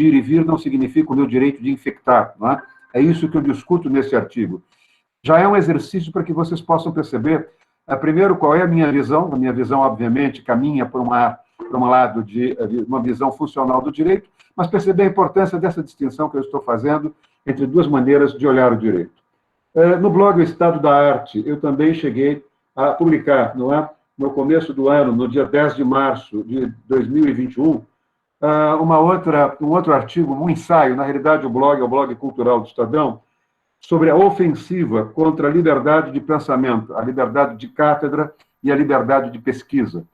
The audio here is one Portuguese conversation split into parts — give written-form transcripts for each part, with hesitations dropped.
ir e vir não significa o meu direito de infectar, não é? É isso que eu discuto nesse artigo. Já é um exercício para que vocês possam perceber, primeiro, qual é a minha visão. A minha visão, obviamente, caminha por um lado de uma visão funcional do direito, mas perceber a importância dessa distinção que eu estou fazendo entre duas maneiras de olhar o direito. No blog O Estado da Arte, eu também cheguei a publicar, não é? No começo do ano, no dia 10 de março de 2021, um outro artigo, um ensaio, na realidade o blog é o blog cultural do Estadão, sobre a ofensiva contra a liberdade de pensamento, a liberdade de cátedra e a liberdade de pesquisa.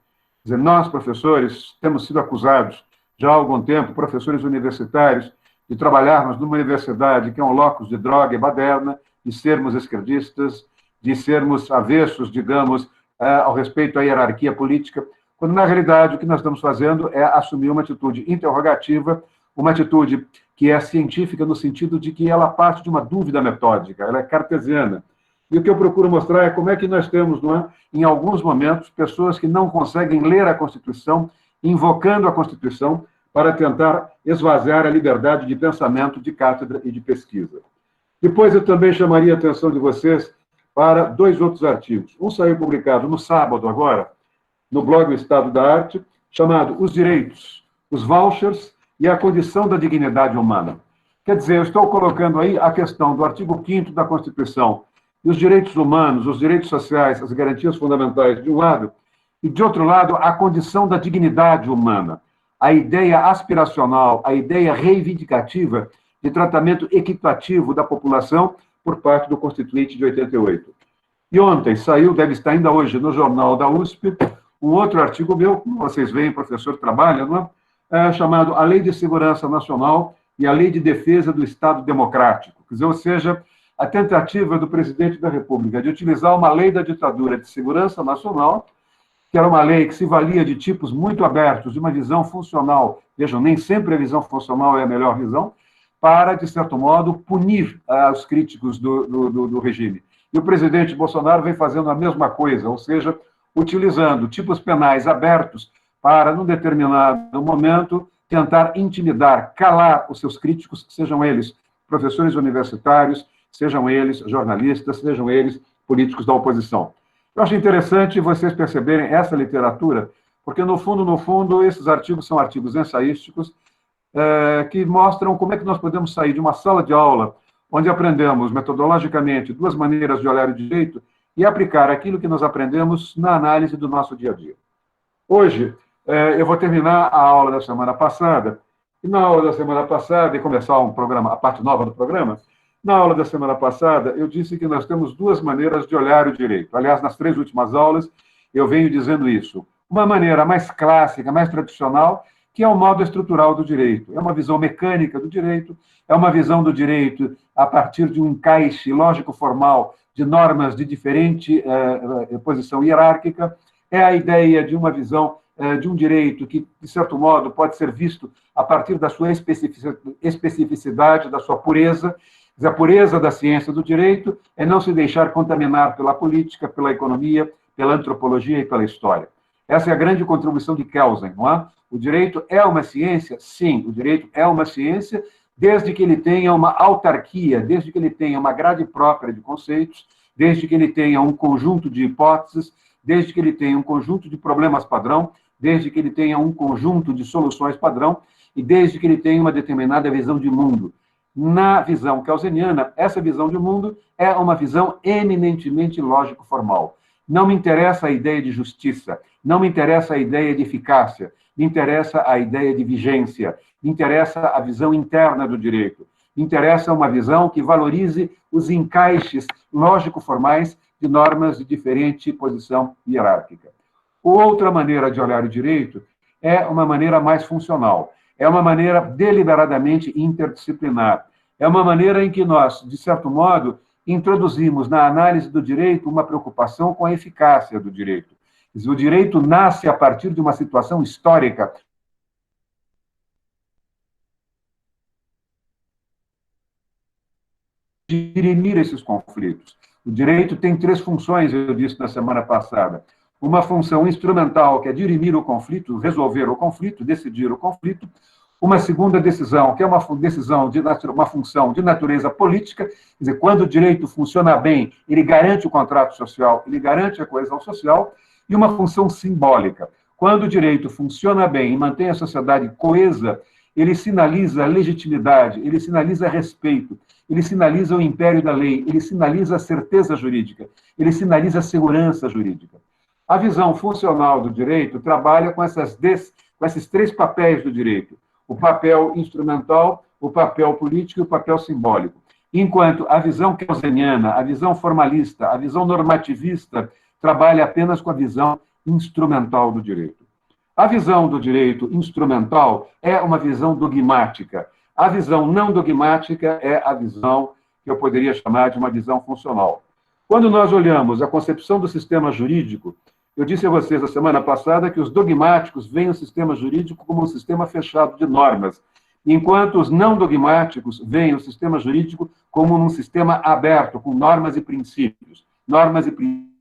Quer dizer, nós, professores, temos sido acusados já há algum tempo, professores universitários, de trabalharmos numa universidade que é um locus de droga e baderna, de sermos esquerdistas, de sermos avessos, digamos, ao respeito à hierarquia política, quando, na realidade, o que nós estamos fazendo é assumir uma atitude interrogativa, uma atitude que é científica no sentido de que ela parte de uma dúvida metódica, ela é cartesiana. E o que eu procuro mostrar é como é que nós temos, não é, em alguns momentos, pessoas que não conseguem ler a Constituição, invocando a Constituição para tentar esvaziar a liberdade de pensamento, de cátedra e de pesquisa. Depois eu também chamaria a atenção de vocês para dois outros artigos. Um saiu publicado no sábado agora, no blog O Estado da Arte, chamado Os Direitos, os Vouchers e a Condição da Dignidade Humana. Quer dizer, eu estou colocando aí a questão do artigo 5º da Constituição e os direitos humanos, os direitos sociais, as garantias fundamentais de um lado, e de outro lado, a condição da dignidade humana, a ideia aspiracional, a ideia reivindicativa de tratamento equitativo da população por parte do Constituinte de 88. E ontem saiu, deve estar ainda hoje, no Jornal da USP, um outro artigo meu, como vocês veem, professor trabalha, não é? Chamado A Lei de Segurança Nacional e a Lei de Defesa do Estado Democrático. Quer dizer, ou seja, a tentativa do presidente da República de utilizar uma lei da ditadura de segurança nacional, que era uma lei que se valia de tipos muito abertos, de uma visão funcional, vejam, nem sempre a visão funcional é a melhor visão, para, de certo modo, punir os críticos do regime. E o presidente Bolsonaro vem fazendo a mesma coisa, ou seja, utilizando tipos penais abertos para, num determinado momento, tentar intimidar, calar os seus críticos, sejam eles professores universitários, sejam eles jornalistas, sejam eles políticos da oposição. Eu acho interessante vocês perceberem essa literatura, porque, no fundo, esses artigos são artigos ensaísticos que mostram como é que nós podemos sair de uma sala de aula onde aprendemos metodologicamente duas maneiras de olhar o direito e aplicar aquilo que nós aprendemos na análise do nosso dia a dia. Hoje, eu vou terminar a aula da semana passada, e na aula da semana passada, e começar um programa, a parte nova do programa, na aula da semana passada, eu disse que nós temos duas maneiras de olhar o direito. Aliás, nas 3 últimas aulas, eu venho dizendo isso. Uma maneira mais clássica, mais tradicional, que é o modo estrutural do direito. É uma visão mecânica do direito, é uma visão do direito a partir de um encaixe lógico-formal de normas de diferente posição hierárquica, é a ideia de uma visão de um direito que, de certo modo, pode ser visto a partir da sua especificidade, da sua pureza. A pureza da ciência do direito é não se deixar contaminar pela política, pela economia, pela antropologia e pela história. Essa é a grande contribuição de Kelsen, não é? O direito é uma ciência? Sim, o direito é uma ciência, desde que ele tenha uma autarquia, desde que ele tenha uma grade própria de conceitos, desde que ele tenha um conjunto de hipóteses, desde que ele tenha um conjunto de problemas padrão, desde que ele tenha um conjunto de soluções padrão e desde que ele tenha uma determinada visão de mundo. Na visão kelseniana, essa visão de mundo é uma visão eminentemente lógico-formal. Não me interessa a ideia de justiça, não me interessa a ideia de eficácia, me interessa a ideia de vigência, me interessa a visão interna do direito, me interessa uma visão que valorize os encaixes lógico-formais de normas de diferente posição hierárquica. Outra maneira de olhar o direito é uma maneira mais funcional. É uma maneira deliberadamente interdisciplinar. É uma maneira em que nós, de certo modo, introduzimos na análise do direito uma preocupação com a eficácia do direito. O direito nasce a partir de uma situação histórica de dirimir esses conflitos. O direito tem 3 funções, eu disse na semana passada. Uma função instrumental, que é dirimir o conflito, resolver o conflito, decidir o conflito. Uma segunda decisão, que é uma decisão de uma função de natureza política, quer dizer, quando o direito funciona bem, ele garante o contrato social, ele garante a coesão social, e uma função simbólica. Quando o direito funciona bem e mantém a sociedade coesa, ele sinaliza legitimidade, ele sinaliza respeito, ele sinaliza o império da lei, ele sinaliza a certeza jurídica, ele sinaliza a segurança jurídica. A visão funcional do direito trabalha com esses três papéis do direito: o papel instrumental, o papel político e o papel simbólico. Enquanto a visão kelseniana, a visão formalista, a visão normativista trabalha apenas com a visão instrumental do direito. A visão do direito instrumental é uma visão dogmática. A visão não dogmática é a visão que eu poderia chamar de uma visão funcional. Quando nós olhamos a concepção do sistema jurídico, eu disse a vocês a semana passada que os dogmáticos veem o sistema jurídico como um sistema fechado de normas, enquanto os não dogmáticos veem o sistema jurídico como um sistema aberto, com normas e princípios. Normas e princípios.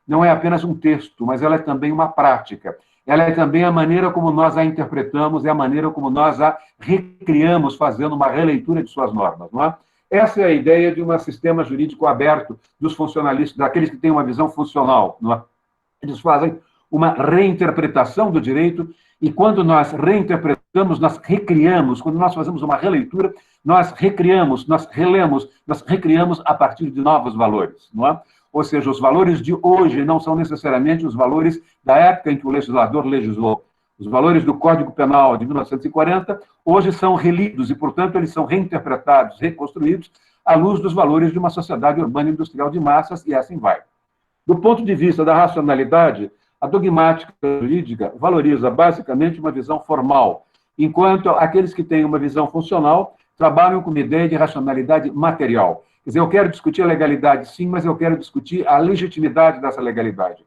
Não é apenas um texto, mas ela é também uma prática. Ela é também a maneira como nós a interpretamos, é a maneira como nós a recriamos, fazendo uma releitura de suas normas, não é? Essa é a ideia de um sistema jurídico aberto dos funcionalistas, daqueles que têm uma visão funcional, não é? Eles fazem uma reinterpretação do direito, e quando nós reinterpretamos, nós recriamos, quando nós fazemos uma releitura, nós recriamos, nós relemos, nós recriamos a partir de novos valores, não é? Ou seja, os valores de hoje não são necessariamente os valores da época em que o legislador legislou. Os valores do Código Penal de 1940 hoje são relidos e, portanto, eles são reinterpretados, reconstruídos à luz dos valores de uma sociedade urbana e industrial de massas, e assim vai. Do ponto de vista da racionalidade, a dogmática jurídica valoriza basicamente uma visão formal, enquanto aqueles que têm uma visão funcional trabalham com uma ideia de racionalidade material. Quer dizer, eu quero discutir a legalidade, sim, mas eu quero discutir a legitimidade dessa legalidade.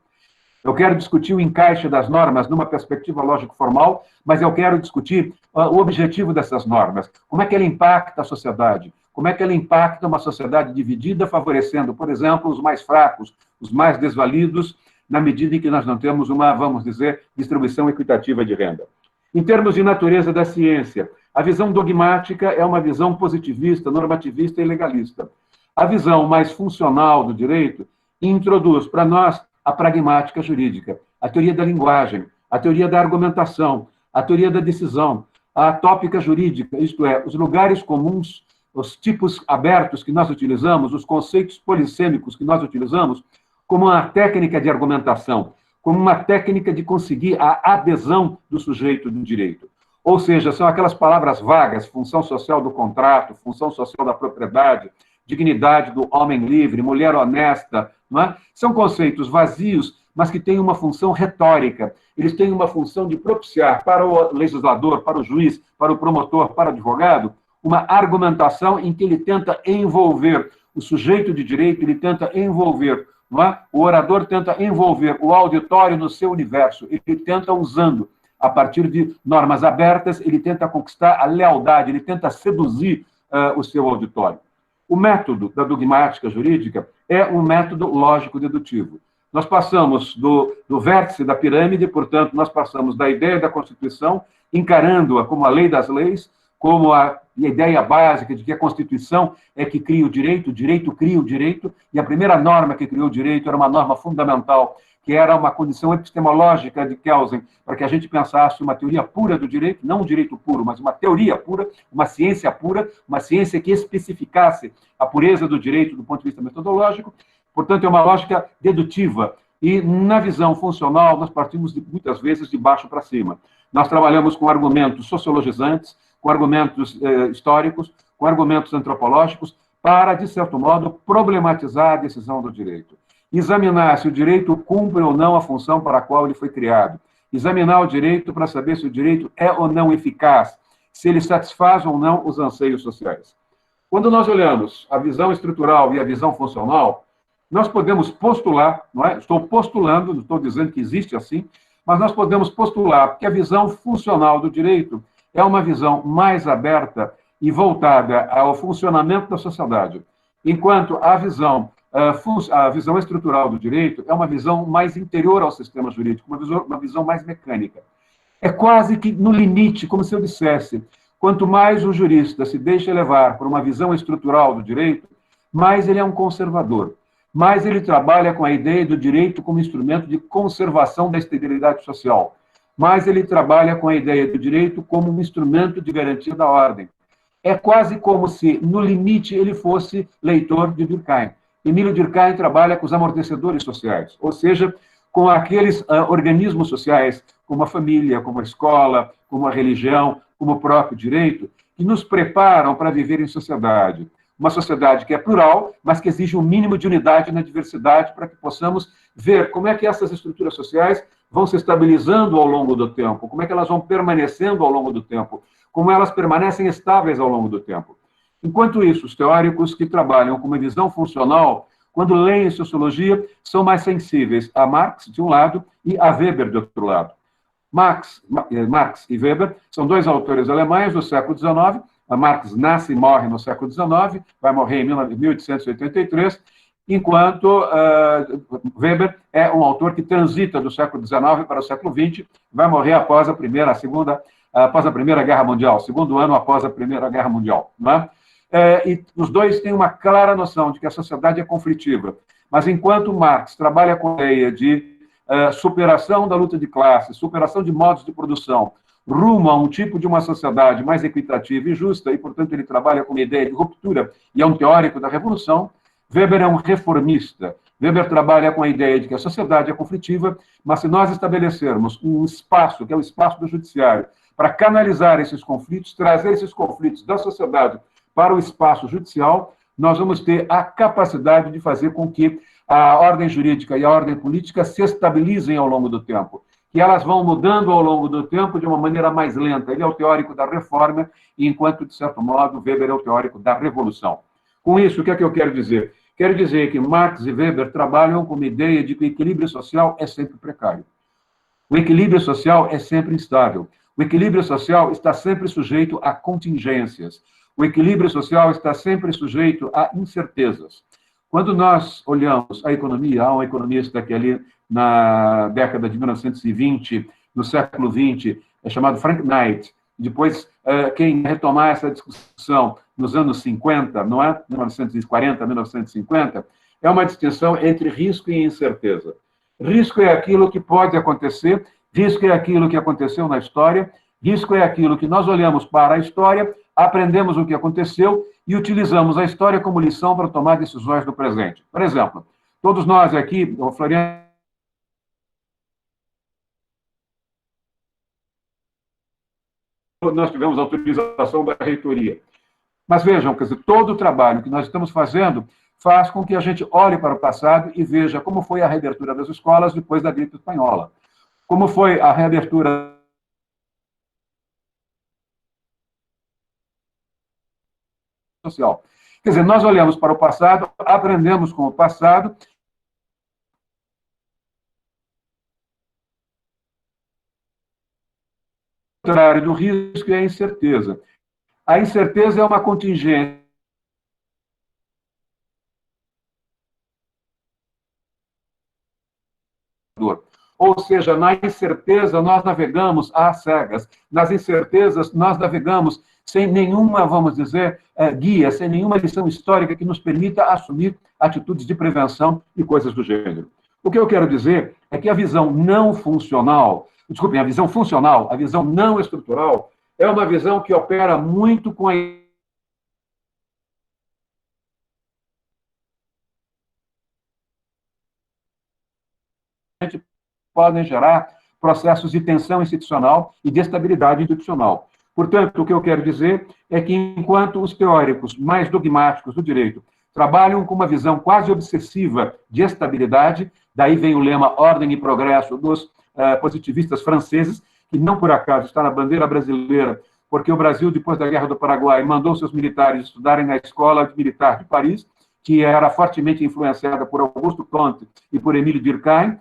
Eu quero discutir o encaixe das normas numa perspectiva lógico-formal, mas eu quero discutir o objetivo dessas normas. Como é que ela impacta a sociedade? Como é que ela impacta uma sociedade dividida, favorecendo, por exemplo, os mais fracos, os mais desvalidos, na medida em que nós não temos uma, vamos dizer, distribuição equitativa de renda. Em termos de natureza da ciência, a visão dogmática é uma visão positivista, normativista e legalista. A visão mais funcional do direito introduz para nós a pragmática jurídica, a teoria da linguagem, a teoria da argumentação, a teoria da decisão, a tópica jurídica, isto é, os lugares comuns, os tipos abertos que nós utilizamos, os conceitos polissêmicos que nós utilizamos, como uma técnica de argumentação, como uma técnica de conseguir a adesão do sujeito do direito. Ou seja, são aquelas palavras vagas: função social do contrato, função social da propriedade, dignidade do homem livre, mulher honesta, não é? São conceitos vazios, mas que têm uma função retórica. Eles têm uma função de propiciar para o legislador, para o juiz, para o promotor, para o advogado, uma argumentação em que ele tenta envolver o sujeito de direito, ele tenta envolver, não é? O orador tenta envolver o auditório no seu universo, ele tenta, usando, a partir de normas abertas, ele tenta conquistar a lealdade, ele tenta seduzir o seu auditório. O método da dogmática jurídica é um método lógico-dedutivo. Nós passamos do vértice da pirâmide, portanto, nós passamos da ideia da Constituição, encarando-a como a lei das leis, como a ideia básica de que a Constituição é que cria o direito cria o direito, e a primeira norma que criou o direito era uma norma fundamental, que era uma condição epistemológica de Kelsen, para que a gente pensasse uma teoria pura do direito, não um direito puro, mas uma teoria pura, uma ciência que especificasse a pureza do direito do ponto de vista metodológico. Portanto, é uma lógica dedutiva. E, na visão funcional, nós partimos, muitas vezes, de baixo para cima. Nós trabalhamos com argumentos sociologizantes, com argumentos históricos, com argumentos antropológicos, para, de certo modo, problematizar a decisão do direito. Examinar se o direito cumpre ou não a função para a qual ele foi criado. Examinar o direito para saber se o direito é ou não eficaz, se ele satisfaz ou não os anseios sociais. Quando nós olhamos a visão estrutural e a visão funcional, nós podemos postular, não é? Estou postulando, não estou dizendo que existe assim, mas nós podemos postular que a visão funcional do direito é uma visão mais aberta e voltada ao funcionamento da sociedade, enquanto a visão a visão estrutural do direito é uma visão mais interior ao sistema jurídico, uma visão mais mecânica. É quase que no limite, como se eu dissesse, quanto mais o jurista se deixa levar por uma visão estrutural do direito, mais ele é um conservador, mais ele trabalha com a ideia do direito como instrumento de conservação da estabilidade social, mais ele trabalha com a ideia do direito como um instrumento de garantia da ordem. É quase como se, no limite, ele fosse leitor de Durkheim. Emílio Durkheim trabalha com os amortecedores sociais, ou seja, com aqueles organismos sociais, como a família, como a escola, como a religião, como o próprio direito, que nos preparam para viver em sociedade. Uma sociedade que é plural, mas que exige um mínimo de unidade na diversidade para que possamos ver como é que essas estruturas sociais vão se estabilizando ao longo do tempo, como é que elas vão permanecendo ao longo do tempo, como elas permanecem estáveis ao longo do tempo. Enquanto isso, os teóricos que trabalham com uma visão funcional, quando leem sociologia, são mais sensíveis a Marx, de um lado, e a Weber, de outro lado. Marx e Weber são dois autores alemães do século XIX. Marx nasce e morre no século XIX, vai morrer em 1883, enquanto Weber é um autor que transita do século XIX para o século XX, vai morrer após a Primeira Guerra Mundial, segundo ano após a Primeira Guerra Mundial. Não é? E os dois têm uma clara noção de que a sociedade é conflitiva, mas enquanto Marx trabalha com a ideia de superação da luta de classes, superação de modos de produção, rumo a um tipo de uma sociedade mais equitativa e justa, e, portanto, ele trabalha com uma ideia de ruptura, e é um teórico da revolução, Weber é um reformista. Weber trabalha com a ideia de que a sociedade é conflitiva, mas se nós estabelecermos um espaço, que é o espaço do judiciário, para canalizar esses conflitos, trazer esses conflitos da sociedade para o espaço judicial, nós vamos ter a capacidade de fazer com que a ordem jurídica e a ordem política se estabilizem ao longo do tempo, que elas vão mudando ao longo do tempo de uma maneira mais lenta. Ele é o teórico da reforma, enquanto, de certo modo, Weber é o teórico da revolução. Com isso, o que é que eu quero dizer? Quero dizer que Marx e Weber trabalham com uma ideia de que o equilíbrio social é sempre precário. O equilíbrio social é sempre instável. O equilíbrio social está sempre sujeito a contingências. O equilíbrio social está sempre sujeito a incertezas. Quando nós olhamos a economia, há um economista que ali na década de 1920, no século XX, é chamado Frank Knight. Depois, quem retomar essa discussão nos anos 50, não é? 1940, 1950, é uma distinção entre risco e incerteza. Risco é aquilo que pode acontecer, risco é aquilo que aconteceu na história, risco é aquilo que nós olhamos para a história, aprendemos o que aconteceu e utilizamos a história como lição para tomar decisões no presente. Por exemplo, todos nós aqui, o Floriano, nós tivemos autorização da reitoria. Mas vejam, quer dizer, todo o trabalho que nós estamos fazendo faz com que a gente olhe para o passado e veja como foi a reabertura das escolas depois da gripe espanhola, como foi a reabertura social. Quer dizer, nós olhamos para o passado, aprendemos com o passado, o contrário do risco é a incerteza. A incerteza é uma contingência. Ou seja, na incerteza nós navegamos às cegas. Nas incertezas nós navegamos sem nenhuma, vamos dizer, guia, sem nenhuma lição histórica que nos permita assumir atitudes de prevenção e coisas do gênero. O que eu quero dizer é que a visão não funcional, desculpem, a visão funcional, a visão não estrutural, é uma visão que opera muito com a podem gerar processos de tensão institucional e de estabilidade institucional. Portanto, o que eu quero dizer é que, enquanto os teóricos mais dogmáticos do direito trabalham com uma visão quase obsessiva de estabilidade, daí vem o lema ordem e progresso dos positivistas franceses, que não por acaso está na bandeira brasileira, porque o Brasil, depois da Guerra do Paraguai, mandou seus militares estudarem na Escola Militar de Paris, que era fortemente influenciada por Augusto Comte e por Emílio Durkheim.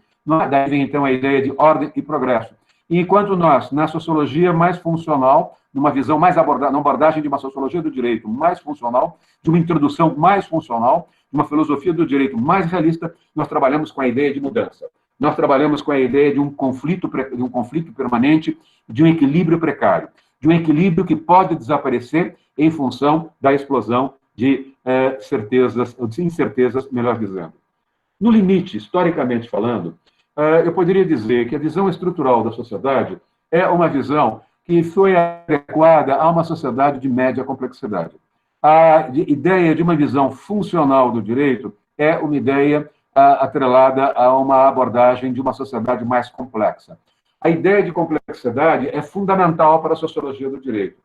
Daí vem, então, a ideia de ordem e progresso. Enquanto nós, na sociologia mais funcional, numa visão mais abordada, na abordagem de uma sociologia do direito mais funcional, de uma introdução mais funcional, de uma filosofia do direito mais realista, nós trabalhamos com a ideia de mudança. Nós trabalhamos com a ideia de um conflito permanente, de um equilíbrio precário, de um equilíbrio que pode desaparecer em função da explosão de certezas, ou de incertezas, melhor dizendo. No limite, historicamente falando, eu poderia dizer que a visão estrutural da sociedade é uma visão que foi adequada a uma sociedade de média complexidade. A ideia de uma visão funcional do direito é uma ideia atrelada a uma abordagem de uma sociedade mais complexa. A ideia de complexidade é fundamental para a sociologia do direito.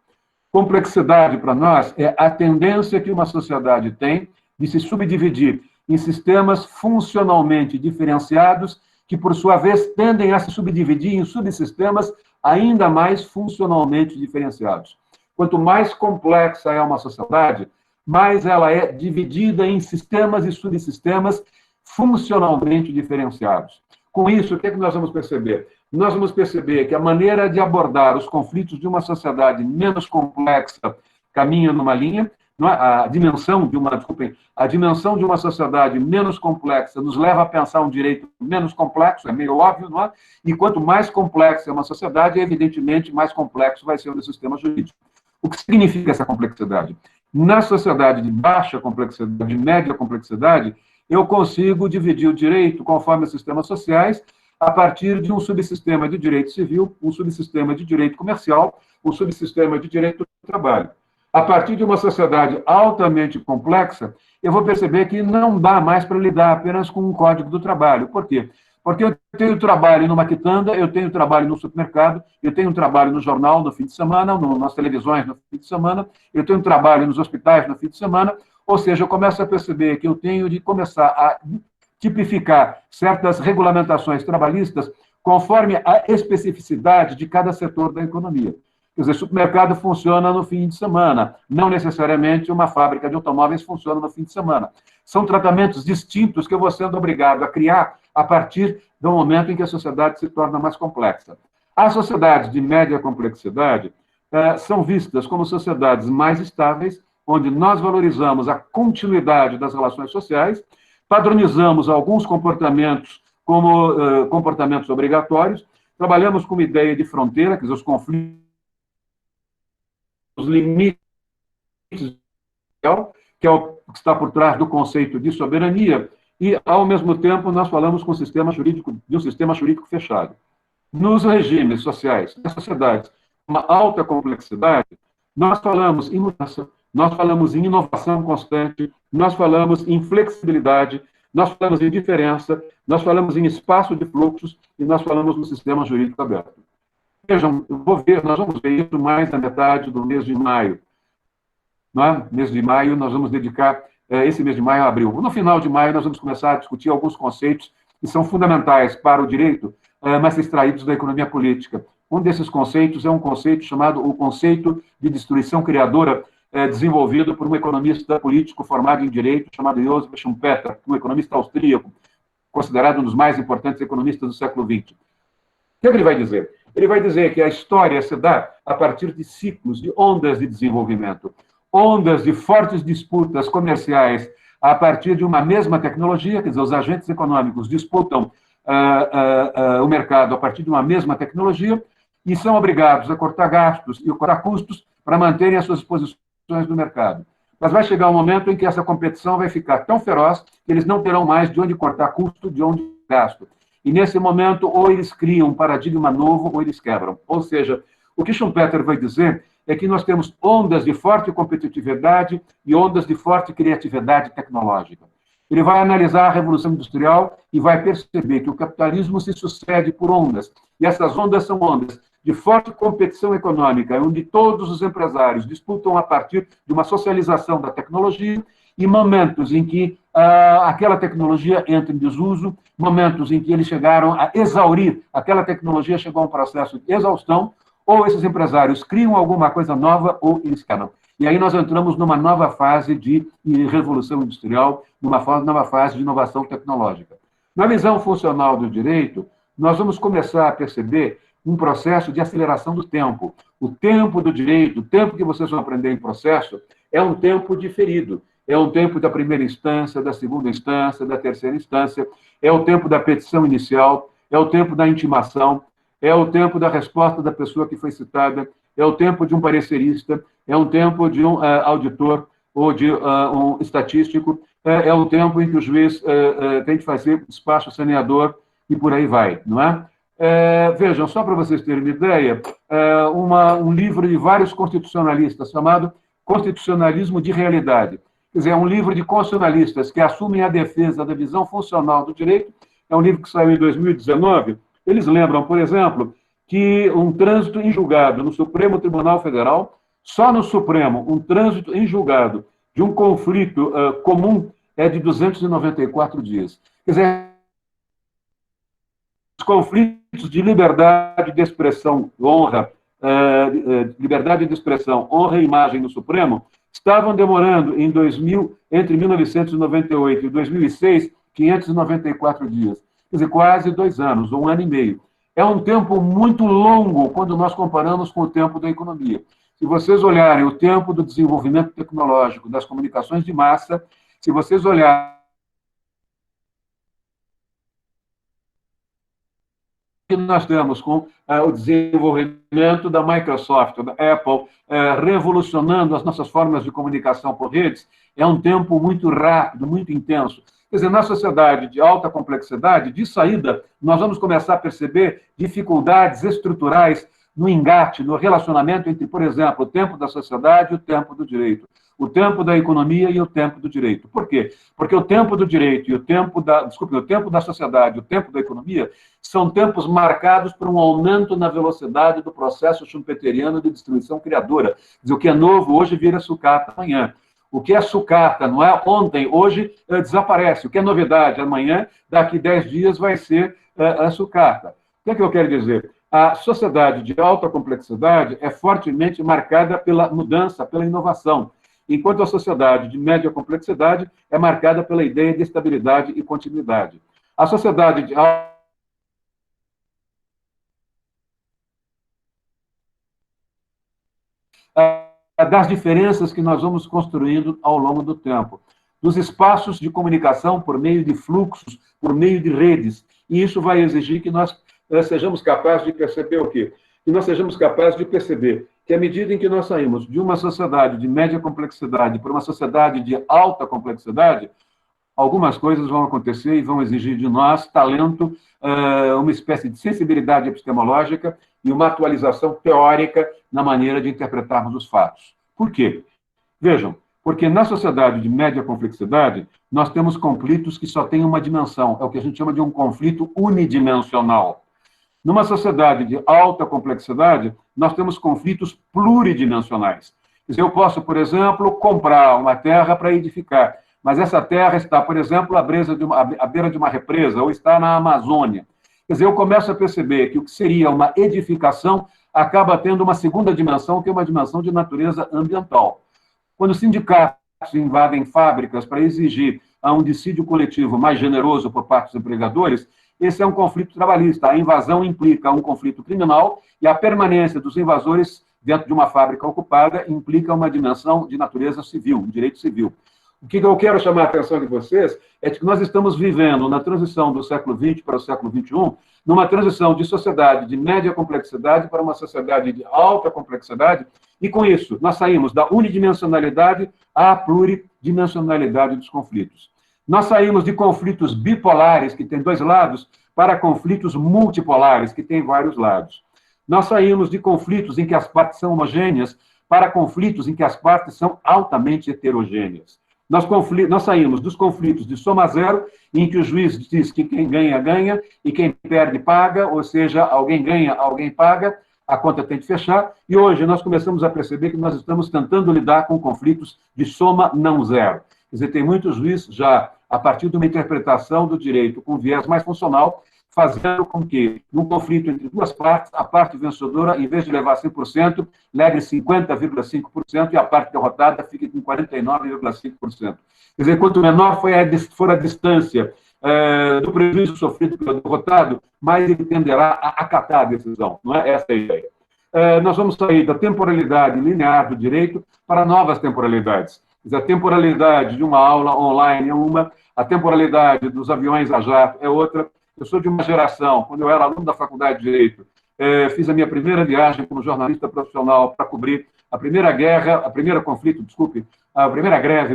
Complexidade, para nós, é a tendência que uma sociedade tem de se subdividir em sistemas funcionalmente diferenciados, que, por sua vez, tendem a se subdividir em subsistemas ainda mais funcionalmente diferenciados. Quanto mais complexa é uma sociedade, mais ela é dividida em sistemas e subsistemas funcionalmente diferenciados. Com isso, o que é que nós vamos perceber? Nós vamos perceber que a maneira de abordar os conflitos de uma sociedade menos complexa caminha numa linha, a dimensão de uma sociedade menos complexa nos leva a pensar um direito menos complexo, é meio óbvio, não é? E quanto mais complexa é uma sociedade, evidentemente, mais complexo vai ser o sistema jurídico. O que significa essa complexidade? Na sociedade de baixa complexidade, de média complexidade, eu consigo dividir o direito conforme os sistemas sociais a partir de um subsistema de direito civil, um subsistema de direito comercial, um subsistema de direito do trabalho. A partir de uma sociedade altamente complexa, eu vou perceber que não dá mais para lidar apenas com um código do trabalho. Por quê? Porque eu tenho trabalho numa quitanda, eu tenho trabalho no supermercado, eu tenho trabalho no jornal no fim de semana, nas televisões no fim de semana, eu tenho trabalho nos hospitais no fim de semana, ou seja, eu começo a perceber que eu tenho de começar a tipificar certas regulamentações trabalhistas conforme a especificidade de cada setor da economia. Quer dizer, supermercado funciona no fim de semana, não necessariamente uma fábrica de automóveis funciona no fim de semana. São tratamentos distintos que eu vou sendo obrigado a criar a partir do momento em que a sociedade se torna mais complexa. As sociedades de média complexidade são vistas como sociedades mais estáveis, onde nós valorizamos a continuidade das relações sociais, padronizamos alguns comportamentos como comportamentos obrigatórios, trabalhamos com uma ideia de fronteira, quer dizer, os conflitos, os limites, que é o que está por trás do conceito de soberania, e, ao mesmo tempo, nós falamos com um sistema jurídico fechado. Nos regimes sociais, nas sociedades com uma alta complexidade, nós falamos em mudança, nós falamos em inovação constante, nós falamos em flexibilidade, nós falamos em diferença, nós falamos em espaço de fluxos e nós falamos no sistema jurídico aberto. Vejam, nós vamos ver isso mais na metade do mês de maio. No mês de maio, nós vamos dedicar esse mês de maio a abril. No final de maio, nós vamos começar a discutir alguns conceitos que são fundamentais para o direito, mas extraídos da economia política. Um desses conceitos é um conceito chamado o conceito de destruição criadora, desenvolvido por um economista político formado em direito, chamado Joseph Schumpeter, um economista austríaco, considerado um dos mais importantes economistas do século XX. O que ele vai dizer? Ele vai dizer que a história se dá a partir de ciclos, de ondas de desenvolvimento, ondas de fortes disputas comerciais a partir de uma mesma tecnologia, quer dizer, os agentes econômicos disputam o mercado a partir de uma mesma tecnologia e são obrigados a cortar gastos e cortar custos para manterem as suas posições no mercado. Mas vai chegar um momento em que essa competição vai ficar tão feroz que eles não terão mais de onde cortar custo, de onde gasto. E, nesse momento, ou eles criam um paradigma novo, ou eles quebram. Ou seja, o que Schumpeter vai dizer é que nós temos ondas de forte competitividade e ondas de forte criatividade tecnológica. Ele vai analisar a Revolução Industrial e vai perceber que o capitalismo se sucede por ondas. E essas ondas são ondas de forte competição econômica, onde todos os empresários disputam a partir de uma socialização da tecnologia e momentos em que aquela tecnologia entra em desuso, momentos em que eles chegaram a exaurir, aquela tecnologia chegou a um processo de exaustão, ou esses empresários criam alguma coisa nova, ou eles quebram. E aí nós entramos numa nova fase de revolução industrial, numa nova fase de inovação tecnológica. Na visão funcional do direito, nós vamos começar a perceber um processo de aceleração do tempo. O tempo do direito, o tempo que vocês vão aprender em processo, é um tempo diferido. É um tempo da primeira instância, da segunda instância, da terceira instância, é o tempo da petição inicial, é o tempo da intimação, é o tempo da resposta da pessoa que foi citada, é o tempo de um parecerista, é um tempo de um auditor ou de um estatístico, é o tempo em que o juiz tem que fazer despacho saneador e por aí vai, não é? Vejam, só para vocês terem uma ideia, um livro de vários constitucionalistas chamado Constitucionalismo de Realidade. Quer dizer, é um livro de constitucionalistas que assumem a defesa da visão funcional do direito. É um livro que saiu em 2019. Eles lembram, por exemplo, que um trânsito em julgado no Supremo Tribunal Federal, só no Supremo, um trânsito em julgado de um conflito comum é de 294 dias. Quer dizer, os conflitos de liberdade de expressão, honra, liberdade de expressão, honra e imagem no Supremo, estavam demorando entre 1998 e 2006, 594 dias. Quer dizer, quase 2 anos, ou 1 ano e meio. É um tempo muito longo quando nós comparamos com o tempo da economia. Se vocês olharem o tempo do desenvolvimento tecnológico, das comunicações de massa, se vocês olharem que nós temos com o desenvolvimento da Microsoft, da Apple, revolucionando as nossas formas de comunicação por redes, é um tempo muito rápido, muito intenso. Quer dizer, na sociedade de alta complexidade, de saída, nós vamos começar a perceber dificuldades estruturais no engate, no relacionamento entre, por exemplo, o tempo da sociedade e o tempo do direito, o tempo da economia e o tempo do direito. Por quê? Porque o tempo do direito e o tempo da sociedade e o tempo da economia são tempos marcados por um aumento na velocidade do processo schumpeteriano de destruição criadora. Quer dizer, o que é novo hoje vira sucata amanhã. O que é sucata, não é ontem, hoje desaparece. O que é novidade amanhã, daqui 10 dias vai ser a sucata. O que eu quero dizer? A sociedade de alta complexidade é fortemente marcada pela mudança, pela inovação, enquanto a sociedade de média complexidade é marcada pela ideia de estabilidade e continuidade. A sociedade de das diferenças que nós vamos construindo ao longo do tempo, dos espaços de comunicação por meio de fluxos, por meio de redes, e isso vai exigir que nós sejamos capazes de perceber o quê? Que nós sejamos capazes de perceber que, à medida em que nós saímos de uma sociedade de média complexidade para uma sociedade de alta complexidade, algumas coisas vão acontecer e vão exigir de nós talento, uma espécie de sensibilidade epistemológica e uma atualização teórica na maneira de interpretarmos os fatos. Por quê? Vejam, porque na sociedade de média complexidade, nós temos conflitos que só têm uma dimensão, é o que a gente chama de um conflito unidimensional. Numa sociedade de alta complexidade, nós temos conflitos pluridimensionais. Quer dizer, eu posso, por exemplo, comprar uma terra para edificar, mas essa terra está, por exemplo, à beira de uma represa, ou está na Amazônia. Quer dizer, eu começo a perceber que o que seria uma edificação acaba tendo uma segunda dimensão, que é uma dimensão de natureza ambiental. Quando sindicatos invadem fábricas para exigir um dissídio coletivo mais generoso por parte dos empregadores, esse é um conflito trabalhista. A invasão implica um conflito criminal e a permanência dos invasores dentro de uma fábrica ocupada implica uma dimensão de natureza civil, um direito civil. O que eu quero chamar a atenção de vocês é que nós estamos vivendo na transição do século XX para o século XXI, numa transição de sociedade de média complexidade para uma sociedade de alta complexidade, e com isso nós saímos da unidimensionalidade à pluridimensionalidade dos conflitos. Nós saímos de conflitos bipolares, que têm 2 lados, para conflitos multipolares, que têm vários lados. Nós saímos de conflitos em que as partes são homogêneas para conflitos em que as partes são altamente heterogêneas. Nós saímos dos conflitos de soma zero, em que o juiz diz que quem ganha, ganha, e quem perde, paga, ou seja, alguém ganha, alguém paga, a conta tem que fechar, e hoje nós começamos a perceber que nós estamos tentando lidar com conflitos de soma não zero. Quer dizer, tem muitos juízes já, a partir de uma interpretação do direito com viés mais funcional, fazendo com que, num conflito entre 2 partes, a parte vencedora, em vez de levar 100%, leve 50,5% e a parte derrotada fique com 49,5%. Quer dizer, quanto menor for a distância do prejuízo sofrido pelo derrotado, mais ele tenderá a acatar a decisão. Não é essa a ideia. Nós vamos sair da temporalidade linear do direito para novas temporalidades. A temporalidade de uma aula online é uma, a temporalidade dos aviões a jato é outra. Eu sou de uma geração, quando eu era aluno da Faculdade de Direito, fiz a minha primeira viagem como jornalista profissional para cobrir a primeira greve,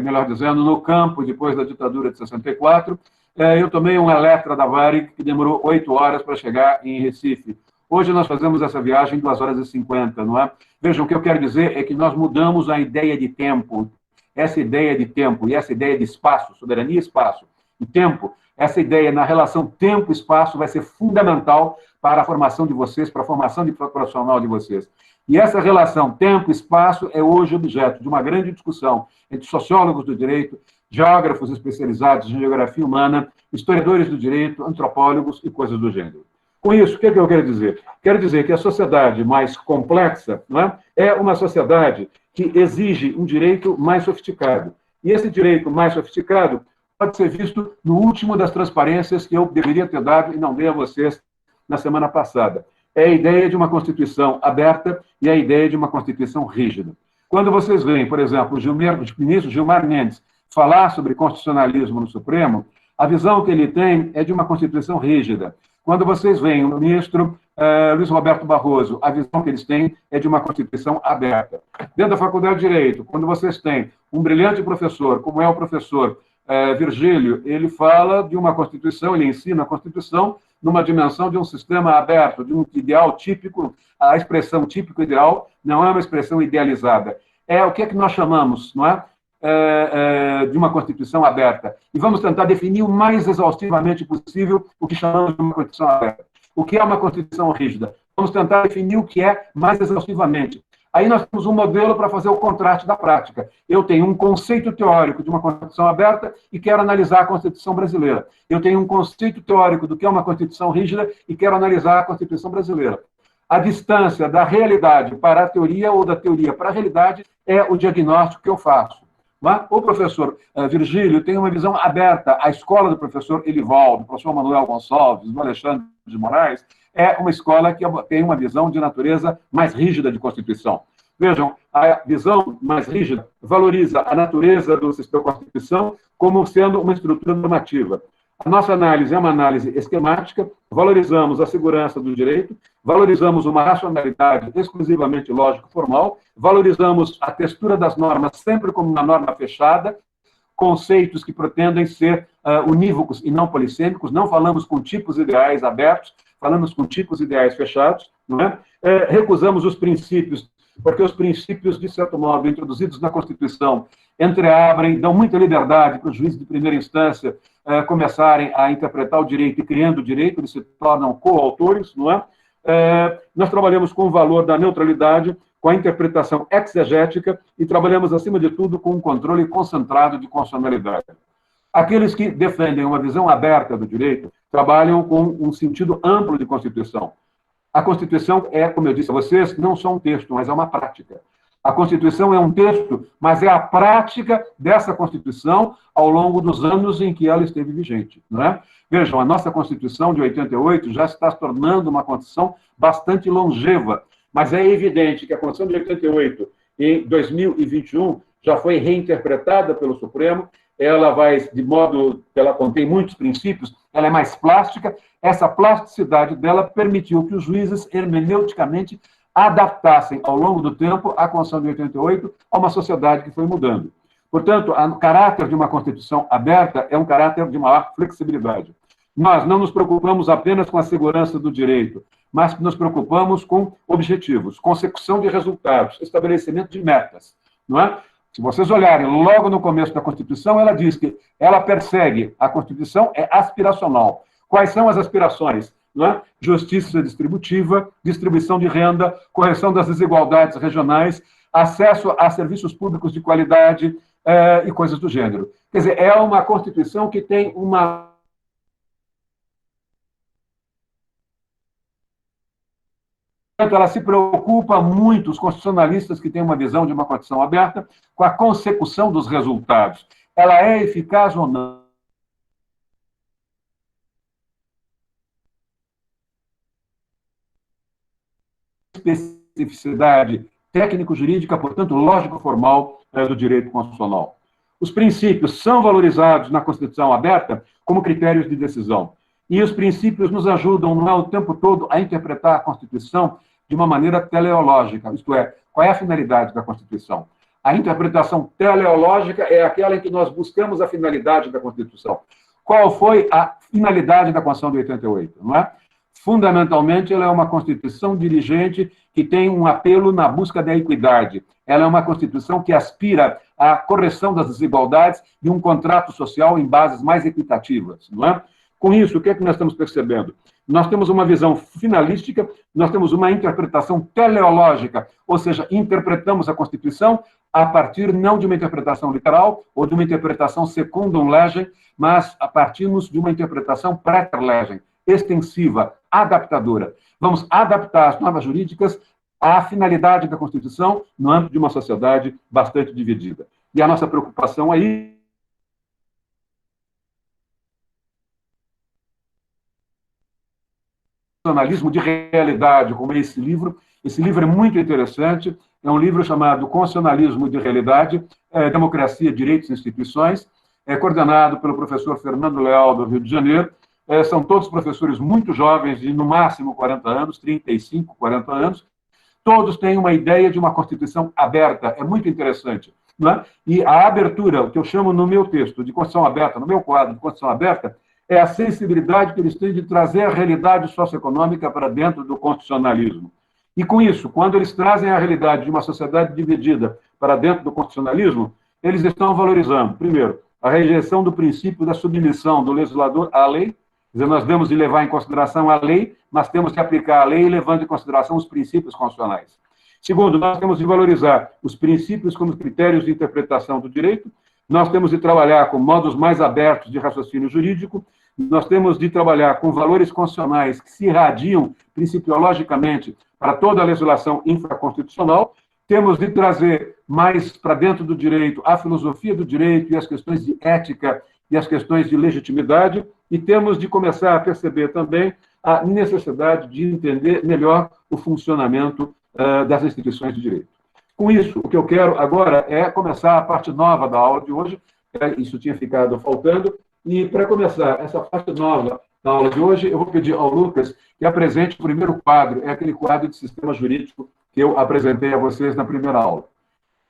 melhor dizendo, no campo, depois da ditadura de 64. Eu tomei um Eletra da Varig, que demorou 8 horas para chegar em Recife. Hoje nós fazemos essa viagem em 2 horas e 50, não é? Vejam, o que eu quero dizer é que nós mudamos a ideia de tempo. Essa ideia de tempo e essa ideia de espaço, soberania, espaço e tempo, essa ideia na relação tempo-espaço vai ser fundamental para a formação de vocês, para a formação profissional de vocês. E essa relação tempo-espaço é hoje objeto de uma grande discussão entre sociólogos do direito, geógrafos especializados em geografia humana, historiadores do direito, antropólogos e coisas do gênero. Com isso, o que eu quero dizer? Quero dizer que a sociedade mais complexa, não é? É uma sociedade que exige um direito mais sofisticado. E esse direito mais sofisticado pode ser visto no último das transparências que eu deveria ter dado e não dei a vocês na semana passada. É a ideia de uma Constituição aberta e a ideia de uma Constituição rígida. Quando vocês veem, por exemplo, o ministro Gilmar Mendes falar sobre constitucionalismo no Supremo, a visão que ele tem é de uma Constituição rígida. Quando vocês veem o ministro Luiz Roberto Barroso, a visão que eles têm é de uma Constituição aberta. Dentro da Faculdade de Direito, quando vocês têm um brilhante professor, como é o professor Virgílio, ele fala de uma Constituição, ele ensina a Constituição numa dimensão de um sistema aberto, de um ideal típico. A expressão típico ideal não é uma expressão idealizada. É o que é que nós chamamos, não é? De uma Constituição aberta. E vamos tentar definir o mais exaustivamente possível o que chamamos de uma Constituição aberta. O que é uma Constituição rígida? Vamos tentar definir o que é mais exaustivamente. Aí nós temos um modelo para fazer o contraste da prática. Eu tenho um conceito teórico de uma Constituição aberta e quero analisar a Constituição brasileira. Eu tenho um conceito teórico do que é uma Constituição rígida e quero analisar a Constituição brasileira. A distância da realidade para a teoria ou da teoria para a realidade é o diagnóstico que eu faço. O professor Virgílio tem uma visão aberta. A escola do professor Elivaldo, do professor Manuel Gonçalves, do Alexandre de Moraes, é uma escola que tem uma visão de natureza mais rígida de Constituição. Vejam, a visão mais rígida valoriza a natureza do sistema de Constituição como sendo uma estrutura normativa. A nossa análise é uma análise esquemática, valorizamos a segurança do direito, valorizamos uma racionalidade exclusivamente lógico-formal, valorizamos a textura das normas sempre como uma norma fechada, conceitos que pretendem ser unívocos e não polissêmicos, não falamos com tipos ideais abertos, falamos com tipos ideais fechados, não é? Recusamos os princípios, porque os princípios, de certo modo, introduzidos na Constituição, entreabrem, dão muita liberdade para os juízes de primeira instância começarem a interpretar o direito e criando o direito, eles se tornam coautores, não é? Nós trabalhamos com o valor da neutralidade, com a interpretação exegética e trabalhamos, acima de tudo, com um controle concentrado de constitucionalidade. Aqueles que defendem uma visão aberta do direito trabalham com um sentido amplo de Constituição. A Constituição é, como eu disse a vocês, não só um texto, mas é uma prática. A Constituição é um texto, mas é a prática dessa Constituição ao longo dos anos em que ela esteve vigente, não é? Vejam, a nossa Constituição de 88 já está se tornando uma Constituição bastante longeva, mas é evidente que a Constituição de 88, em 2021, já foi reinterpretada pelo Supremo, ela vai, de modo que ela contém muitos princípios, ela é mais plástica, essa plasticidade dela permitiu que os juízes, hermeneuticamente, adaptassem ao longo do tempo a Constituição de 88 a uma sociedade que foi mudando. Portanto, o caráter de uma Constituição aberta é um caráter de maior flexibilidade. Nós não nos preocupamos apenas com a segurança do direito, mas nos preocupamos com objetivos, consecução de resultados, estabelecimento de metas, não é? Se vocês olharem logo no começo da Constituição, ela diz que ela persegue, a Constituição é aspiracional. Quais são as aspirações? Não é? Justiça distributiva, distribuição de renda, correção das desigualdades regionais, acesso a serviços públicos de qualidade e coisas do gênero. Quer dizer, é uma Constituição que tem uma... Ela se preocupa muito, os constitucionalistas que têm uma visão de uma Constituição aberta, com a consecução dos resultados. Ela é eficaz ou não? especificidade técnico-jurídica, portanto, lógico-formal do direito constitucional. Os princípios são valorizados na Constituição aberta como critérios de decisão. E os princípios nos ajudam, não é, o tempo todo, a interpretar a Constituição de uma maneira teleológica, isto é, qual é a finalidade da Constituição? A interpretação teleológica é aquela em que nós buscamos a finalidade da Constituição. Qual foi a finalidade da Constituição de 88, não é? Fundamentalmente, ela é uma Constituição dirigente que tem um apelo na busca da equidade. Ela é uma Constituição que aspira à correção das desigualdades e um contrato social em bases mais equitativas, não é? Com isso, o que é que nós estamos percebendo? Nós temos uma visão finalística, nós temos uma interpretação teleológica, ou seja, interpretamos a Constituição a partir não de uma interpretação literal ou de uma interpretação secundum legem, mas a partir de uma interpretação praeter legem, extensiva, adaptadora. Vamos adaptar as normas jurídicas à finalidade da Constituição no âmbito de uma sociedade bastante dividida. E a nossa preocupação aí constitucionalismo de realidade, como é esse livro. Esse livro é muito interessante, é um livro chamado Constitucionalismo de Realidade, Democracia, Direitos e Instituições, é coordenado pelo professor Fernando Leal, do Rio de Janeiro. São todos professores muito jovens, de no máximo 40 anos, 35, 40 anos. Todos têm uma ideia de uma Constituição aberta, é muito interessante, não é? E a abertura, o que eu chamo no meu texto de Constituição Aberta, no meu quadro de Constituição Aberta, é a sensibilidade que eles têm de trazer a realidade socioeconômica para dentro do constitucionalismo. E com isso, quando eles trazem a realidade de uma sociedade dividida para dentro do constitucionalismo, eles estão valorizando, primeiro, a rejeição do princípio da submissão do legislador à lei. Quer dizer, nós devemos de levar em consideração a lei, mas temos que aplicar a lei levando em consideração os princípios constitucionais. Segundo, nós temos de valorizar os princípios como critérios de interpretação do direito. Nós temos de trabalhar com modos mais abertos de raciocínio jurídico. Nós temos de trabalhar com valores constitucionais que se irradiam principiologicamente para toda a legislação infraconstitucional. Temos de trazer mais para dentro do direito a filosofia do direito e as questões de ética e as questões de legitimidade, e temos de começar a perceber também a necessidade de entender melhor o funcionamento das instituições de direito. Com isso, o que eu quero agora é começar a parte nova da aula de hoje, isso tinha ficado faltando, e para começar essa parte nova da aula de hoje, eu vou pedir ao Lucas que apresente o primeiro quadro, é aquele quadro de sistema jurídico que eu apresentei a vocês na primeira aula.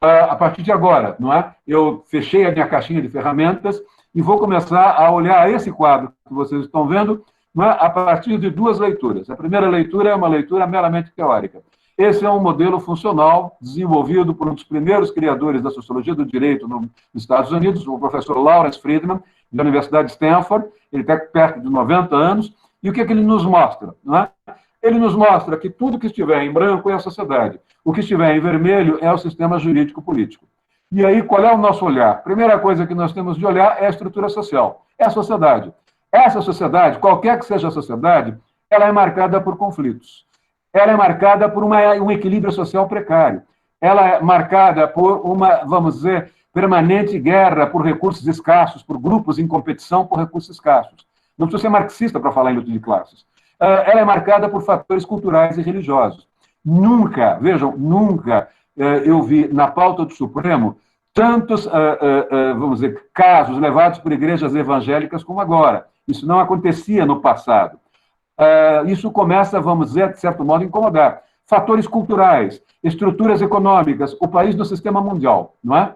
A partir de agora, não é? Eu fechei a minha caixinha de ferramentas e vou começar a olhar esse quadro que vocês estão vendo, não é? A partir de duas leituras. A primeira leitura é uma leitura meramente teórica. Esse é um modelo funcional desenvolvido por um dos primeiros criadores da sociologia do direito nos Estados Unidos, o professor Lawrence Friedman, da Universidade de Stanford. Ele está perto de 90 anos. E o que é que ele nos mostra? Não é? Ele nos mostra que tudo que estiver em branco é a sociedade. O que estiver em vermelho é o sistema jurídico-político. E aí, qual é o nosso olhar? Primeira coisa que nós temos de olhar é a estrutura social, é a sociedade. Essa sociedade, qualquer que seja a sociedade, ela é marcada por conflitos. Ela é marcada por um equilíbrio social precário. Ela é marcada por uma, vamos dizer, permanente guerra por recursos escassos, por grupos em competição por recursos escassos. Não precisa ser marxista para falar em luta de classes. Ela é marcada por fatores culturais e religiosos. Nunca, vejam, nunca eu vi na pauta do Supremo tantos, vamos dizer, casos levados por igrejas evangélicas como agora. Isso não acontecia no passado. Isso começa, vamos dizer, de certo modo, a incomodar. Fatores culturais, estruturas econômicas, o país no sistema mundial, não é?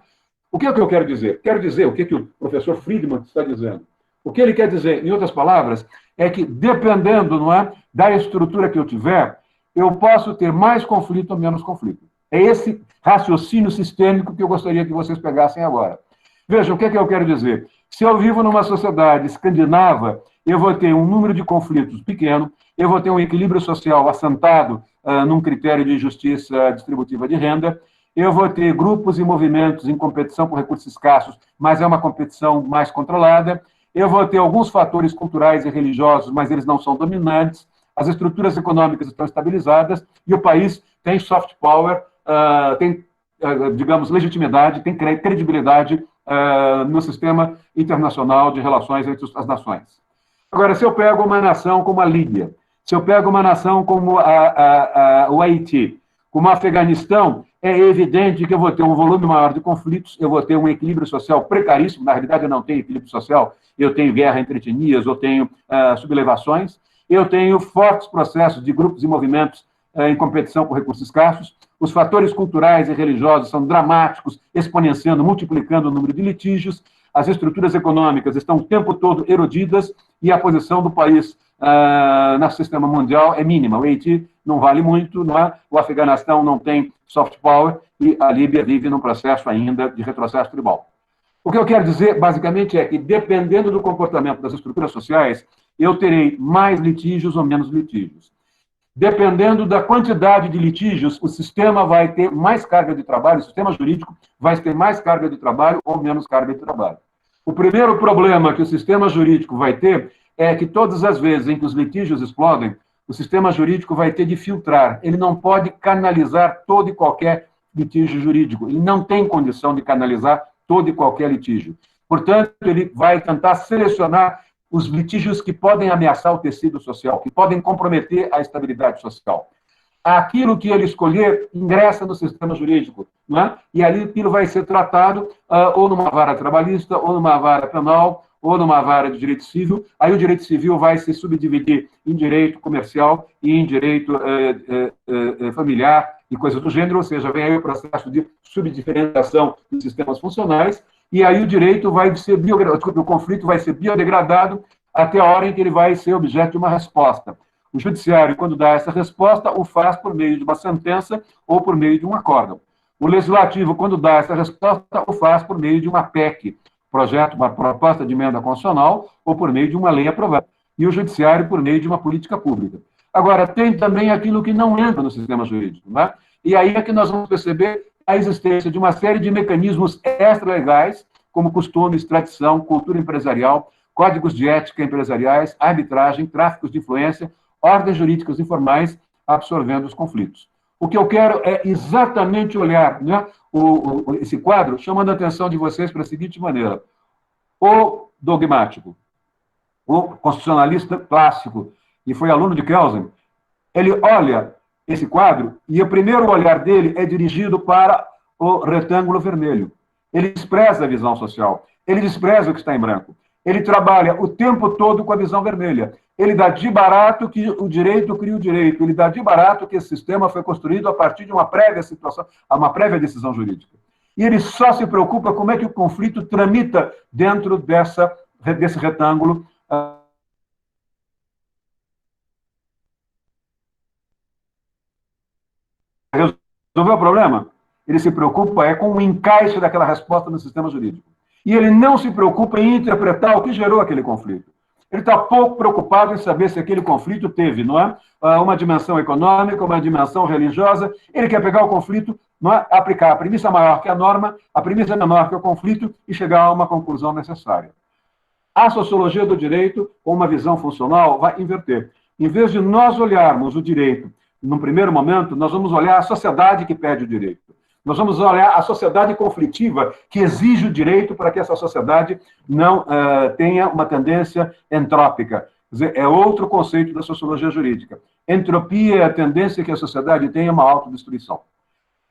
O que é que eu quero dizer? Quero dizer o que o professor Friedman está dizendo. O que ele quer dizer, em outras palavras, é que, dependendo, não é, da estrutura que eu tiver, eu posso ter mais conflito ou menos conflito. É esse raciocínio sistêmico que eu gostaria que vocês pegassem agora. Vejam, o que é que eu quero dizer? Se eu vivo numa sociedade escandinava, eu vou ter um número de conflitos pequeno, eu vou ter um equilíbrio social assentado num critério de justiça distributiva de renda, eu vou ter grupos e movimentos em competição por recursos escassos, mas é uma competição mais controlada, eu vou ter alguns fatores culturais e religiosos, mas eles não são dominantes, as estruturas econômicas estão estabilizadas e o país tem soft power, tem, digamos, legitimidade, tem credibilidade no sistema internacional de relações entre as nações. Agora, se eu pego uma nação como a Líbia, Se eu pego uma nação como o Haiti, como o Afeganistão, é evidente que eu vou ter um volume maior de conflitos, eu vou ter um equilíbrio social precaríssimo. Na realidade, eu não tenho equilíbrio social, eu tenho guerra entre etnias, eu tenho sublevações, eu tenho fortes processos de grupos e movimentos em competição com recursos escassos. Os fatores culturais e religiosos são dramáticos, exponenciando, multiplicando o número de litígios. As estruturas econômicas estão o tempo todo erodidas e a posição do país no sistema mundial é mínima. O Haiti não vale muito, não é? O Afeganistão não tem soft power e a Líbia vive num processo ainda de retrocesso tribal. O que eu quero dizer, basicamente, é que, dependendo do comportamento das estruturas sociais, eu terei mais litígios ou menos litígios. Dependendo da quantidade de litígios, o sistema vai ter mais carga de trabalho, o sistema jurídico vai ter mais carga de trabalho ou menos carga de trabalho. O primeiro problema que o sistema jurídico vai ter é que todas as vezes em que os litígios explodem, o sistema jurídico vai ter de filtrar. Ele não pode canalizar todo e qualquer litígio jurídico. Ele não tem condição de canalizar todo e qualquer litígio. Portanto, ele vai tentar selecionar os litígios que podem ameaçar o tecido social, que podem comprometer a estabilidade social. Aquilo que ele escolher ingressa no sistema jurídico, não é? E ali aquilo vai ser tratado ou numa vara trabalhista, ou numa vara penal, ou numa vara de direito civil. Aí o direito civil vai se subdividir em direito comercial e em direito familiar e coisas do gênero, ou seja, vem aí o processo de subdiferenciação dos sistemas funcionais, e aí o direito vai ser o conflito vai ser biodegradado até a hora em que ele vai ser objeto de uma resposta. O judiciário, quando dá essa resposta, o faz por meio de uma sentença ou por meio de um acórdão. O legislativo, quando dá essa resposta, o faz por meio de uma PEC, projeto, uma proposta de emenda constitucional, ou por meio de uma lei aprovada. E o judiciário por meio de uma política pública. Agora, tem também aquilo que não entra no sistema jurídico, né? E aí é que nós vamos perceber a existência de uma série de mecanismos extra-legais, como costumes, tradição, cultura empresarial, códigos de ética empresariais, arbitragem, tráficos de influência, ordens jurídicas informais, absorvendo os conflitos. O que eu quero é exatamente olhar, né, esse quadro, chamando a atenção de vocês para a seguinte maneira. O dogmático, o constitucionalista clássico, e foi aluno de Kelsen, ele olha esse quadro e o primeiro olhar dele é dirigido para o retângulo vermelho. Ele despreza a visão social, ele despreza o que está em branco. Ele trabalha o tempo todo com a visão vermelha. Ele dá de barato que o direito cria o direito. Ele dá de barato que esse sistema foi construído a partir de uma prévia situação, uma prévia decisão jurídica. E ele só se preocupa como é que o conflito tramita dentro desse retângulo. Resolveu o problema? Ele se preocupa com o encaixe daquela resposta no sistema jurídico. E ele não se preocupa em interpretar o que gerou aquele conflito. Ele está pouco preocupado em saber se aquele conflito teve, não é? Uma dimensão econômica, uma dimensão religiosa. Ele quer pegar o conflito, não é? Aplicar a premissa maior que a norma, a premissa menor que o conflito e chegar a uma conclusão necessária. A sociologia do direito, com uma visão funcional, vai inverter. Em vez de nós olharmos o direito, num primeiro momento, nós vamos olhar a sociedade que pede o direito. Nós vamos olhar a sociedade conflitiva que exige o direito para que essa sociedade não tenha uma tendência entrópica. Quer dizer, é outro conceito da sociologia jurídica. Entropia é a tendência que a sociedade tem a uma autodestruição.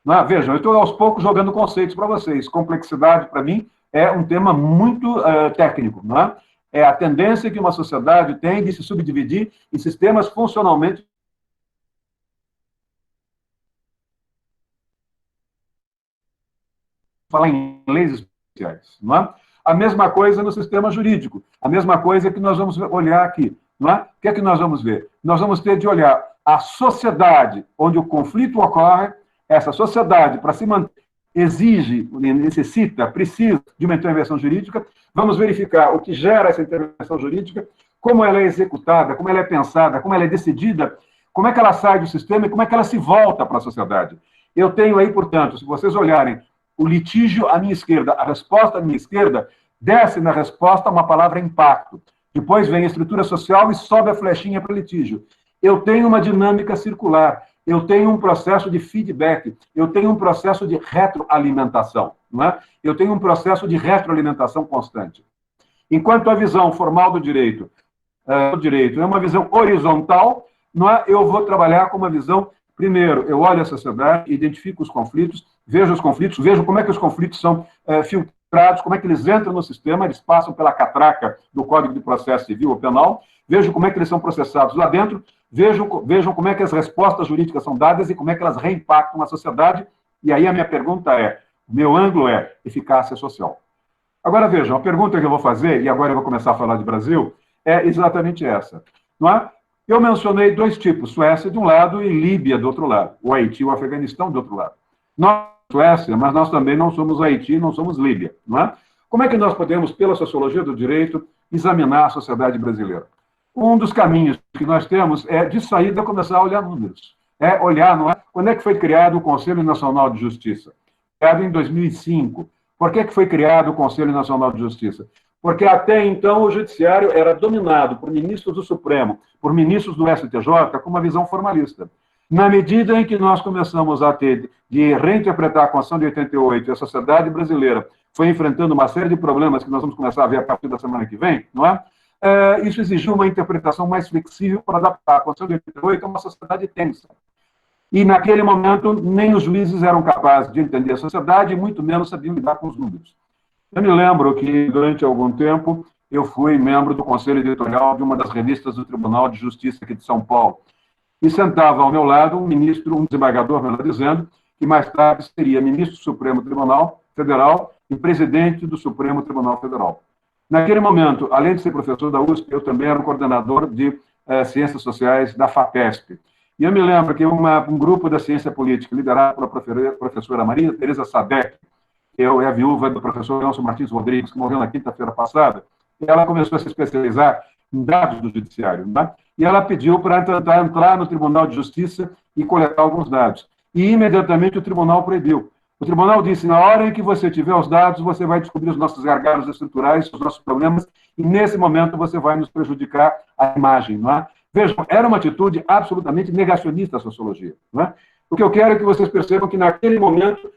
Não é? Vejam, eu estou aos poucos jogando conceitos para vocês. Complexidade, para mim, é um tema muito técnico. Não é? É a tendência que uma sociedade tem de se subdividir em sistemas funcionalmente falar em leis especiais, não é? A mesma coisa no sistema jurídico, a mesma coisa que nós vamos olhar aqui, não é? O que é que nós vamos ver? Nós vamos ter de olhar a sociedade onde o conflito ocorre, essa sociedade, para se manter, exige, necessita, precisa de uma intervenção jurídica, vamos verificar o que gera essa intervenção jurídica, como ela é executada, como ela é pensada, como ela é decidida, como é que ela sai do sistema e como é que ela se volta para a sociedade. Eu tenho aí, portanto, se vocês olharem o litígio à minha esquerda, a resposta à minha esquerda, desce na resposta uma palavra impacto. Depois vem a estrutura social e sobe a flechinha para o litígio. Eu tenho uma dinâmica circular, eu tenho um processo de feedback, eu tenho um processo de retroalimentação, não é? Eu tenho um processo de retroalimentação constante. Enquanto a visão formal do direito é uma visão horizontal, não é? Eu vou trabalhar com uma visão, primeiro, eu olho a sociedade, identifico os conflitos, vejo como é que os conflitos são filtrados, como é que eles entram no sistema, eles passam pela catraca do Código de Processo Civil ou Penal, vejo como é que eles são processados lá dentro, vejam como é que as respostas jurídicas são dadas e como é que elas reimpactam a sociedade. E aí a minha pergunta o meu ângulo é eficácia social. Agora vejam, a pergunta que eu vou fazer, e agora eu vou começar a falar de Brasil, é exatamente essa. Não é? Eu mencionei dois tipos, Suécia de um lado e Líbia do outro lado, o Haiti e o Afeganistão do outro lado. Nós, Suécia, mas nós também não somos Haiti, não somos Líbia. Não é? Como é que nós podemos, pela sociologia do direito, examinar a sociedade brasileira? Um dos caminhos que nós temos é, de saída, começar a olhar números. Olhar, não é? Quando é que foi criado o Conselho Nacional de Justiça? Criado em 2005. Por que foi criado o Conselho Nacional de Justiça? Porque até então o judiciário era dominado por ministros do Supremo, por ministros do STJ, com uma visão formalista. Na medida em que nós começamos a ter de reinterpretar a Constituição de 88 e a sociedade brasileira foi enfrentando uma série de problemas que nós vamos começar a ver a partir da semana que vem, não é? Isso exigiu uma interpretação mais flexível para adaptar a Constituição de 88 a uma sociedade tensa. E, naquele momento, nem os juízes eram capazes de entender a sociedade, e muito menos sabiam lidar com os números. Eu me lembro que, durante algum tempo, eu fui membro do conselho editorial de uma das revistas do Tribunal de Justiça aqui de São Paulo. E sentava ao meu lado um ministro, um desembargador, melhor dizendo, que mais tarde seria ministro do Supremo Tribunal Federal e presidente do Supremo Tribunal Federal. Naquele momento, além de ser professor da USP, eu também era o coordenador de Ciências Sociais da FAPESP. E eu me lembro que um grupo da ciência política, liderado pela professora Maria Tereza Sadek, que é a viúva do professor Nelson Martins Rodrigues, que morreu na quinta-feira passada, ela começou a se especializar em dados do judiciário, né? E ela pediu para tentar entrar no Tribunal de Justiça e coletar alguns dados. E, imediatamente, o tribunal proibiu. O tribunal disse, na hora em que você tiver os dados, você vai descobrir os nossos gargalos estruturais, os nossos problemas, e, nesse momento, você vai nos prejudicar a imagem, não é? Vejam, era uma atitude absolutamente negacionista a sociologia, não é? O que eu quero é que vocês percebam que, naquele momento,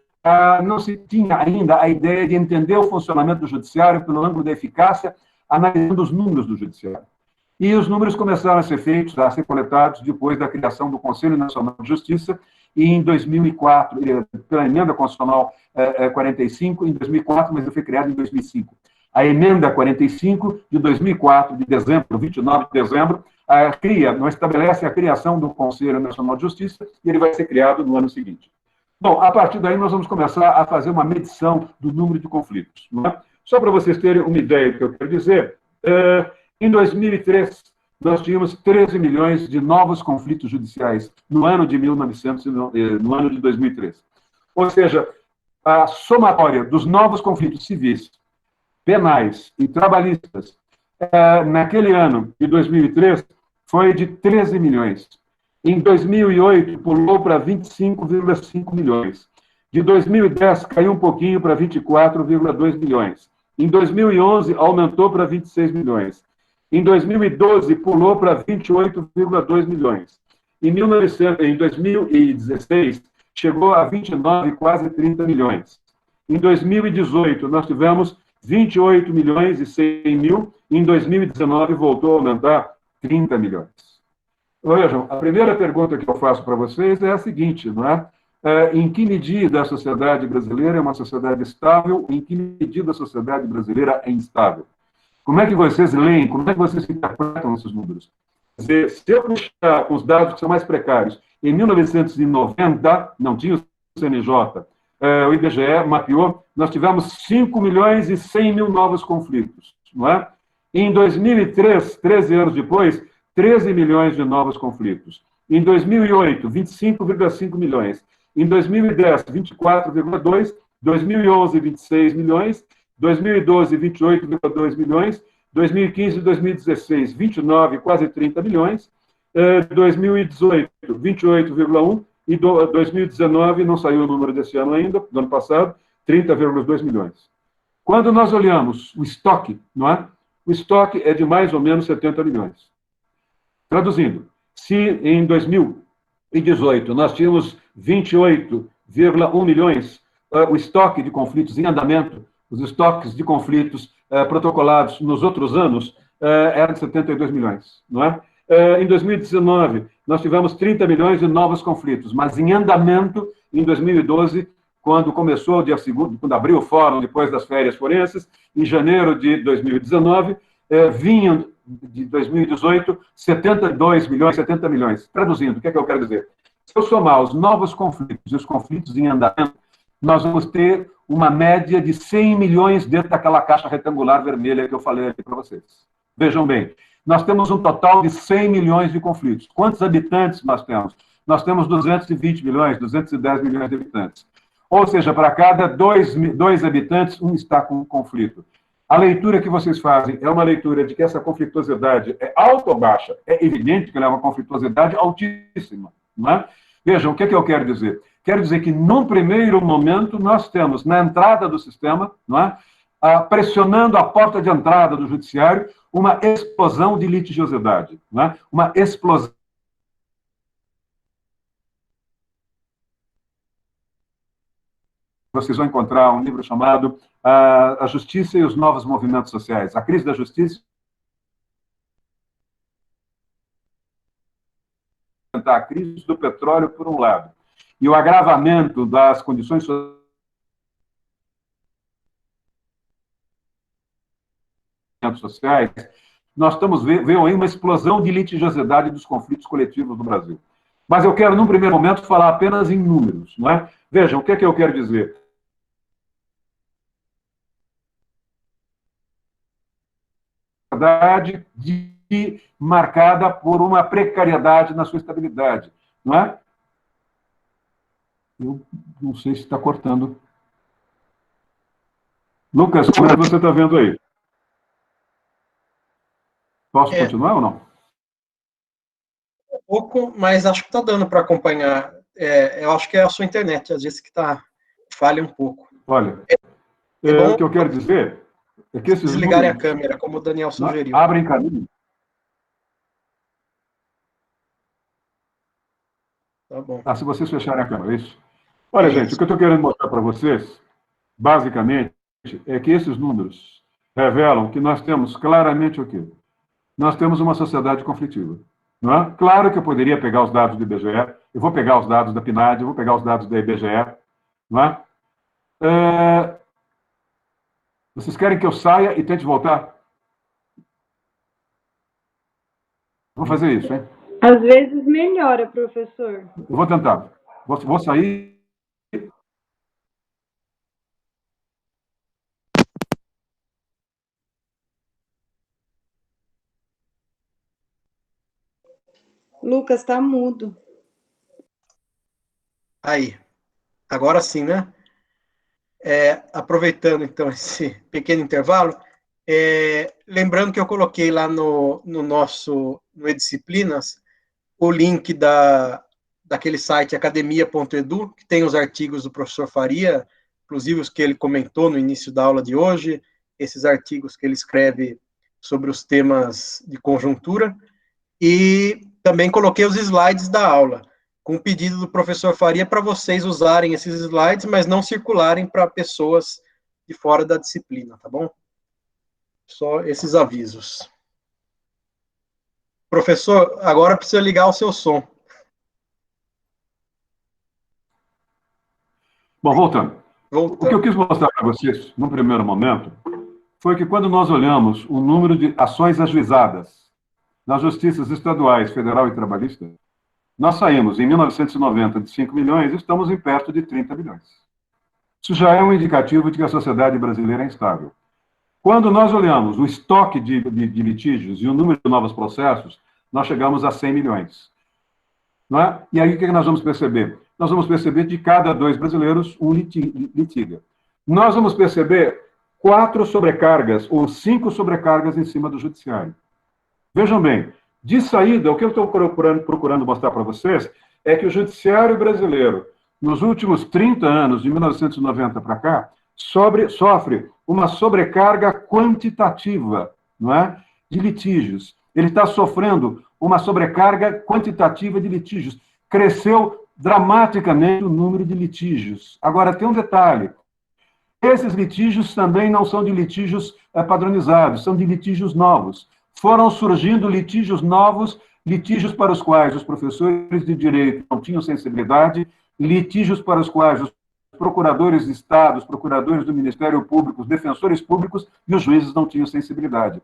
não se tinha ainda a ideia de entender o funcionamento do judiciário pelo ângulo da eficácia, analisando os números do judiciário. E os números começaram a ser feitos, a ser coletados depois da criação do Conselho Nacional de Justiça, e em 2004, pela emenda constitucional 45, em 2004, mas ele foi criado em 2005. A emenda 45 de 2004, de dezembro, 29 de dezembro, estabelece a criação do Conselho Nacional de Justiça, e ele vai ser criado no ano seguinte. Bom, a partir daí nós vamos começar a fazer uma medição do número de conflitos. Não é? Só para vocês terem uma ideia do que eu quero dizer, em 2003, nós tínhamos 13 milhões de novos conflitos judiciais no ano de 2003. Ou seja, a somatória dos novos conflitos civis, penais e trabalhistas naquele ano de 2003 foi de 13 milhões. Em 2008, pulou para 25,5 milhões. De 2010, caiu um pouquinho para 24,2 milhões. Em 2011, aumentou para 26 milhões. Em 2012, pulou para 28,2 milhões. Em 2016, chegou a 29, quase 30 milhões. Em 2018, nós tivemos 28 milhões e 100 mil. Em 2019, voltou a aumentar 30 milhões. Vejam, a primeira pergunta que eu faço para vocês é a seguinte, não é? Em que medida a sociedade brasileira é uma sociedade estável? Em que medida a sociedade brasileira é instável? Como é que vocês leem? Como é que vocês interpretam esses números? Quer dizer, se eu puxar os dados que são mais precários, em 1990, não tinha o CNJ, o IBGE mapeou, nós tivemos 5 milhões e 100 mil novos conflitos, não é? Em 2003, 13 anos depois, 13 milhões de novos conflitos. Em 2008, 25,5 milhões. Em 2010, 24,2. 2011, 26 milhões. 2012, 28,2 milhões. 2015 e 2016, 29, quase 30 milhões. 2018, 28,1. E 2019, não saiu o número desse ano ainda, do ano passado, 30,2 milhões. Quando nós olhamos o estoque, não é? O estoque é de mais ou menos 70 milhões. Traduzindo, se em 2018 nós tínhamos 28,1 milhões, o estoque de conflitos em andamento, os estoques de conflitos protocolados nos outros anos eram de 72 milhões, não é? Em 2019, nós tivemos 30 milhões de novos conflitos, mas em andamento, em 2012, quando começou o dia segundo, quando abriu o fórum, depois das férias forenses, em janeiro de 2019, vinham de 2018 72 milhões, 70 milhões. Traduzindo, o que é que eu quero dizer? Se eu somar os novos conflitos e os conflitos em andamento, nós vamos ter uma média de 100 milhões dentro daquela caixa retangular vermelha que eu falei aqui para vocês. Vejam bem, nós temos um total de 100 milhões de conflitos. Quantos habitantes nós temos? Nós temos 220 milhões, 210 milhões de habitantes. Ou seja, para cada dois habitantes, um está com um conflito. A leitura que vocês fazem é uma leitura de que essa conflituosidade é alta ou baixa? É evidente que ela é uma conflituosidade altíssima. Não é? Vejam, o que é que eu quero dizer? Quero dizer que, num primeiro momento, nós temos, na entrada do sistema, não é? Pressionando a porta de entrada do judiciário, uma explosão de litigiosidade, não é? Uma explosão. Vocês vão encontrar um livro chamado A Justiça e os Novos Movimentos Sociais. A crise da justiça. A crise do petróleo, por um lado, e o agravamento das condições sociais, nós estamos vendo aí uma explosão de litigiosidade dos conflitos coletivos no Brasil. Mas eu quero, num primeiro momento, falar apenas em números, não é? Vejam, o que é que eu quero dizer? Marcada por uma precariedade na sua estabilidade, não é? Eu não sei se está cortando. Lucas, como é que você está vendo aí? Posso continuar ou não? Um pouco, mas acho que está dando para acompanhar. Eu acho que é a sua internet, às vezes, que falha um pouco. Olha, o que eu quero dizer é que esses desligarem a câmera, como o Daniel sugeriu. Abrem caminho. Tá bom. Se vocês fecharem a câmera, é isso? Olha, gente, o que eu estou querendo mostrar para vocês, basicamente, é que esses números revelam que nós temos claramente o quê? Nós temos uma sociedade conflitiva. Não é? Claro que eu poderia pegar os dados do IBGE, eu vou pegar os dados da PNAD, eu vou pegar os dados da IBGE, não é? Vocês querem que eu saia e tente voltar? Vou fazer isso, hein? Às vezes melhora, professor. Eu vou tentar. Vou sair. Lucas, está mudo. Aí. Agora sim, né? Aproveitando, então, esse pequeno intervalo, lembrando que eu coloquei lá no Edisciplinas o link daquele site academia.edu, que tem os artigos do professor Faria, inclusive os que ele comentou no início da aula de hoje, esses artigos que ele escreve sobre os temas de conjuntura, e também coloquei os slides da aula, com o pedido do professor Faria para vocês usarem esses slides, mas não circularem para pessoas de fora da disciplina, tá bom? Só esses avisos. Professor, agora precisa ligar o seu som. Bom, voltando. O que eu quis mostrar para vocês, num primeiro momento, foi que quando nós olhamos o número de ações ajuizadas nas justiças estaduais, federal e trabalhista, nós saímos, em 1990, de 5 milhões e estamos em perto de 30 milhões. Isso já é um indicativo de que a sociedade brasileira é instável. Quando nós olhamos o estoque de litígios e o número de novos processos, nós chegamos a 100 milhões. Não é? E aí o que nós vamos perceber? Nós vamos perceber que de cada 2 brasileiros, um litiga. Nós vamos perceber 4 sobrecargas ou 5 sobrecargas em cima do judiciário. Vejam bem, de saída, o que eu estou procurando mostrar para vocês é que o judiciário brasileiro, nos últimos 30 anos, de 1990 para cá, sofre uma sobrecarga quantitativa, não é? De litígios. Ele está sofrendo uma sobrecarga quantitativa de litígios. Cresceu dramaticamente o número de litígios. Agora, tem um detalhe. Esses litígios também não são de litígios padronizados, são de litígios novos. Foram surgindo litígios novos litígios para os quais os professores de direito não tinham sensibilidade, litígios para os quais os procuradores de Estado, os procuradores do Ministério Público, os defensores públicos e os juízes não tinham sensibilidade.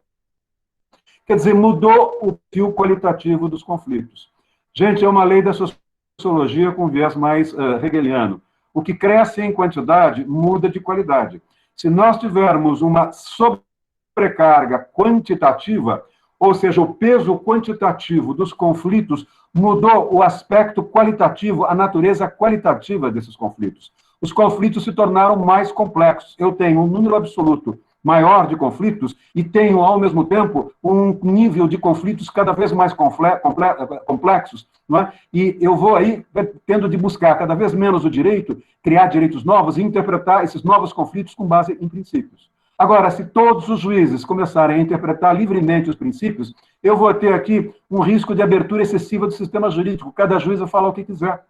Quer dizer, mudou o fio qualitativo dos conflitos. Gente, é uma lei da sociologia com viés mais hegeliano. O que cresce em quantidade muda de qualidade. Se nós tivermos uma sobrecarga quantitativa, ou seja, o peso quantitativo dos conflitos mudou o aspecto qualitativo, a natureza qualitativa desses conflitos. Os conflitos se tornaram mais complexos. Eu tenho um número absoluto maior de conflitos e tenho, ao mesmo tempo, um nível de conflitos cada vez mais complexos, não é? E eu vou aí tendo de buscar cada vez menos o direito, criar direitos novos e interpretar esses novos conflitos com base em princípios. Agora, se todos os juízes começarem a interpretar livremente os princípios, eu vou ter aqui um risco de abertura excessiva do sistema jurídico. Cada juiz vai falar o que quiser.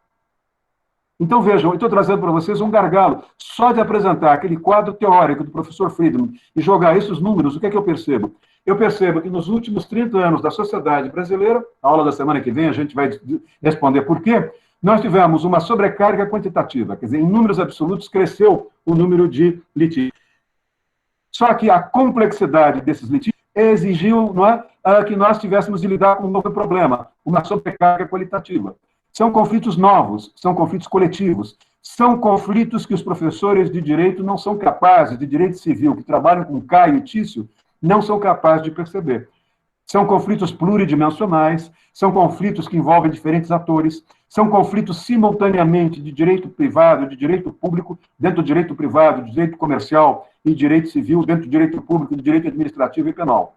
Então, vejam, eu estou trazendo para vocês um gargalo. Só de apresentar aquele quadro teórico do professor Friedman e jogar esses números, o que é que eu percebo? Eu percebo que nos últimos 30 anos da sociedade brasileira, a aula da semana que vem a gente vai responder por quê, nós tivemos uma sobrecarga quantitativa, quer dizer, em números absolutos cresceu o número de litígios. Só que a complexidade desses litígios exigiu, não é, que nós tivéssemos de lidar com um novo problema, uma sobrecarga qualitativa. São conflitos novos, são conflitos coletivos, são conflitos que os professores de direito não são capazes, de direito civil, que trabalham com Caio e Tício, não são capazes de perceber. São conflitos pluridimensionais, são conflitos que envolvem diferentes atores, são conflitos simultaneamente de direito privado, de direito público, dentro do direito privado, de direito comercial e direito civil, dentro do direito público, de direito administrativo e penal.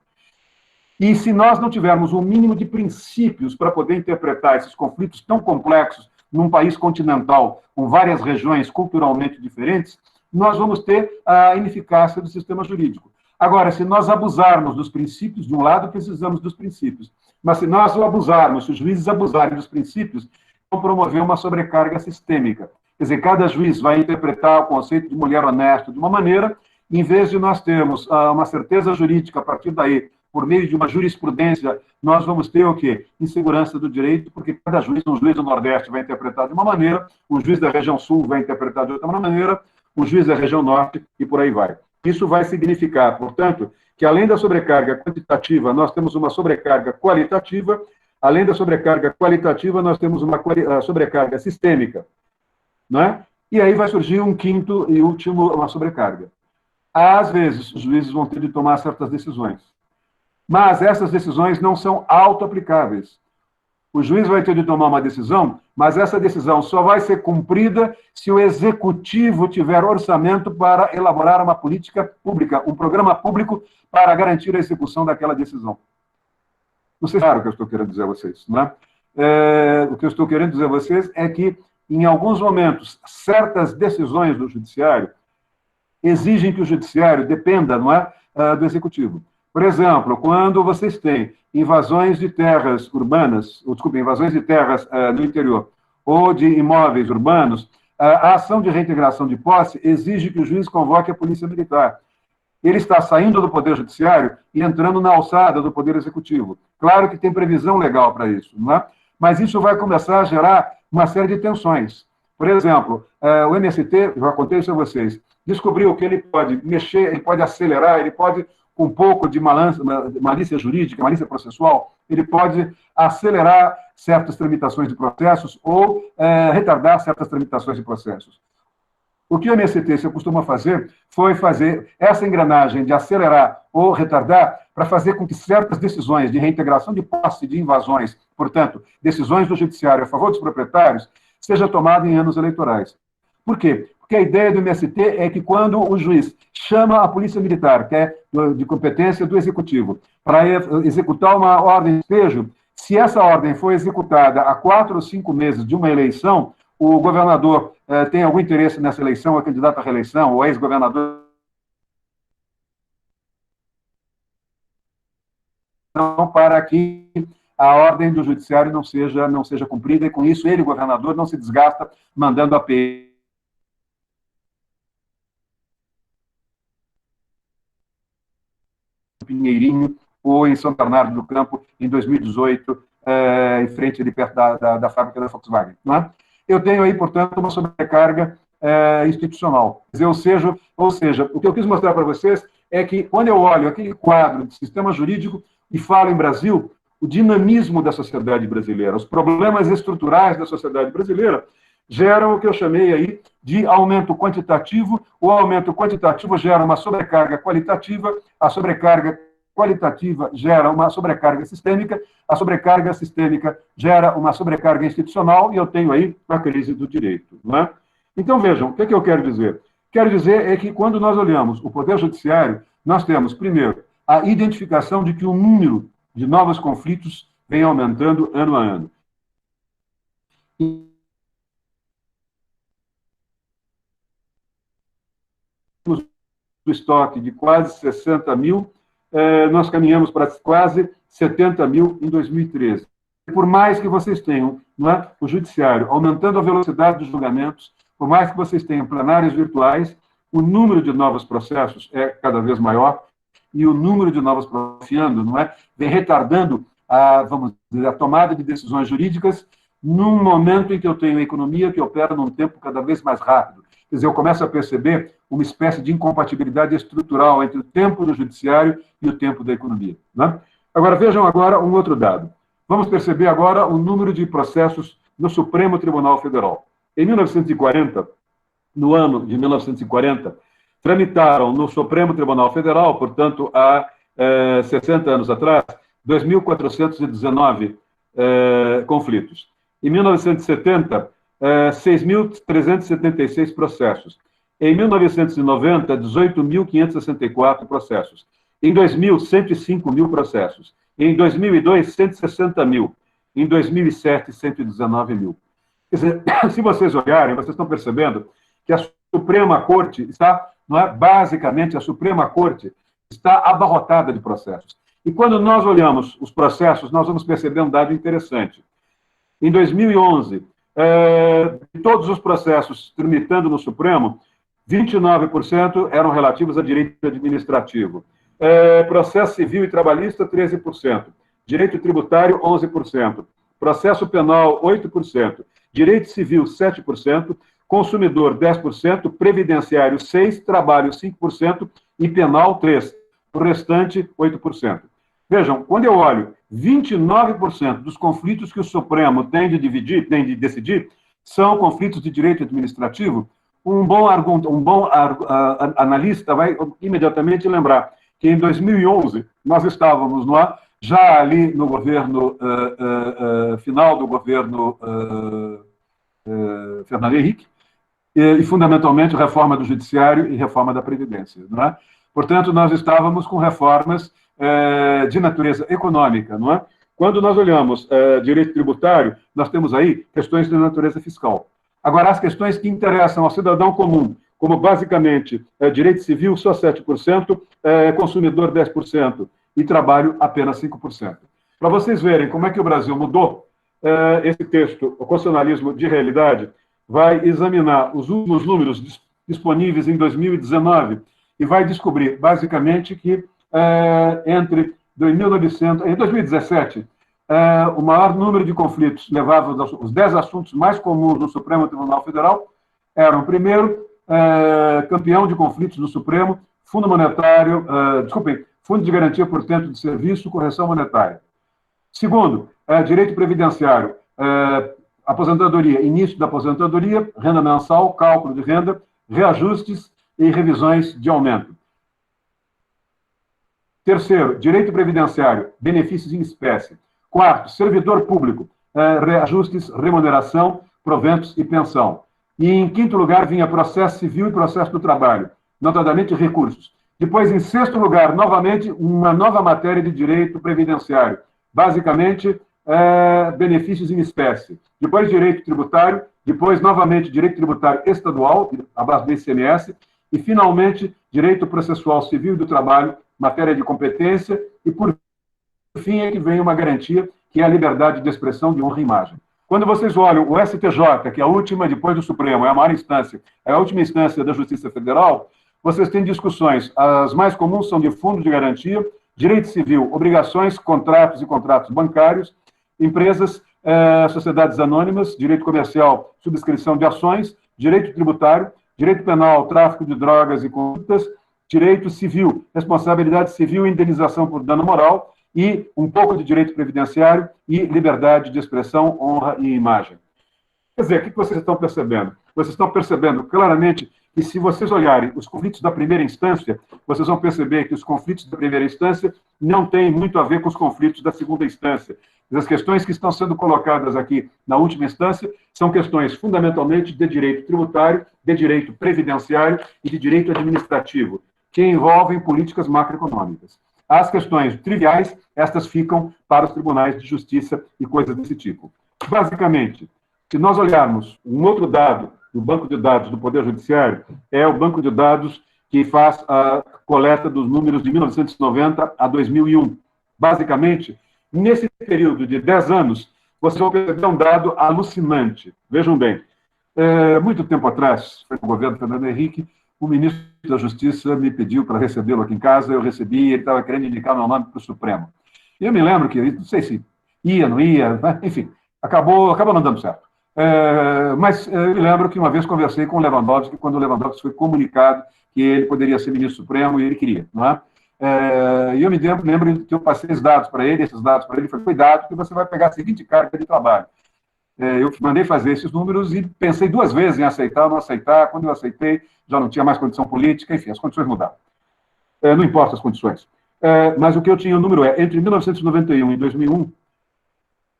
E se nós não tivermos um mínimo de princípios para poder interpretar esses conflitos tão complexos num país continental, com várias regiões culturalmente diferentes, nós vamos ter a ineficácia do sistema jurídico. Agora, se nós abusarmos dos princípios, de um lado, precisamos dos princípios. Mas se nós abusarmos, se os juízes abusarem dos princípios, vão promover uma sobrecarga sistêmica. Quer dizer, cada juiz vai interpretar o conceito de mulher honesta de uma maneira, em vez de nós termos uma certeza jurídica a partir daí, por meio de uma jurisprudência, nós vamos ter o quê? Insegurança do direito, porque cada juiz, um juiz do Nordeste vai interpretar de uma maneira, um juiz da região Sul vai interpretar de outra maneira, um juiz da região Norte, e por aí vai. Isso vai significar, portanto, que além da sobrecarga quantitativa, nós temos uma sobrecarga qualitativa, além da sobrecarga qualitativa, nós temos uma sobrecarga sistêmica, não é? E aí vai surgir um quinto e último, uma sobrecarga. Às vezes, os juízes vão ter de tomar certas decisões. Mas essas decisões não são auto-aplicáveis. O juiz vai ter de tomar uma decisão, mas essa decisão só vai ser cumprida se o executivo tiver orçamento para elaborar uma política pública, um programa público para garantir a execução daquela decisão. Não sei se é claro o que eu estou querendo dizer a vocês, não é? O que eu estou querendo dizer a vocês é que, em alguns momentos, certas decisões do judiciário exigem que o judiciário dependa, não é, do executivo. Por exemplo, quando vocês têm invasões de terras urbanas, invasões de terras no interior, ou de imóveis urbanos, a ação de reintegração de posse exige que o juiz convoque a polícia militar. Ele está saindo do Poder Judiciário e entrando na alçada do Poder Executivo. Claro que tem previsão legal para isso, não é? Mas isso vai começar a gerar uma série de tensões. Por exemplo, o MST, já contei isso a vocês, descobriu que ele pode mexer, ele pode acelerar, ele pode, com um pouco de malícia jurídica, malícia processual, ele pode acelerar certas tramitações de processos ou retardar certas tramitações de processos. O que o MST se costuma fazer foi fazer essa engrenagem de acelerar ou retardar para fazer com que certas decisões de reintegração de posse, de invasões, portanto, decisões do judiciário a favor dos proprietários, seja tomada em anos eleitorais. Por quê? Porque a ideia do MST é que quando o juiz chama a polícia militar, que é de competência do executivo, para executar uma ordem de despejo, se essa ordem for executada há 4 ou 5 meses de uma eleição, o governador tem algum interesse nessa eleição, é candidato à reeleição, ou ex-governador, para que a ordem do judiciário não seja cumprida, e com isso ele, o governador, não se desgasta mandando a PM Pinheirinho ou em São Bernardo do Campo em 2018 em frente ali perto da fábrica da Volkswagen. Não é? Eu tenho aí, portanto, uma sobrecarga institucional. Ou seja, o que eu quis mostrar para vocês é que, quando eu olho aquele quadro de sistema jurídico e falo em Brasil, o dinamismo da sociedade brasileira, os problemas estruturais da sociedade brasileira, geram o que eu chamei aí de aumento quantitativo. O aumento quantitativo gera uma sobrecarga qualitativa, a sobrecarga qualitativa gera uma sobrecarga sistêmica, a sobrecarga sistêmica gera uma sobrecarga institucional, e eu tenho aí a crise do direito. Não é? Então, vejam, o que eu quero dizer? Quero dizer é que, quando nós olhamos o Poder Judiciário, nós temos, primeiro, a identificação de que o número de novos conflitos vem aumentando ano a ano. Do estoque de quase 60 mil, nós caminhamos para quase 70 mil em 2013. Por mais que vocês tenham, não é, o judiciário aumentando a velocidade dos julgamentos, por mais que vocês tenham plenários virtuais, o número de novos processos é cada vez maior, e o número de novos processos, não é, vem retardando vamos dizer, a tomada de decisões jurídicas num momento em que eu tenho a economia que opera num tempo cada vez mais rápido. Quer dizer, eu começo a perceber uma espécie de incompatibilidade estrutural entre o tempo do judiciário e o tempo da economia. Né? Agora, vejam agora um outro dado. Vamos perceber agora o número de processos no Supremo Tribunal Federal. Em 1940, no ano de 1940, tramitaram no Supremo Tribunal Federal, portanto, há 60 anos atrás, 2.419 conflitos. Em 1970, 6.376 processos. Em 1990, 18.564 processos. Em 2000, 105 mil processos. Em 2002, 160 mil. Em 2007, 119 mil. Quer dizer, se vocês olharem, vocês estão percebendo que a Suprema Corte está, não é, basicamente, a Suprema Corte está abarrotada de processos. E quando nós olhamos os processos, nós vamos perceber um dado interessante. Em 2011, de todos os processos tramitando no Supremo, 29% eram relativos a direito administrativo. Processo civil e trabalhista, 13%. Direito tributário, 11%. Processo penal, 8%. Direito civil, 7%. Consumidor, 10%. Previdenciário, 6%. Trabalho, 5%. E penal, 3%. O restante, 8%. Vejam, quando eu olho 29% dos conflitos que o Supremo tem de decidir, são conflitos de direito administrativo, um bom analista vai imediatamente lembrar que em 2011 nós estávamos já ali no governo, final do governo Fernando Henrique, e fundamentalmente reforma do Judiciário e reforma da Previdência. Não é? Portanto, nós estávamos com reformas de natureza econômica, não é? Quando nós olhamos direito tributário, nós temos aí questões de natureza fiscal. Agora, as questões que interessam ao cidadão comum, como basicamente direito civil, só 7%, consumidor, 10%, e trabalho, apenas 5%. Para vocês verem como é que o Brasil mudou, esse texto, o Constitucionalismo de Realidade, vai examinar os últimos números disponíveis em 2019 e vai descobrir, basicamente, que em 2017, o maior número de conflitos levados os 10 assuntos mais comuns no Supremo Tribunal Federal eram, primeiro, campeão de conflitos do Supremo, Fundo Monetário, Fundo de Garantia por Tempo de Serviço, correção monetária. Segundo, direito previdenciário, aposentadoria, início da aposentadoria, renda mensal, cálculo de renda, reajustes e revisões de aumento. Terceiro, direito previdenciário, benefícios em espécie. Quarto, servidor público, reajustes, remuneração, proventos e pensão. E, em quinto lugar, vinha processo civil e processo do trabalho, notadamente recursos. Depois, em sexto lugar, novamente, uma nova matéria de direito previdenciário, basicamente, benefícios em espécie. Depois, direito tributário, depois, novamente, direito tributário estadual, à base do ICMS, e, finalmente, direito processual civil e do trabalho, matéria de competência, e, por fim, é que vem uma garantia, que é a liberdade de expressão de honra e imagem. Quando vocês olham o STJ, que é a última, depois do Supremo, é a maior instância, é a última instância da Justiça Federal, vocês têm discussões, as mais comuns são de fundo de garantia, direito civil, obrigações, contratos e contratos bancários, empresas, sociedades anônimas, direito comercial, subscrição de ações, direito tributário, direito penal, tráfico de drogas e condutas, direito civil, responsabilidade civil e indenização por dano moral, e um pouco de direito previdenciário e liberdade de expressão, honra e imagem. Quer dizer, o que vocês estão percebendo? Vocês estão percebendo claramente que, se vocês olharem os conflitos da primeira instância, vocês vão perceber que os conflitos da primeira instância não têm muito a ver com os conflitos da segunda instância. As questões que estão sendo colocadas aqui na última instância são questões fundamentalmente de direito tributário, de direito previdenciário e de direito administrativo, que envolvem políticas macroeconômicas. As questões triviais, estas ficam para os tribunais de justiça e coisas desse tipo. Basicamente, se nós olharmos um outro dado do banco de dados do Poder Judiciário, é o banco de dados que faz a coleta dos números de 1990 a 2001. Basicamente, nesse período de 10 anos, vocês vão perceber um dado alucinante. Vejam bem, muito tempo atrás, foi no governo Fernando Henrique, o ministro da Justiça me pediu para recebê-lo aqui em casa, eu recebi, ele estava querendo indicar meu nome para o Supremo. E eu me lembro que, não sei se ia, não ia, enfim, acabou não dando certo. Mas eu me lembro que uma vez conversei com o Lewandowski, quando o Lewandowski foi comunicado que ele poderia ser ministro supremo e ele queria, não é? E eu me lembro que eu passei esses dados para ele, falei, cuidado, que você vai pegar a seguinte carga de trabalho. Eu mandei fazer esses números e pensei 2 vezes em aceitar ou não aceitar. Quando eu aceitei, já não tinha mais condição política, enfim, as condições mudaram. Não importa as condições. Mas o que eu tinha, o número entre 1991 e 2001,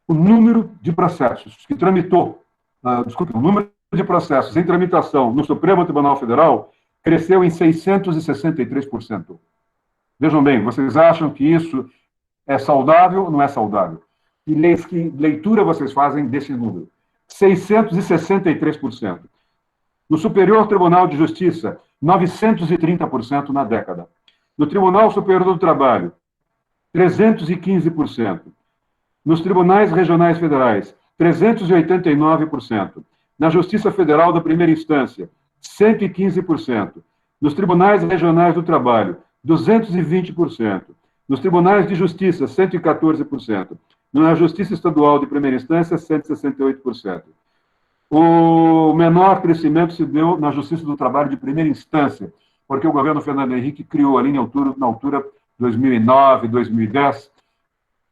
o número de processos que tramitou, o número de processos em tramitação no Supremo Tribunal Federal cresceu em 663%. Vejam bem, vocês acham que isso é saudável ou não é saudável? Que leitura vocês fazem desse número? 663%. No Superior Tribunal de Justiça, 930% na década. No Tribunal Superior do Trabalho, 315%. Nos Tribunais Regionais Federais, 389%. Na Justiça Federal da Primeira Instância, 115%. Nos Tribunais Regionais do Trabalho, 220%. Nos Tribunais de Justiça, 114%. Na Justiça Estadual de Primeira Instância, 168%. O menor crescimento se deu na Justiça do Trabalho de Primeira Instância, porque o governo Fernando Henrique criou ali na altura 2009, 2010,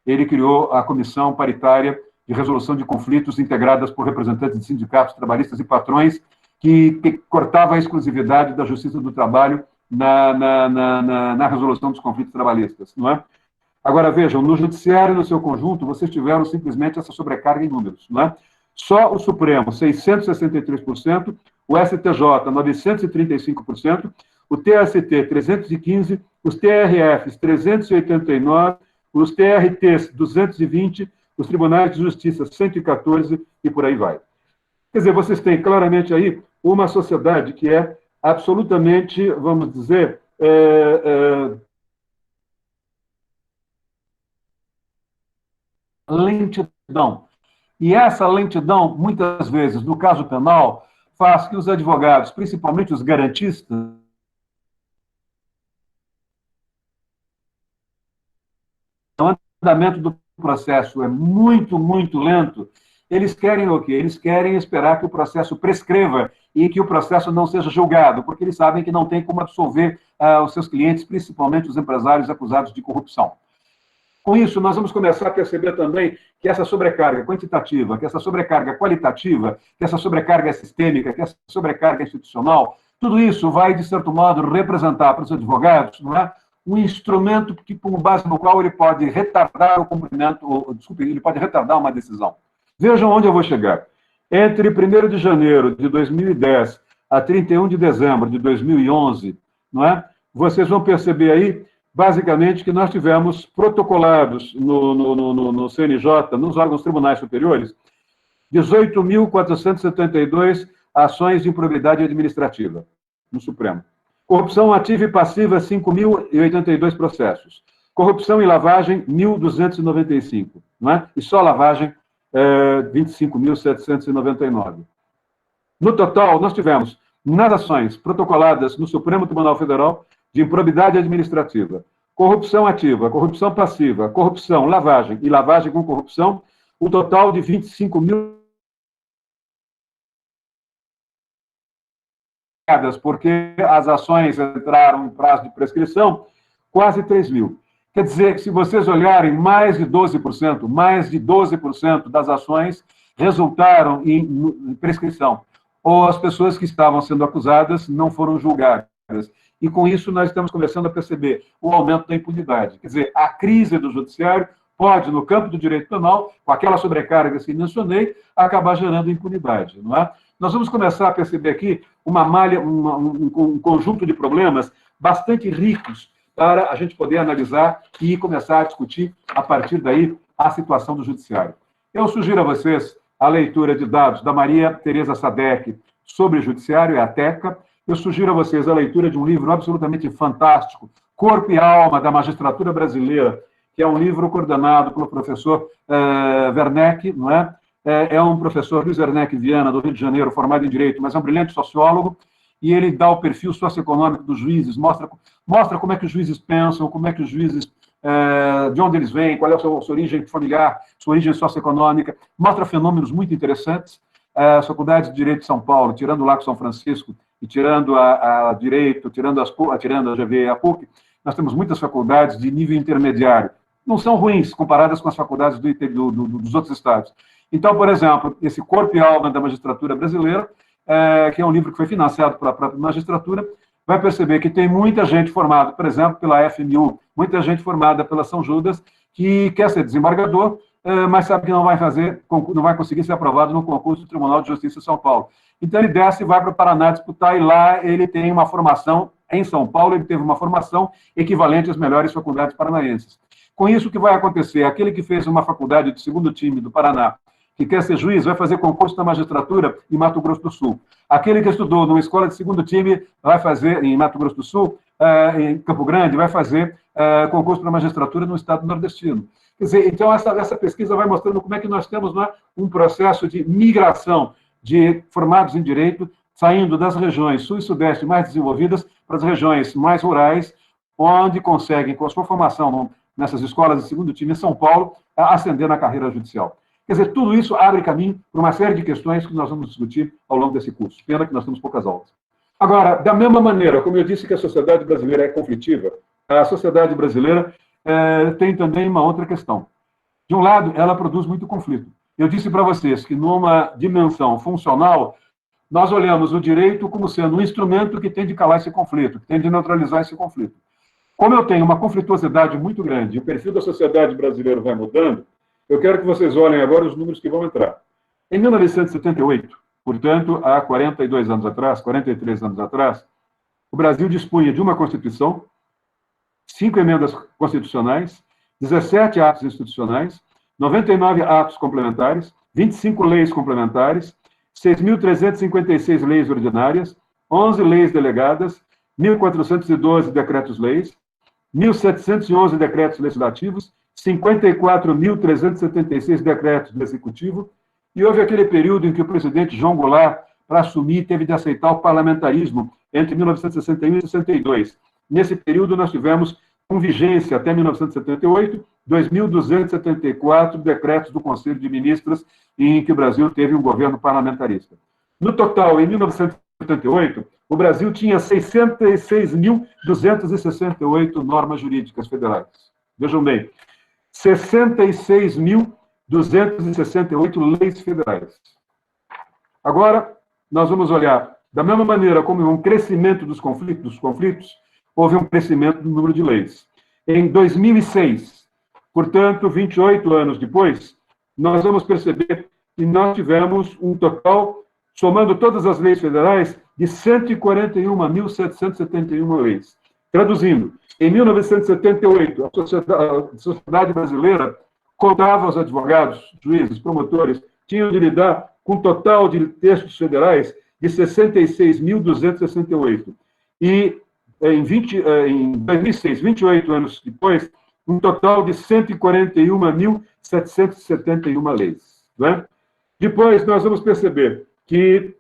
ele criou a Comissão Paritária de Resolução de Conflitos, integradas por representantes de sindicatos, trabalhistas e patrões, que cortava a exclusividade da Justiça do Trabalho na resolução dos conflitos trabalhistas, não é? Agora, vejam, no Judiciário, no seu conjunto, vocês tiveram simplesmente essa sobrecarga em números, não é? Só o Supremo, 663%, o STJ, 935%, o TST, 315%, os TRFs, 389%, os TRTs, 220%, os Tribunais de Justiça, 114%, e por aí vai. Quer dizer, vocês têm claramente aí uma sociedade que é absolutamente, vamos dizer, lentidão. E essa lentidão, muitas vezes, no caso penal, faz que os advogados, principalmente os garantistas, o andamento do processo é muito, muito lento. Eles querem o quê? Eles querem esperar que o processo prescreva e que o processo não seja julgado, porque eles sabem que não tem como absolver os seus clientes, principalmente os empresários acusados de corrupção. Com isso, nós vamos começar a perceber também que essa sobrecarga quantitativa, que essa sobrecarga qualitativa, que essa sobrecarga sistêmica, que essa sobrecarga institucional, tudo isso vai, de certo modo, representar para os advogados, não é, um instrumento que, com base no qual ele pode retardar o cumprimento, ele pode retardar uma decisão. Vejam onde eu vou chegar. Entre 1º de janeiro de 2010 a 31 de dezembro de 2011, não é, vocês vão perceber aí, basicamente, que nós tivemos protocolados no CNJ, nos órgãos tribunais superiores, 18.472 ações de improbidade administrativa no Supremo. Corrupção ativa e passiva, 5.082 processos. Corrupção e lavagem, 1.295, não é? E só lavagem, 25.799. No total, nós tivemos, nas ações protocoladas no Supremo Tribunal Federal, de improbidade administrativa, corrupção ativa, corrupção passiva, corrupção, lavagem e lavagem com corrupção, o total de 25 mil, porque as ações entraram em prazo de prescrição, quase 3 mil. Quer dizer que, se vocês olharem, mais de 12% das ações resultaram em prescrição, ou as pessoas que estavam sendo acusadas não foram julgadas. E, com isso, nós estamos começando a perceber o aumento da impunidade. Quer dizer, a crise do judiciário pode, no campo do direito penal, com aquela sobrecarga que mencionei, acabar gerando impunidade, não é? Nós vamos começar a perceber aqui uma malha, um conjunto de problemas bastante ricos para a gente poder analisar e começar a discutir, a partir daí, a situação do judiciário. Eu sugiro a vocês a leitura de dados da Maria Tereza Sadek sobre o judiciário, é a TECA. Eu sugiro a vocês a leitura de um livro absolutamente fantástico, Corpo e Alma da Magistratura Brasileira, que é um livro coordenado pelo professor Werneck, não é? É um professor, Luiz Werneck Viana, do Rio de Janeiro, formado em Direito, mas é um brilhante sociólogo, e ele dá o perfil socioeconômico dos juízes, mostra como é que os juízes pensam, como é que os juízes, de onde eles vêm, qual é a sua origem familiar, sua origem socioeconômica, mostra fenômenos muito interessantes. A Faculdade de Direito de São Paulo, tirando o Lago São Francisco e tirando a Direito, tirando a GV e a PUC, nós temos muitas faculdades de nível intermediário. Não são ruins comparadas com as faculdades dos outros estados. Então, por exemplo, esse Corpo e Alma da Magistratura Brasileira, que é um livro que foi financiado pela própria magistratura, vai perceber que tem muita gente formada, por exemplo, pela FMU, muita gente formada pela São Judas, que quer ser desembargador, mas sabe que não vai conseguir ser aprovado no concurso do Tribunal de Justiça de São Paulo. Então, ele desce e vai para o Paraná disputar, e lá ele tem uma formação, em São Paulo, ele teve uma formação equivalente às melhores faculdades paranaenses. Com isso, o que vai acontecer? Aquele que fez uma faculdade de segundo time do Paraná, que quer ser juiz, vai fazer concurso da magistratura em Mato Grosso do Sul. Aquele que estudou numa escola de segundo time, vai fazer, em Mato Grosso do Sul, em Campo Grande, vai fazer concurso para a magistratura no estado nordestino. Quer dizer, então, essa pesquisa vai mostrando como é que nós temos, né, um processo de migração de formados em direito, saindo das regiões sul e sudeste mais desenvolvidas para as regiões mais rurais, onde conseguem, com a sua formação nessas escolas de segundo time em São Paulo, ascender na carreira judicial. Quer dizer, tudo isso abre caminho para uma série de questões que nós vamos discutir ao longo desse curso. Pena que nós temos poucas aulas. Agora, da mesma maneira, como eu disse que a sociedade brasileira é conflitiva, a sociedade brasileira tem também uma outra questão. De um lado, ela produz muito conflito. Eu disse para vocês que, numa dimensão funcional, nós olhamos o direito como sendo um instrumento que tem de calar esse conflito, que tem de neutralizar esse conflito. Como eu tenho uma conflituosidade muito grande, e o perfil da sociedade brasileira vai mudando, eu quero que vocês olhem agora os números que vão entrar. Em 1978, portanto, há 42 anos atrás, 43 anos atrás, o Brasil dispunha de uma Constituição, 5 emendas constitucionais, 17 atos institucionais, 99 atos complementares, 25 leis complementares, 6.356 leis ordinárias, 11 leis delegadas, 1.412 decretos-leis, 1.711 decretos legislativos, 54.376 decretos do Executivo, e houve aquele período em que o presidente João Goulart, para assumir, teve de aceitar o parlamentarismo entre 1961 e 62. Nesse período, nós tivemos, com vigência até 1978, 2.274 decretos do Conselho de Ministros em que o Brasil teve um governo parlamentarista. No total, em 1978, o Brasil tinha 66.268 normas jurídicas federais. Vejam bem, 66.268 leis federais. Agora, nós vamos olhar, da mesma maneira como houve um crescimento dos conflitos, houve um crescimento do número de leis. Em 2006, portanto, 28 anos depois, nós vamos perceber que nós tivemos um total, somando todas as leis federais, de 141.771 leis. Traduzindo, em 1978, a sociedade brasileira contava os advogados, juízes, promotores, tinham de lidar com um total de textos federais de 66.268. E em 2006, 28 anos depois, um total de 141.771 leis. Não é? Depois, nós vamos perceber que,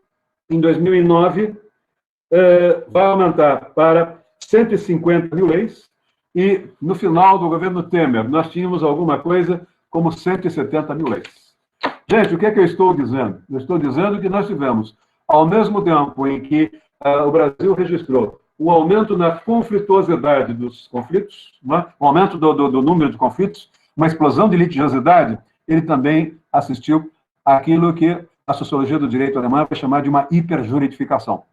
em 2009, vai aumentar para 150 mil leis, e, no final do governo Temer, nós tínhamos alguma coisa como 170 mil leis. Gente, o que é que eu estou dizendo? Eu estou dizendo que nós tivemos, ao mesmo tempo em que o Brasil registrou um aumento na conflituosidade dos conflitos, né? Um aumento do número de conflitos, uma explosão de litigiosidade, ele também assistiu àquilo que a sociologia do direito alemã vai chamar de uma hiperjuridificação.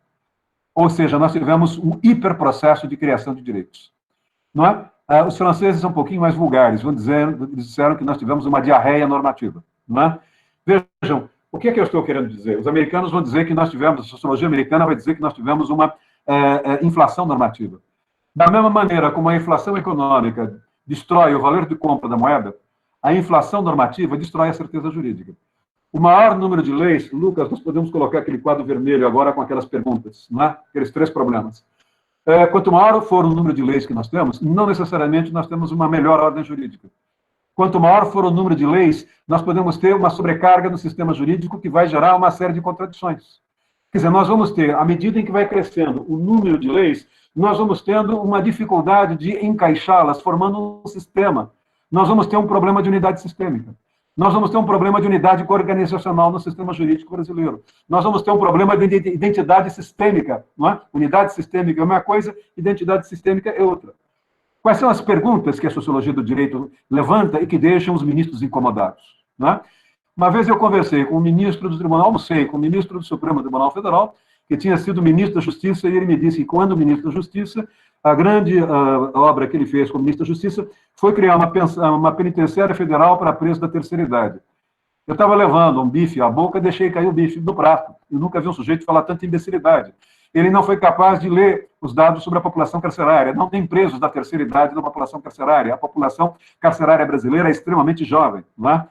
Ou seja, nós tivemos um hiperprocesso de criação de direitos. Não é? Os franceses são um pouquinho mais vulgares, eles disseram que nós tivemos uma diarreia normativa. Não é? Vejam, o que é que eu estou querendo dizer? Os americanos vão dizer que nós tivemos, a sociologia americana vai dizer que nós tivemos uma inflação normativa. Da mesma maneira como a inflação econômica destrói o valor de compra da moeda, a inflação normativa destrói a certeza jurídica. O maior número de leis, Lucas, nós podemos colocar aquele quadro vermelho agora com aquelas perguntas, não é? Aqueles 3 problemas. Quanto maior for o número de leis que nós temos, não necessariamente nós temos uma melhor ordem jurídica. Quanto maior for o número de leis, nós podemos ter uma sobrecarga no sistema jurídico que vai gerar uma série de contradições. Quer dizer, nós vamos ter, à medida em que vai crescendo o número de leis, nós vamos tendo uma dificuldade de encaixá-las, formando um sistema. Nós vamos ter um problema de unidade sistêmica. Nós vamos ter um problema de unidade organizacional no sistema jurídico brasileiro. Nós vamos ter um problema de identidade sistêmica. Não é? Unidade sistêmica é uma coisa, identidade sistêmica é outra. Quais são as perguntas que a sociologia do direito levanta e que deixam os ministros incomodados? Não é? Uma vez eu conversei com o ministro do Tribunal, almocei com o ministro do Supremo Tribunal Federal, que tinha sido ministro da Justiça, e ele me disse que quando ministro da Justiça, a grande obra que ele fez como ministro da Justiça foi criar uma penitenciária federal para presos da terceira idade. Eu estava levando um bife à boca, deixei cair o bife no prato. Eu nunca vi um sujeito falar tanta imbecilidade. Ele não foi capaz de ler os dados sobre a população carcerária. Não tem presos da terceira idade na população carcerária. A população carcerária brasileira é extremamente jovem. Não é?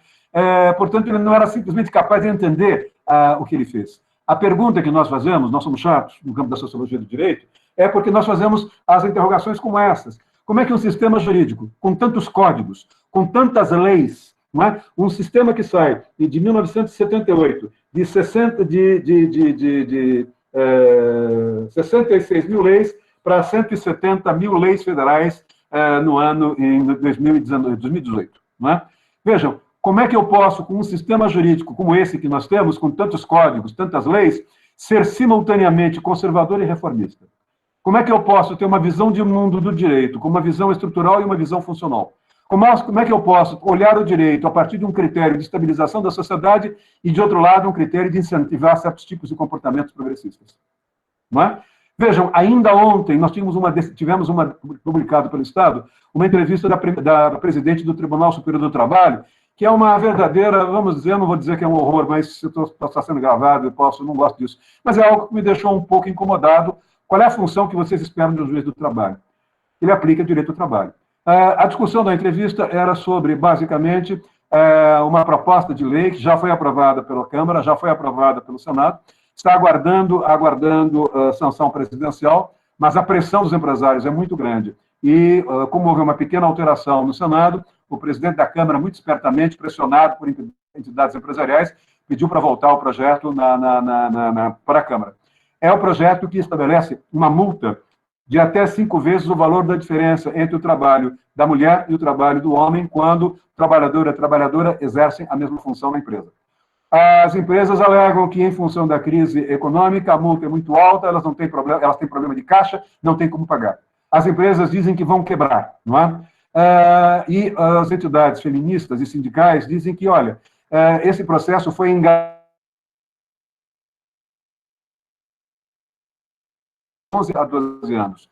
Portanto, ele não era simplesmente capaz de entender o que ele fez. A pergunta que nós fazemos, nós somos chatos no campo da sociologia do direito, é porque nós fazemos as interrogações como essas. Como é que um sistema jurídico, com tantos códigos, com tantas leis, não é? Um sistema que sai de 1978, de 66 mil leis para 170 mil leis federais no ano em 2018. Não é? Vejam, como é que eu posso, com um sistema jurídico como esse que nós temos, com tantos códigos, tantas leis, ser simultaneamente conservador e reformista? Como é que eu posso ter uma visão de mundo do direito, com uma visão estrutural e uma visão funcional? Como é que eu posso olhar o direito a partir de um critério de estabilização da sociedade e, de outro lado, um critério de incentivar certos tipos de comportamentos progressistas? Não é? Vejam, ainda ontem nós tivemos publicado pelo Estado, uma entrevista da presidente do Tribunal Superior do Trabalho, que é uma verdadeira, vamos dizer, não vou dizer que é um horror, mas se está sendo gravado, eu não gosto disso, mas é algo que me deixou um pouco incomodado. Qual é a função que vocês esperam do juiz do trabalho? Ele aplica direito ao trabalho. A discussão da entrevista era sobre, basicamente, uma proposta de lei que já foi aprovada pela Câmara, já foi aprovada pelo Senado, está aguardando sanção presidencial, mas a pressão dos empresários é muito grande. E, como houve uma pequena alteração no Senado, o presidente da Câmara, muito espertamente, pressionado por entidades empresariais, pediu para voltar o projeto para a Câmara. É o projeto que estabelece uma multa de até 5 vezes o valor da diferença entre o trabalho da mulher e o trabalho do homem, quando o trabalhador e a trabalhadora exercem a mesma função na empresa. As empresas alegam que, em função da crise econômica, a multa é muito alta, elas têm problema de caixa, não têm como pagar. As empresas dizem que vão quebrar, não é? E as entidades feministas e sindicais dizem que, olha, esse processo foi enganado 11 a 12 anos.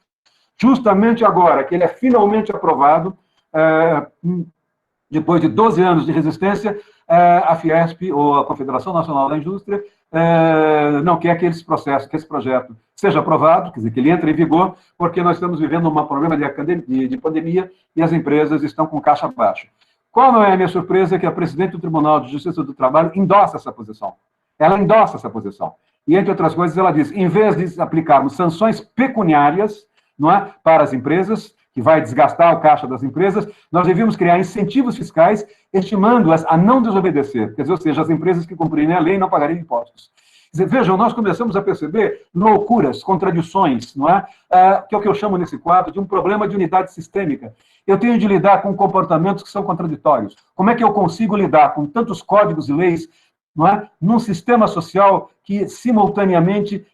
Justamente agora que ele é finalmente aprovado, depois de 12 anos de resistência, a Fiesp, ou a Confederação Nacional da Indústria, não quer que esse projeto seja aprovado, quer dizer, que ele entre em vigor, porque nós estamos vivendo um problema de pandemia e as empresas estão com caixa baixa. Qual não é a minha surpresa que a presidente do Tribunal de Justiça do Trabalho endossa essa posição? Ela endossa essa posição. E, entre outras coisas, ela diz, em vez de aplicarmos sanções pecuniárias, não é, para as empresas, que vai desgastar o caixa das empresas, nós devíamos criar incentivos fiscais, estimando-as a não desobedecer, quer dizer, ou seja, as empresas que cumprirem a lei não pagariam impostos. Quer dizer, vejam, nós começamos a perceber loucuras, contradições, não é? Que é o que eu chamo nesse quadro de um problema de unidade sistêmica. Eu tenho de lidar com comportamentos que são contraditórios. Como é que eu consigo lidar com tantos códigos e leis não é? Num sistema social que, simultaneamente,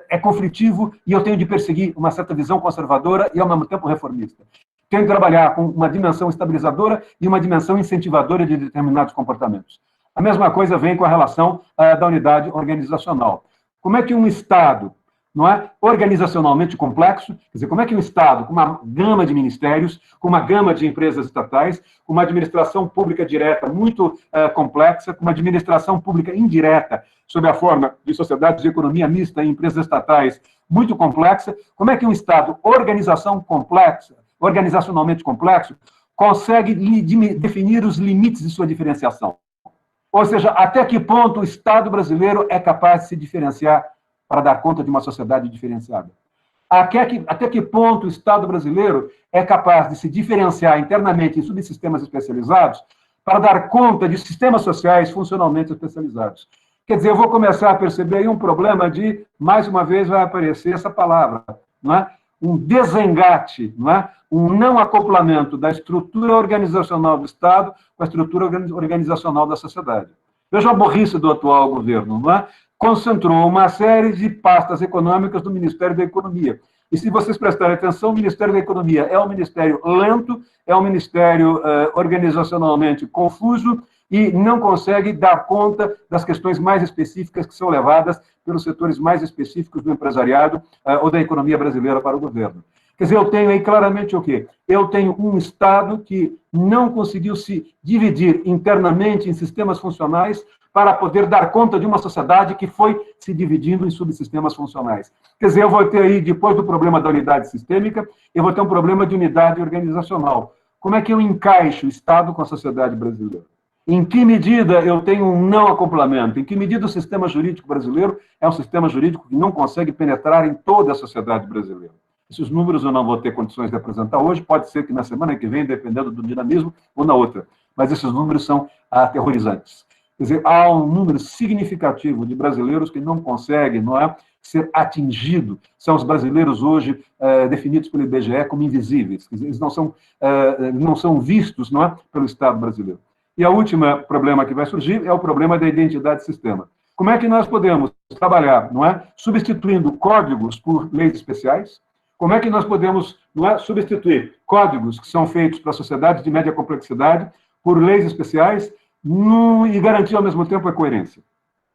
é conflitivo e eu tenho de perseguir uma certa visão conservadora e, ao mesmo tempo, reformista. Tenho de trabalhar com uma dimensão estabilizadora e uma dimensão incentivadora de determinados comportamentos. A mesma coisa vem com a relação da unidade organizacional. Como é que um Estado, não é, organizacionalmente complexo, quer dizer, como é que um Estado, com uma gama de ministérios, com uma gama de empresas estatais, com uma administração pública direta muito complexa, com uma administração pública indireta, sob a forma de sociedades de economia mista e empresas estatais muito complexa, como é que um Estado organizacionalmente complexo, consegue definir os limites de sua diferenciação? Ou seja, até que ponto o Estado brasileiro é capaz de se diferenciar para dar conta de uma sociedade diferenciada? Até que ponto o Estado brasileiro é capaz de se diferenciar internamente em subsistemas especializados para dar conta de sistemas sociais funcionalmente especializados? Quer dizer, eu vou começar a perceber aí um problema de, mais uma vez, vai aparecer essa palavra, não é? Um desengate, não é? Um não acoplamento da estrutura organizacional do Estado com a estrutura organizacional da sociedade. Veja a burrice do atual governo, não é? Concentrou uma série de pastas econômicas no Ministério da Economia. E se vocês prestarem atenção, o Ministério da Economia é um ministério lento, é um ministério organizacionalmente confuso e não consegue dar conta das questões mais específicas que são levadas pelos setores mais específicos do empresariado ou da economia brasileira para o governo. Quer dizer, eu tenho aí claramente o quê? Eu tenho um Estado que não conseguiu se dividir internamente em sistemas funcionais para poder dar conta de uma sociedade que foi se dividindo em subsistemas funcionais. Quer dizer, eu vou ter aí, depois do problema da unidade sistêmica, eu vou ter um problema de unidade organizacional. Como é que eu encaixo o Estado com a sociedade brasileira? Em que medida eu tenho um não acoplamento? Em que medida o sistema jurídico brasileiro é um sistema jurídico que não consegue penetrar em toda a sociedade brasileira? Esses números eu não vou ter condições de apresentar hoje, pode ser que na semana que vem, dependendo do dinamismo, ou na outra. Mas esses números são aterrorizantes. Quer dizer, há um número significativo de brasileiros que não conseguem, não é, ser atingido. São os brasileiros hoje definidos pelo IBGE como invisíveis. Quer dizer, eles não são vistos, não é, pelo Estado brasileiro. E o último problema que vai surgir é o problema da identidade de sistema. Como é que nós podemos trabalhar, não é, substituindo códigos por leis especiais? Como é que nós podemos, não é, substituir códigos que são feitos para sociedades de média complexidade por leis especiais e garantir, ao mesmo tempo, a coerência?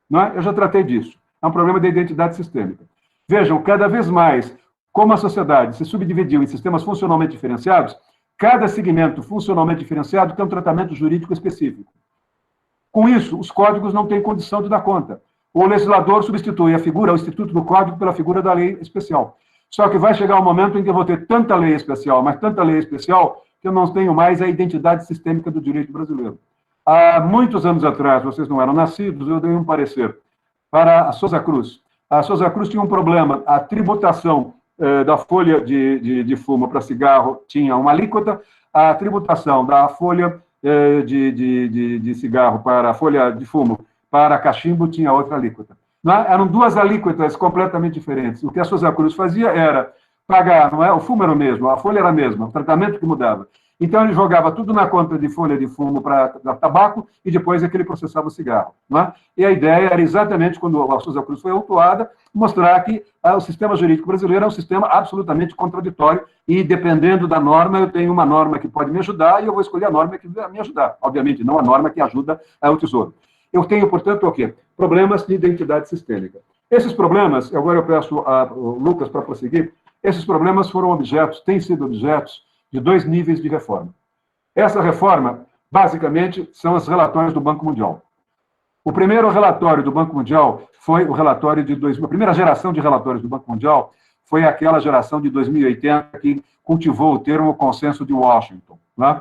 Não é? Eu já tratei disso. É um problema da identidade sistêmica. Vejam, cada vez mais, como a sociedade se subdividiu em sistemas funcionalmente diferenciados, cada segmento funcionalmente diferenciado tem um tratamento jurídico específico. Com isso, os códigos não têm condição de dar conta. O legislador substitui a figura, o instituto do código, pela figura da lei especial. Só que vai chegar um momento em que eu vou ter tanta lei especial, mas tanta lei especial, que eu não tenho mais a identidade sistêmica do direito brasileiro. Há muitos anos atrás, vocês não eram nascidos, eu dei um parecer para a Souza Cruz. A Souza Cruz tinha um problema, a tributação da folha de fumo para cigarro tinha uma alíquota, a tributação da folha de cigarro para a folha de fumo para cachimbo tinha outra alíquota. Não é? Eram duas alíquotas completamente diferentes. O que a Souza Cruz fazia era pagar, não é? O fumo era o mesmo, a folha era a mesma, o tratamento que mudava. Então, ele jogava tudo na conta de folha de fumo para tabaco e depois é que ele processava o cigarro. Não é? E a ideia era exatamente, quando a Souza Cruz foi autuada, mostrar que o sistema jurídico brasileiro é um sistema absolutamente contraditório e, dependendo da norma, eu tenho uma norma que pode me ajudar e eu vou escolher a norma que vai me ajudar. Obviamente, não a norma que ajuda o Tesouro. Eu tenho, portanto, o quê? Problemas de identidade sistêmica. Esses problemas, agora eu peço ao Lucas para prosseguir, esses problemas têm sido objetos de dois níveis de reforma. Essa reforma, basicamente, são os relatórios do Banco Mundial. O primeiro relatório do Banco Mundial foi o relatório de 2000. A primeira geração de relatórios do Banco Mundial foi aquela geração de 2080 que cultivou o termo consenso de Washington. Né?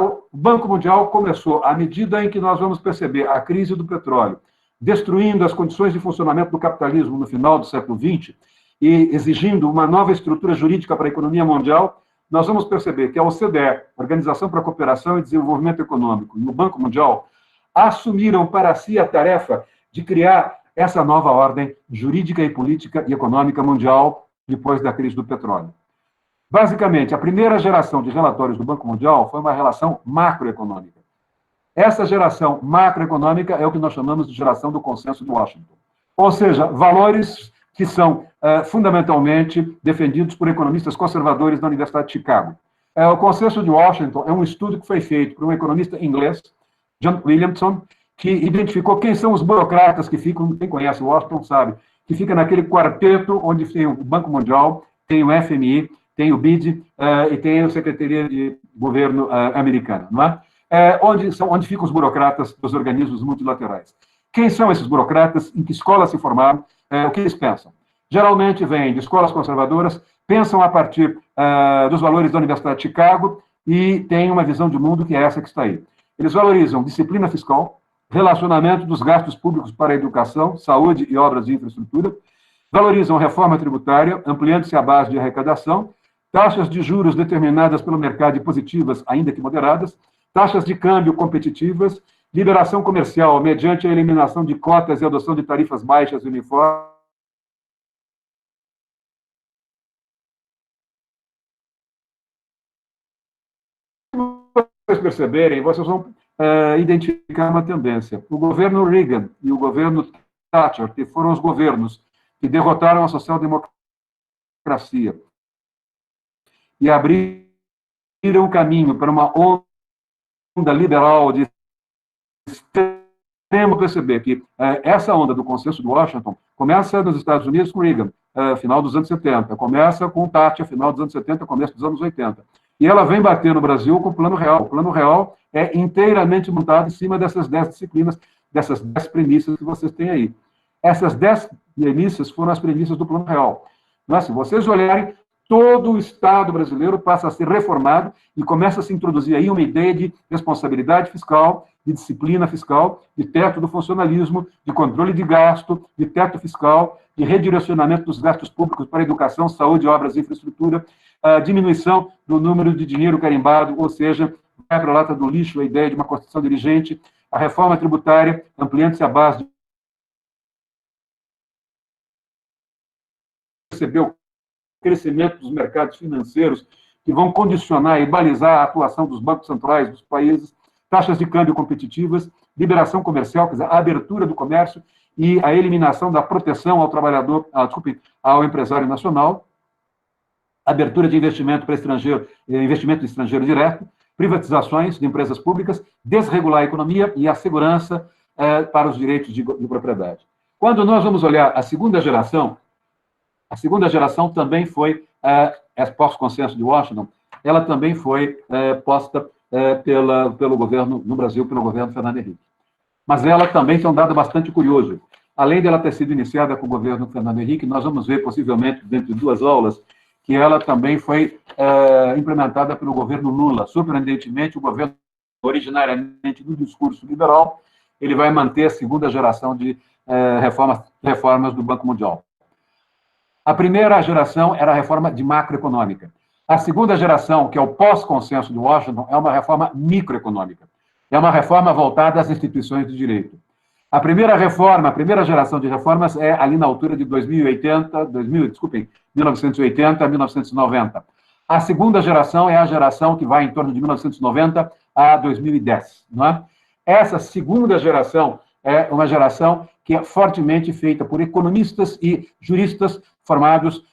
O Banco Mundial começou, à medida em que nós vamos perceber a crise do petróleo, destruindo as condições de funcionamento do capitalismo no final do século XX e exigindo uma nova estrutura jurídica para a economia mundial, nós vamos perceber que a OCDE, Organização para a Cooperação e Desenvolvimento Econômico, e o Banco Mundial, assumiram para si a tarefa de criar essa nova ordem jurídica e política e econômica mundial depois da crise do petróleo. Basicamente, a primeira geração de relatórios do Banco Mundial foi uma relação macroeconômica. Essa geração macroeconômica é o que nós chamamos de geração do consenso de Washington. Ou seja, valores que são fundamentalmente defendidos por economistas conservadores da Universidade de Chicago. O consenso de Washington é um estudo que foi feito por um economista inglês, John Williamson, que identificou quem são os burocratas que ficam, quem conhece Washington sabe, que fica naquele quarteto onde tem o Banco Mundial, tem o FMI, tem o BID e tem a Secretaria de Governo americana, não é? Onde ficam os burocratas dos organismos multilaterais. Quem são esses burocratas? Em que escolas se formaram? O que eles pensam? Geralmente vêm de escolas conservadoras, pensam a partir dos valores da Universidade de Chicago e têm uma visão de mundo que é essa que está aí. Eles valorizam disciplina fiscal, relacionamento dos gastos públicos para a educação, saúde e obras de infraestrutura, valorizam reforma tributária, ampliando-se a base de arrecadação, taxas de juros determinadas pelo mercado e positivas, ainda que moderadas, taxas de câmbio competitivas, liberação comercial mediante a eliminação de cotas e adoção de tarifas baixas e uniformes. Vocês perceberem, vocês vão identificar uma tendência. O governo Reagan e o governo Thatcher, que foram os governos que derrotaram a social-democracia e abriram o caminho para uma onda liberal de extremo, perceber que essa onda do consenso de Washington começa nos Estados Unidos com Reagan, final dos anos 70, começa com Thatcher, final dos anos 70, começo dos anos 80. E ela vem bater no Brasil com o Plano Real. O Plano Real é inteiramente montado em cima dessas 10 disciplinas, dessas 10 premissas que vocês têm aí. Essas 10 premissas foram as premissas do Plano Real. Mas, se vocês olharem, todo o Estado brasileiro passa a ser reformado e começa a se introduzir aí uma ideia de responsabilidade fiscal, de disciplina fiscal, de teto do funcionalismo, de controle de gasto, de teto fiscal, de redirecionamento dos gastos públicos para educação, saúde, obras e infraestrutura, a diminuição do número de dinheiro carimbado, ou seja, vai para a lata do lixo a ideia de uma Constituição dirigente, a reforma tributária, ampliando-se a base de perceber o crescimento dos mercados financeiros que vão condicionar e balizar a atuação dos bancos centrais dos países, taxas de câmbio competitivas, liberação comercial, quer dizer, a abertura do comércio e a eliminação da proteção ao trabalhador, ao empresário nacional, abertura de investimento para estrangeiro, investimento estrangeiro direto, privatizações de empresas públicas, desregular a economia e a segurança para os direitos de propriedade. Quando nós vamos olhar a segunda geração também foi, pós-consenso de Washington, ela também foi posta pelo governo, no Brasil, pelo governo Fernando Henrique. Mas ela também tem um dado bastante curioso. Além dela ter sido iniciada com o governo Fernando Henrique, nós vamos ver, possivelmente, dentro de 2 aulas, que ela também foi implementada pelo governo Lula. Surpreendentemente, o governo, originariamente do discurso liberal, ele vai manter a segunda geração de reformas do Banco Mundial. A primeira geração era a reforma de macroeconômica. A segunda geração, que é o pós-consenso de Washington, é uma reforma microeconômica. É uma reforma voltada às instituições de direito. A primeira geração de reformas é ali na altura de 1980 a 1990. A segunda geração é a geração que vai em torno de 1990 a 2010. Não é? Essa segunda geração é uma geração que é fortemente feita por economistas e juristas formados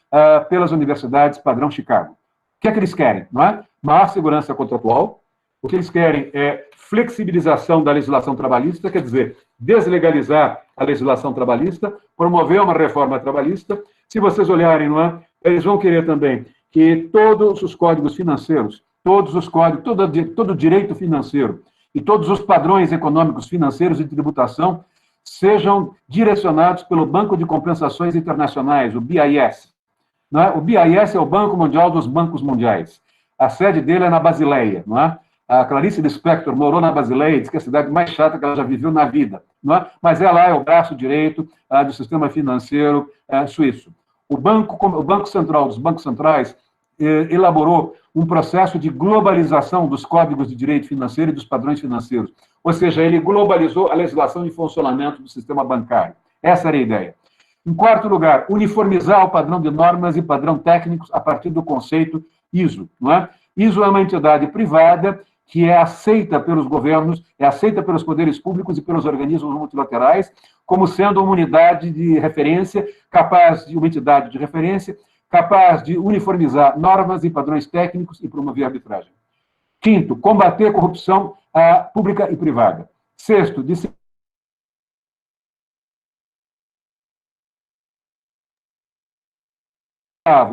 pelas universidades padrão Chicago. O que é que eles querem? Não é? Maior segurança contratual. O que eles querem é flexibilização da legislação trabalhista, quer dizer, deslegalizar a legislação trabalhista, promover uma reforma trabalhista. Se vocês olharem, não é? Eles vão querer também que todos os códigos financeiros, todo o direito financeiro e todos os padrões econômicos financeiros e de tributação sejam direcionados pelo Banco de Compensações Internacionais, o BIS. Não é? O BIS é o Banco Mundial dos Bancos Mundiais. A sede dele é na Basileia, não é? A Clarice Lispector morou na Basileia, diz que é a cidade mais chata que ela já viveu na vida, não é? Mas ela é o braço direito do sistema financeiro suíço. O Banco Central dos Bancos Centrais elaborou um processo de globalização dos códigos de direito financeiro e dos padrões financeiros. Ou seja, ele globalizou a legislação de funcionamento do sistema bancário. Essa era a ideia. Em quarto lugar, uniformizar o padrão de normas e padrão técnicos a partir do conceito ISO, não é? ISO é uma entidade privada que é aceita pelos governos, é aceita pelos poderes públicos e pelos organismos multilaterais, como sendo uma unidade de referência, capaz de uma entidade de referência, capaz de uniformizar normas e padrões técnicos e promover a arbitragem. Quinto, combater a corrupção pública e privada. Sexto,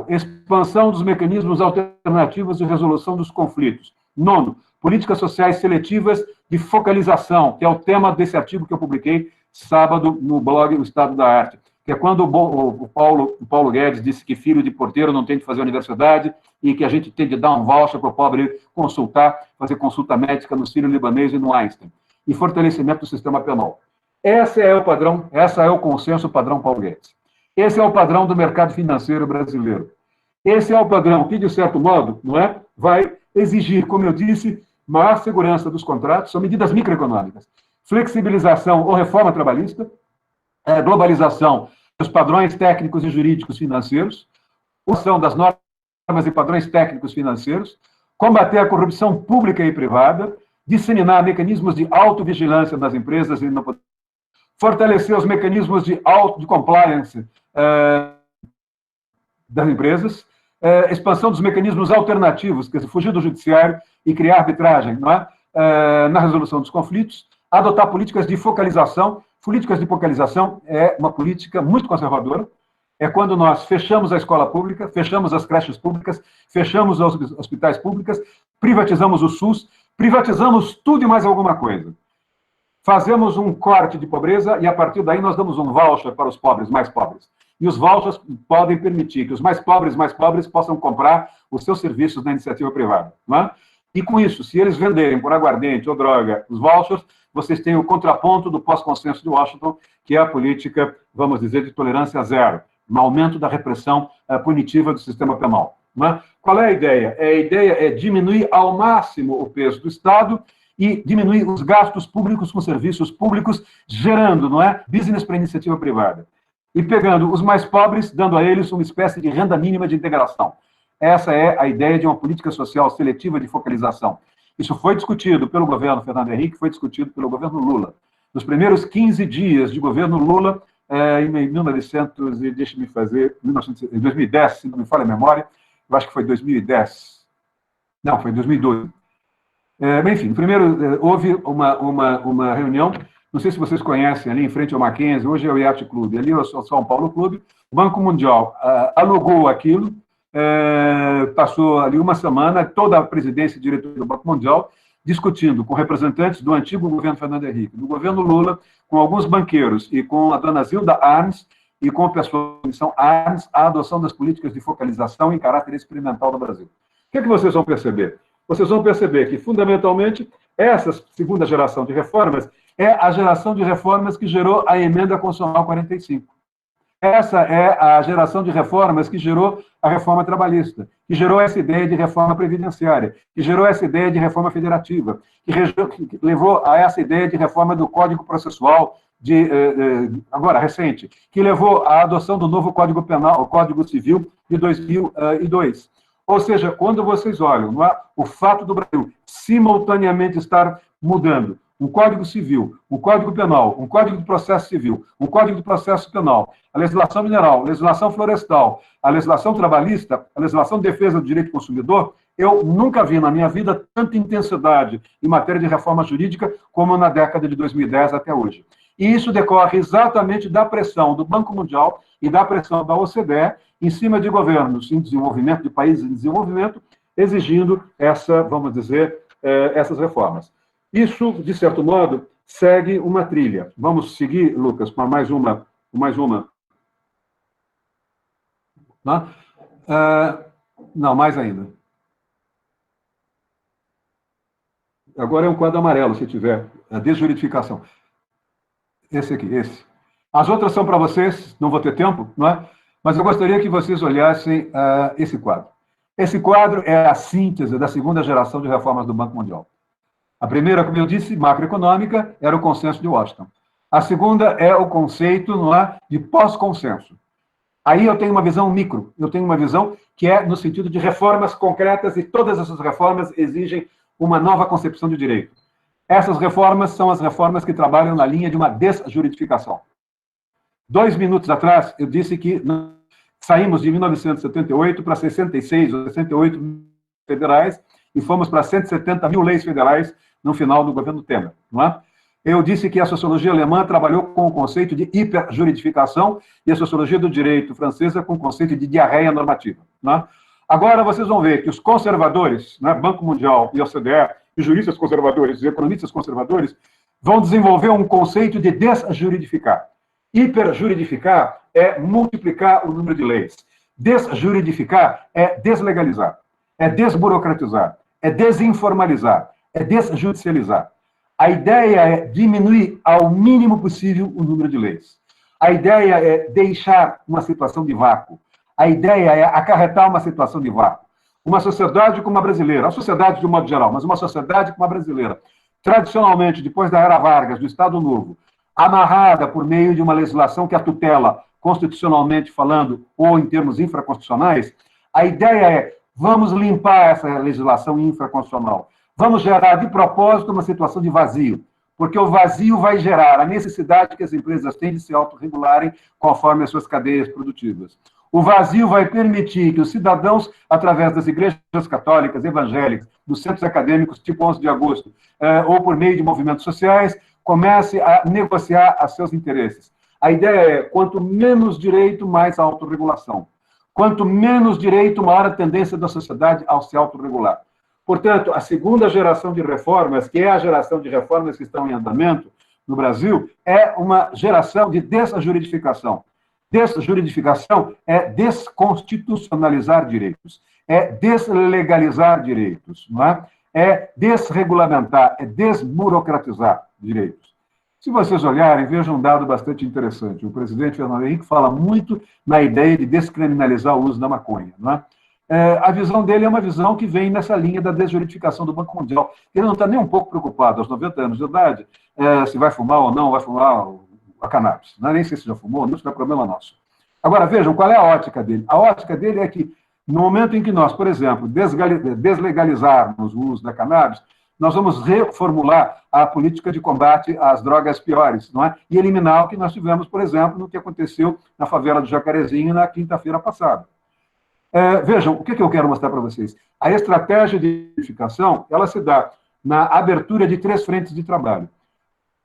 expansão dos mecanismos alternativos de resolução dos conflitos. Nono, políticas sociais seletivas de focalização, que é o tema desse artigo que eu publiquei sábado no blog O Estado da Arte, que é quando o Paulo Guedes disse que filho de porteiro não tem de fazer universidade e que a gente tem de dar um voucher para o pobre consultar, fazer consulta médica no Sírio-Libanês e no Einstein. E fortalecimento do sistema penal. Esse é o padrão, essa é o consenso padrão Paulo Guedes. Esse é o padrão do mercado financeiro brasileiro. Esse é o padrão que, de certo modo, não é, vai exigir, como eu disse, maior segurança dos contratos, são medidas microeconômicas, flexibilização ou reforma trabalhista, globalização dos padrões técnicos e jurídicos financeiros, ação das normas e padrões técnicos financeiros, combater a corrupção pública e privada, disseminar mecanismos de autovigilância nas empresas e no fortalecer os mecanismos de compliance das empresas, expansão dos mecanismos alternativos, quer dizer, fugir do judiciário e criar arbitragem, não é? Na resolução dos conflitos, adotar políticas de focalização. Políticas de focalização é uma política muito conservadora, é quando nós fechamos a escola pública, fechamos as creches públicas, fechamos os hospitais públicos, privatizamos o SUS, privatizamos tudo e mais alguma coisa. Fazemos um corte de pobreza e, a partir daí, nós damos um voucher para os pobres mais pobres. E os vouchers podem permitir que os mais pobres possam comprar os seus serviços na iniciativa privada. Não é? E, com isso, se eles venderem por aguardente ou droga os vouchers, vocês têm o contraponto do pós-consenso de Washington, que é a política, vamos dizer, de tolerância zero, um aumento da repressão punitiva do sistema penal. Não é? Qual é a ideia? A ideia é diminuir ao máximo o peso do Estado e diminuir os gastos públicos com serviços públicos, gerando, não é, business para a iniciativa privada. E pegando os mais pobres, dando a eles uma espécie de renda mínima de integração. Essa é a ideia de uma política social seletiva de focalização. Isso foi discutido pelo governo Fernando Henrique, foi discutido pelo governo Lula. Nos primeiros 15 dias de governo Lula, em 2010, se não me falha a memória, eu acho que foi 2010. Não, foi 2012. Enfim, primeiro houve uma reunião, não sei se vocês conhecem, ali em frente ao Mackenzie, hoje é o Yacht Club, ali é o São Paulo Clube, o Banco Mundial alugou aquilo, passou ali uma semana, toda a presidência e diretoria do Banco Mundial discutindo com representantes do antigo governo Fernando Henrique, do governo Lula, com alguns banqueiros e com a dona Zilda Arnes e com o pessoal da Comissão Arnes, a adoção das políticas de focalização em caráter experimental no Brasil. O que é que vocês vão perceber? Vocês vão perceber que, fundamentalmente, essa segunda geração de reformas é a geração de reformas que gerou a Emenda Constitucional 45. Essa é a geração de reformas que gerou a reforma trabalhista, que gerou essa ideia de reforma previdenciária, que gerou essa ideia de reforma federativa, que levou a essa ideia de reforma do Código Processual, agora, recente, que levou à adoção do novo Código Penal, o Código Civil de 2002. Ou seja, quando vocês olham o fato do Brasil simultaneamente estar mudando um Código Civil, um Código Penal, um Código de Processo Civil, um Código de Processo Penal, a legislação mineral, a legislação florestal, a legislação trabalhista, a legislação de defesa do direito do consumidor, eu nunca vi na minha vida tanta intensidade em matéria de reforma jurídica como na década de 2010 até hoje. E isso decorre exatamente da pressão do Banco Mundial e da pressão da OCDE em cima de governos em desenvolvimento, de países em desenvolvimento, exigindo vamos dizer, essas reformas. Isso, de certo modo, segue uma trilha. Vamos seguir, Lucas, com mais uma. Não, mais ainda. Agora é um quadro amarelo, se tiver. A desjuridificação. Esse aqui, esse. As outras são para vocês, não vou ter tempo, não é? Mas eu gostaria que vocês olhassem esse quadro. Esse quadro é a síntese da segunda geração de reformas do Banco Mundial. A primeira, como eu disse, macroeconômica, era o consenso de Washington. A segunda é o conceito, não é, de pós-consenso. Aí eu tenho uma visão micro, eu tenho uma visão que é no sentido de reformas concretas, e todas essas reformas exigem uma nova concepção de direito. Essas reformas são as reformas que trabalham na linha de uma desjuridificação. 2 minutos atrás, eu disse que saímos de 1978 para 66 ou 68 federais e fomos para 170 mil leis federais no final do governo Temer. Não é? Eu disse que a sociologia alemã trabalhou com o conceito de hiperjuridificação e a sociologia do direito francesa com o conceito de diarreia normativa. Não é? Agora vocês vão ver que os conservadores, né, Banco Mundial e OCDE, e juristas conservadores e economistas conservadores, vão desenvolver um conceito de desjuridificar. Hiperjuridificar é multiplicar o número de leis. Desjuridificar é deslegalizar, é desburocratizar, é desinformalizar, é desjudicializar. A ideia é diminuir ao mínimo possível o número de leis. A ideia é deixar uma situação de vácuo. A ideia é acarretar uma situação de vácuo. Uma sociedade como a brasileira, a sociedade de um modo geral, mas uma sociedade como a brasileira, tradicionalmente, depois da Era Vargas, do Estado Novo, amarrada por meio de uma legislação que a tutela, constitucionalmente falando, ou em termos infraconstitucionais, a ideia é, vamos limpar essa legislação infraconstitucional. Vamos gerar, de propósito, uma situação de vazio, porque o vazio vai gerar a necessidade que as empresas têm de se autorregularem conforme as suas cadeias produtivas. O vazio vai permitir que os cidadãos, através das igrejas católicas, evangélicas, dos centros acadêmicos, tipo 11 de agosto, ou por meio de movimentos sociais, comece a negociar a seus interesses. A ideia é, quanto menos direito, mais autorregulação. Quanto menos direito, maior a tendência da sociedade ao se autorregular. Portanto, a segunda geração de reformas, que é a geração de reformas que estão em andamento no Brasil, é uma geração de desjuridificação. Desjuridificação é desconstitucionalizar direitos, é deslegalizar direitos, não é? É desregulamentar, é desburocratizar direitos. Se vocês olharem, vejam um dado bastante interessante. O presidente Fernando Henrique fala muito na ideia de descriminalizar o uso da maconha, não é? A visão dele é uma visão que vem nessa linha da desjuridificação do Banco Mundial. Ele não está nem um pouco preocupado, aos 90 anos de idade, se vai fumar ou não vai fumar a cannabis. Não é nem sei se já fumou, não, isso não é problema nosso. Agora, vejam, qual é a ótica dele? A ótica dele é que, no momento em que nós, por exemplo, deslegalizarmos o uso da cannabis, nós vamos reformular a política de combate às drogas piores, não é? E eliminar o que nós tivemos, por exemplo, no que aconteceu na favela do Jacarezinho na quinta-feira passada. Vejam, o que eu quero mostrar para vocês? A estratégia de identificação, ela se dá na abertura de 3 frentes de trabalho.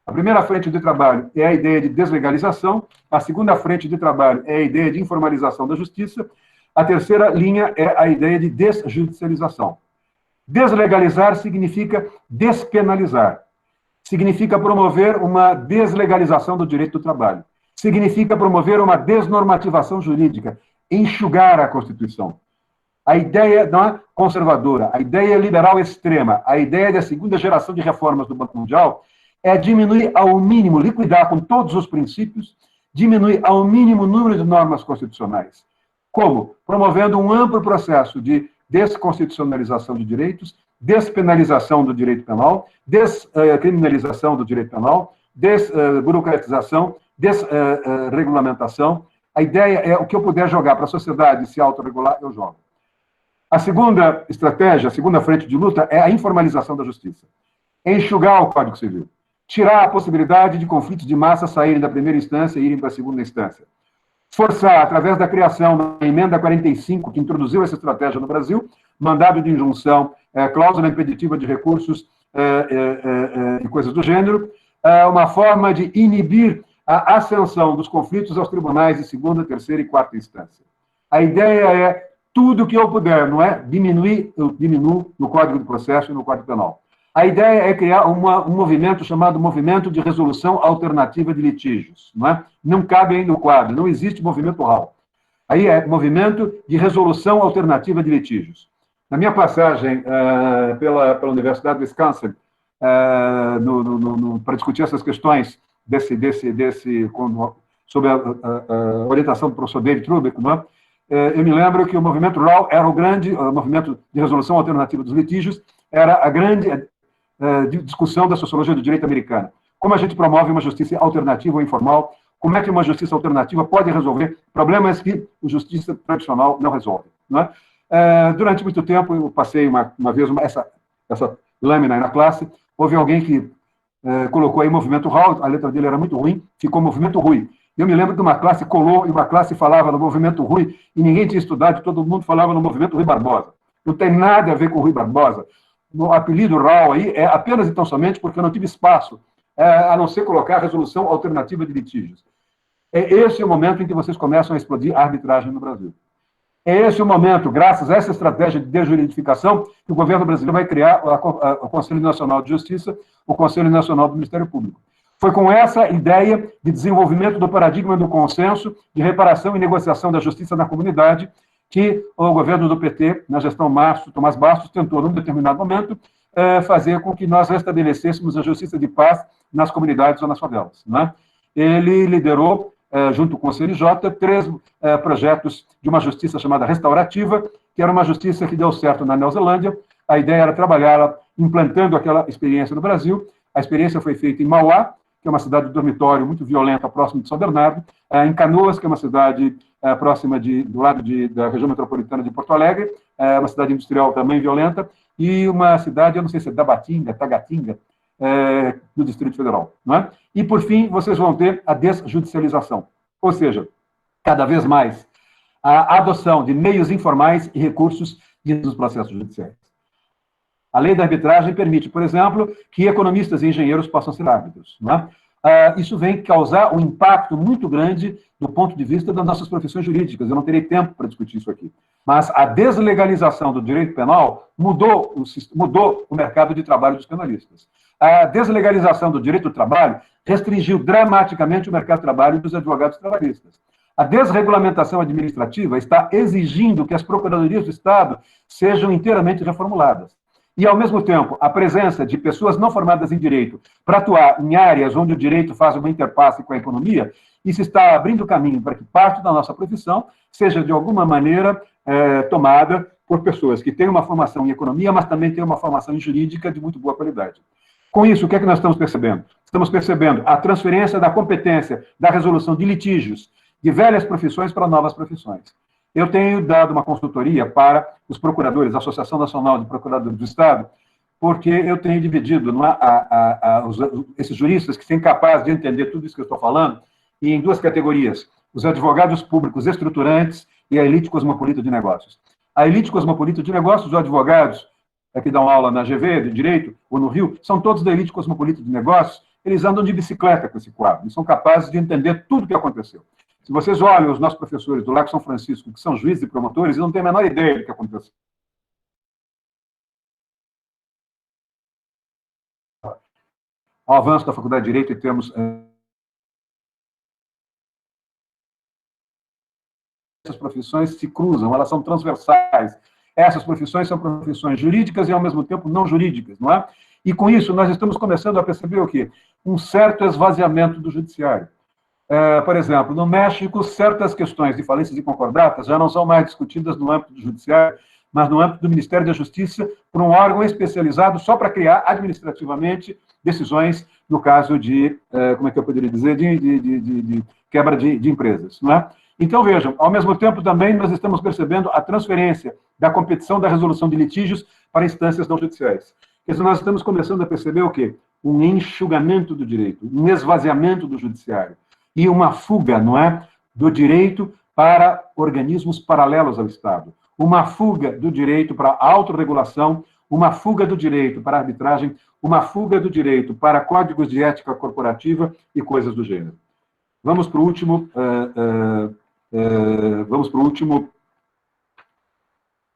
A primeira frente de trabalho é a ideia de deslegalização, a segunda frente de trabalho é a ideia de informalização da justiça, a terceira linha é a ideia de desjudicialização. Deslegalizar significa despenalizar, significa promover uma deslegalização do direito do trabalho, significa promover uma desnormativação jurídica, enxugar a Constituição. A ideia não é conservadora, a ideia liberal extrema, a ideia da segunda geração de reformas do Banco Mundial é diminuir ao mínimo, liquidar com todos os princípios, diminuir ao mínimo o número de normas constitucionais. Como? Promovendo um amplo processo de desconstitucionalização de direitos, despenalização do direito penal, descriminalização do direito penal, desburocratização, desregulamentação. A ideia é o que eu puder jogar para a sociedade se autorregular, eu jogo. A segunda estratégia, a segunda frente de luta é a informalização da justiça. Enxugar o Código Civil. Tirar a possibilidade de conflitos de massa saírem da primeira instância e irem para a segunda instância. Forçar, através da criação da emenda 45, que introduziu essa estratégia no Brasil, mandado de injunção, cláusula impeditiva de recursos e coisas do gênero, uma forma de inibir a ascensão dos conflitos aos tribunais de segunda, terceira e quarta instância. A ideia é tudo que eu puder, não é? Diminuir, eu diminuo no Código de Processo e no Código Penal. A ideia é criar um movimento chamado Movimento de Resolução Alternativa de Litígios. Não é? Não cabe aí no quadro, não existe movimento RAL. Aí é Movimento de Resolução Alternativa de Litígios. Na minha passagem pela Universidade de Wisconsin, para discutir essas questões sob a orientação do professor David Trubek, não é? Eu me lembro que o movimento RAL era o grande, o Movimento de Resolução Alternativa dos Litígios, era a grande discussão da sociologia do direito americana. Como a gente promove uma justiça alternativa ou informal, como é que uma justiça alternativa pode resolver problemas que a justiça tradicional não resolve. Não é? Durante muito tempo, eu passei uma vez essa lâmina aí na classe, houve alguém que colocou aí movimento Raul, a letra dele era muito ruim, ficou movimento Rui. Eu me lembro de uma classe colou e uma classe falava no movimento Rui e ninguém tinha estudado, todo mundo falava no movimento Rui Barbosa. Não tem nada a ver com o Rui Barbosa. O apelido Raul aí é apenas e tão somente porque eu não tive espaço, a não ser colocar a resolução alternativa de litígios. Esse é o momento em que vocês começam a explodir a arbitragem no Brasil. Esse é o momento, graças a essa estratégia de desjuridificação, que o governo brasileiro vai criar o Conselho Nacional de Justiça, o Conselho Nacional do Ministério Público. Foi com essa ideia de desenvolvimento do paradigma do consenso, de reparação e negociação da justiça na comunidade, que o governo do PT, na gestão Tomás Bastos, tentou, num determinado momento, fazer com que nós restabelecêssemos a justiça de paz nas comunidades ou nas favelas. Né? Ele liderou, junto com o CNJ, 3 projetos de uma justiça chamada restaurativa, que era uma justiça que deu certo na Neozelândia. A ideia era trabalhar implantando aquela experiência no Brasil. A experiência foi feita em Mauá, que é uma cidade de dormitório muito violenta, próximo de São Bernardo, em Canoas, que é uma cidade próxima do lado da região metropolitana de Porto Alegre, uma cidade industrial também violenta, e uma cidade, eu não sei se é Taguatinga, do Distrito Federal. Não é? E, por fim, vocês vão ter a desjudicialização, ou seja, cada vez mais a adoção de meios informais e recursos dos processos judiciais. A lei da arbitragem permite, por exemplo, que economistas e engenheiros possam ser árbitros. Não é? Isso vem causar um impacto muito grande do ponto de vista das nossas profissões jurídicas. Eu não terei tempo para discutir isso aqui. Mas a deslegalização do direito penal mudou o mercado de trabalho dos penalistas. A deslegalização do direito do trabalho restringiu dramaticamente o mercado de trabalho dos advogados trabalhistas. A desregulamentação administrativa está exigindo que as procuradorias do Estado sejam inteiramente reformuladas. E, ao mesmo tempo, a presença de pessoas não formadas em direito para atuar em áreas onde o direito faz uma interface com a economia, isso está abrindo caminho para que parte da nossa profissão seja, de alguma maneira, tomada por pessoas que têm uma formação em economia, mas também têm uma formação em jurídica de muito boa qualidade. Com isso, o que é que nós estamos percebendo? Estamos percebendo a transferência da competência da resolução de litígios de velhas profissões para novas profissões. Eu tenho dado uma consultoria para os procuradores, a Associação Nacional de Procuradores do Estado, porque eu tenho dividido esses juristas que são capazes de entender tudo isso que eu estou falando em 2 categorias: os advogados públicos estruturantes e a elite cosmopolita de negócios. A elite cosmopolita de negócios, os advogados que dão aula na GV, de Direito, ou no Rio, são todos da elite cosmopolita de negócios, eles andam de bicicleta com esse quadro, e são capazes de entender tudo o que aconteceu. Se vocês olham os nossos professores do Largo São Francisco, que são juízes e promotores, eles não têm a menor ideia do que aconteceu. Ao avanço da Faculdade de Direito, e temos essas profissões se cruzam, elas são transversais. Essas profissões são profissões jurídicas e, ao mesmo tempo, não jurídicas, não é? E, com isso, nós estamos começando a perceber o quê? Um certo esvaziamento do judiciário. Por exemplo, no México, certas questões de falências e concordatas já não são mais discutidas no âmbito do judiciário, mas no âmbito do Ministério da Justiça, por um órgão especializado só para criar administrativamente decisões no caso de, como é que eu poderia dizer, de quebra de empresas, não é? Então, vejam, ao mesmo tempo também nós estamos percebendo a transferência da competição da resolução de litígios para instâncias não judiciais. Quer dizer, nós estamos começando a perceber o quê? Um enxugamento do direito, um esvaziamento do judiciário e uma fuga, não é, do direito para organismos paralelos ao Estado, uma fuga do direito para a autorregulação, uma fuga do direito para a arbitragem, uma fuga do direito para códigos de ética corporativa e coisas do gênero. Vamos para o último...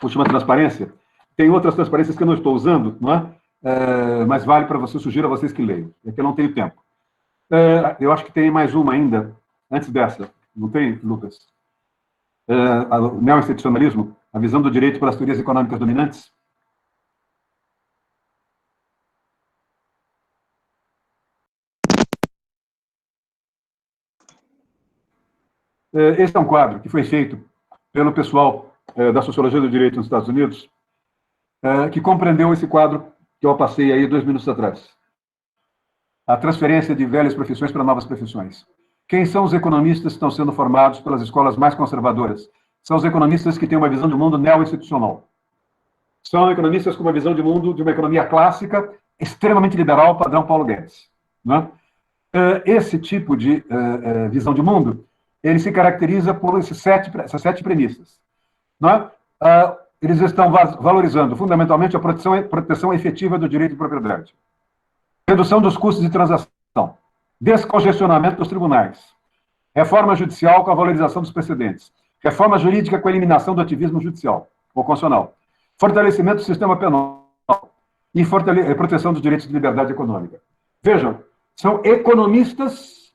última transparência. Tem outras transparências que eu não estou usando, não é? Mas vale para você, sugiro a vocês que leiam, é que eu não tenho tempo. Eu acho que tem mais uma ainda, antes dessa. Não tem, Lucas? O neo-institucionalismo, a visão do direito pelas teorias econômicas dominantes. Esse é um quadro que foi feito pelo pessoal da Sociologia do Direito nos Estados Unidos, que compreendeu esse quadro que eu passei aí 2 minutos atrás. A transferência de velhas profissões para novas profissões. Quem são os economistas que estão sendo formados pelas escolas mais conservadoras? São os economistas que têm uma visão de mundo neo-institucional. São economistas com uma visão de mundo de uma economia clássica, extremamente liberal, padrão Paulo Guedes. Né? Esse tipo de visão de mundo, ele se caracteriza por essas sete premissas. Né? Eles estão valorizando, fundamentalmente, a proteção efetiva do direito de propriedade, redução dos custos de transação, descongestionamento dos tribunais, reforma judicial com a valorização dos precedentes, reforma jurídica com a eliminação do ativismo judicial ou constitucional, fortalecimento do sistema penal e proteção dos direitos de liberdade econômica. Vejam, são economistas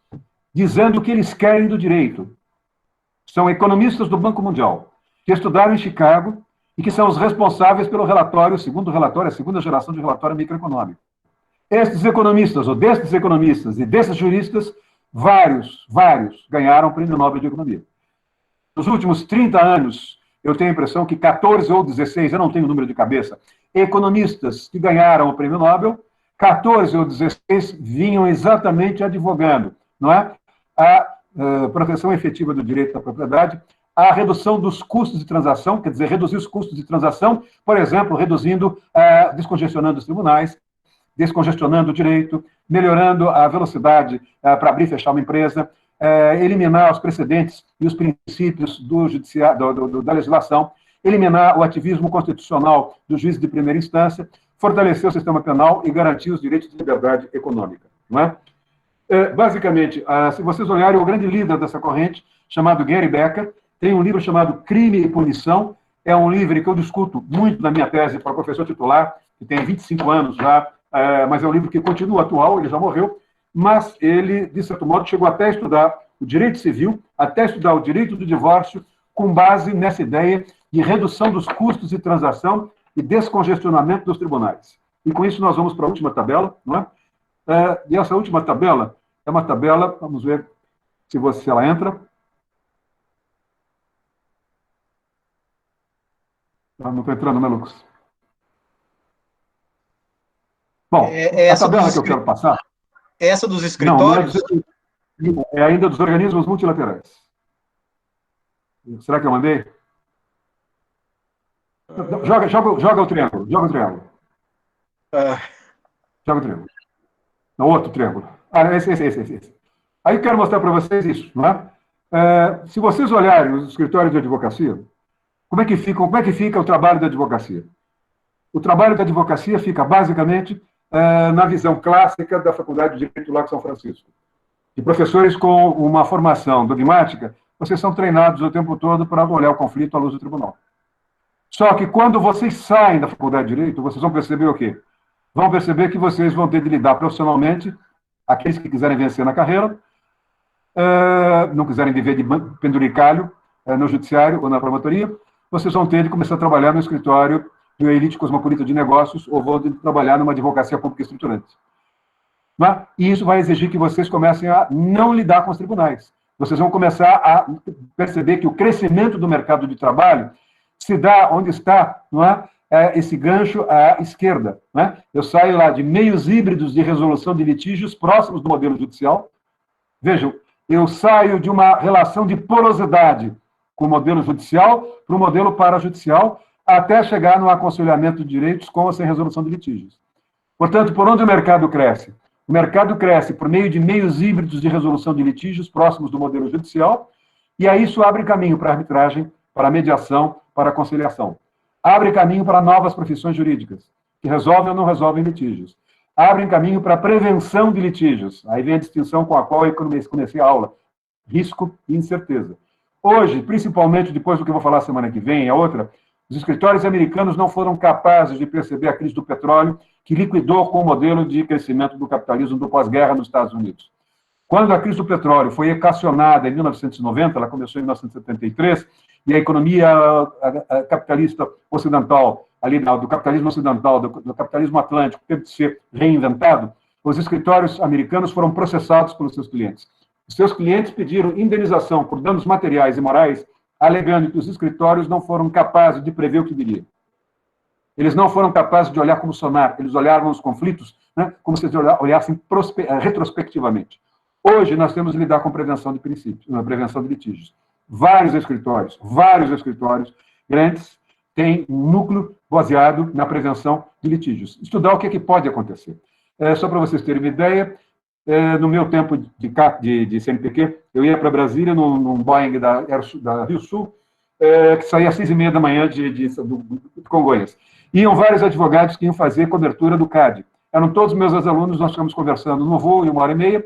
dizendo o que eles querem do direito. São economistas do Banco Mundial, que estudaram em Chicago e que são os responsáveis pelo relatório, o segundo relatório, a segunda geração de relatório microeconômico. Estes economistas, ou destes economistas e desses juristas, vários ganharam o Prêmio Nobel de Economia. Nos últimos 30 anos, eu tenho a impressão que 14 ou 16, eu não tenho o número de cabeça, economistas que ganharam o Prêmio Nobel, 14 ou 16 vinham exatamente advogando, não é? A proteção efetiva do direito da propriedade, a redução dos custos de transação, quer dizer, reduzir os custos de transação, por exemplo, descongestionando os tribunais, descongestionando o direito, melhorando a velocidade para abrir e fechar uma empresa, eliminar os precedentes e os princípios da legislação, eliminar o ativismo constitucional dos juízes de primeira instância, fortalecer o sistema penal e garantir os direitos de liberdade econômica. Não é? Basicamente, se vocês olharem, o grande líder dessa corrente, chamado Gary Becker, tem um livro chamado Crime e Punição. É um livro que eu discuto muito na minha tese para professor titular, que tem 25 anos já, mas é um livro que continua atual, ele já morreu, mas ele, de certo modo, chegou até a estudar o direito civil, até estudar o direito do divórcio, com base nessa ideia de redução dos custos de transação e descongestionamento dos tribunais. E com isso nós vamos para a última tabela, não é? E essa última tabela é uma tabela, vamos ver se ela entra. Não estou entrando, né, Lucas? Bom, a tabela que eu quero passar... Essa dos escritórios? Não, é ainda dos organismos multilaterais. Será que eu mandei? Joga o triângulo. Joga o triângulo. Joga o triângulo. Não, outro triângulo. Esse. Aí eu quero mostrar para vocês isso. Não é? Se vocês olharem os escritórios de advocacia, como é que fica o trabalho da advocacia? O trabalho da advocacia fica, basicamente, na visão clássica da Faculdade de Direito lá de São Francisco. E professores com uma formação dogmática, vocês são treinados o tempo todo para olhar o conflito à luz do tribunal. Só que quando vocês saem da Faculdade de Direito, vocês vão perceber o quê? Vão perceber que vocês vão ter de lidar profissionalmente, aqueles que quiserem vencer na carreira, não quiserem viver de penduricalho no judiciário ou na promotoria, vocês vão ter de começar a trabalhar no escritório de uma elite cosmopolita de negócios ou vão ter de trabalhar numa advocacia pública estruturante. E isso vai exigir que vocês comecem a não lidar com os tribunais. Vocês vão começar a perceber que o crescimento do mercado de trabalho se dá onde está, não é? Esse gancho à esquerda. Não é? Eu saio lá de meios híbridos de resolução de litígios próximos do modelo judicial. Vejam, eu saio de uma relação de porosidade com o modelo judicial para o modelo parajudicial, até chegar no aconselhamento de direitos com ou sem resolução de litígios. Portanto, por onde o mercado cresce? O mercado cresce por meio de meios híbridos de resolução de litígios próximos do modelo judicial, e aí isso abre caminho para a arbitragem, para a mediação, para a conciliação. Abre caminho para novas profissões jurídicas, que resolvem ou não resolvem litígios. Abrem caminho para a prevenção de litígios. Aí vem a distinção com a qual eu comecei a aula. Risco e incerteza. Hoje, principalmente depois do que eu vou falar semana que vem, a outra, os escritórios americanos não foram capazes de perceber a crise do petróleo, que liquidou com o modelo de crescimento do capitalismo do pós-guerra nos Estados Unidos. Quando a crise do petróleo foi equacionada em 1990, ela começou em 1973, e a economia capitalista ocidental, ali do capitalismo ocidental, do capitalismo atlântico, teve de ser reinventado, os escritórios americanos foram processados pelos seus clientes. Os seus clientes pediram indenização por danos materiais e morais, alegando que os escritórios não foram capazes de prever o que viria. Eles não foram capazes de olhar como sonar, eles olharam os conflitos, né, como se eles olhassem retrospectivamente. Hoje, nós temos de lidar com prevenção de princípios, prevenção de litígios. Vários escritórios grandes têm um núcleo baseado na prevenção de litígios. Estudar o que é que pode acontecer. Só para vocês terem uma ideia, no meu tempo de CNPq, eu ia para Brasília num Boeing da Rio Sul, que saía às 6h30 da manhã de Congonhas. Iam vários advogados que iam fazer cobertura do CAD. Eram todos meus alunos, nós ficamos conversando no voo em 1h30,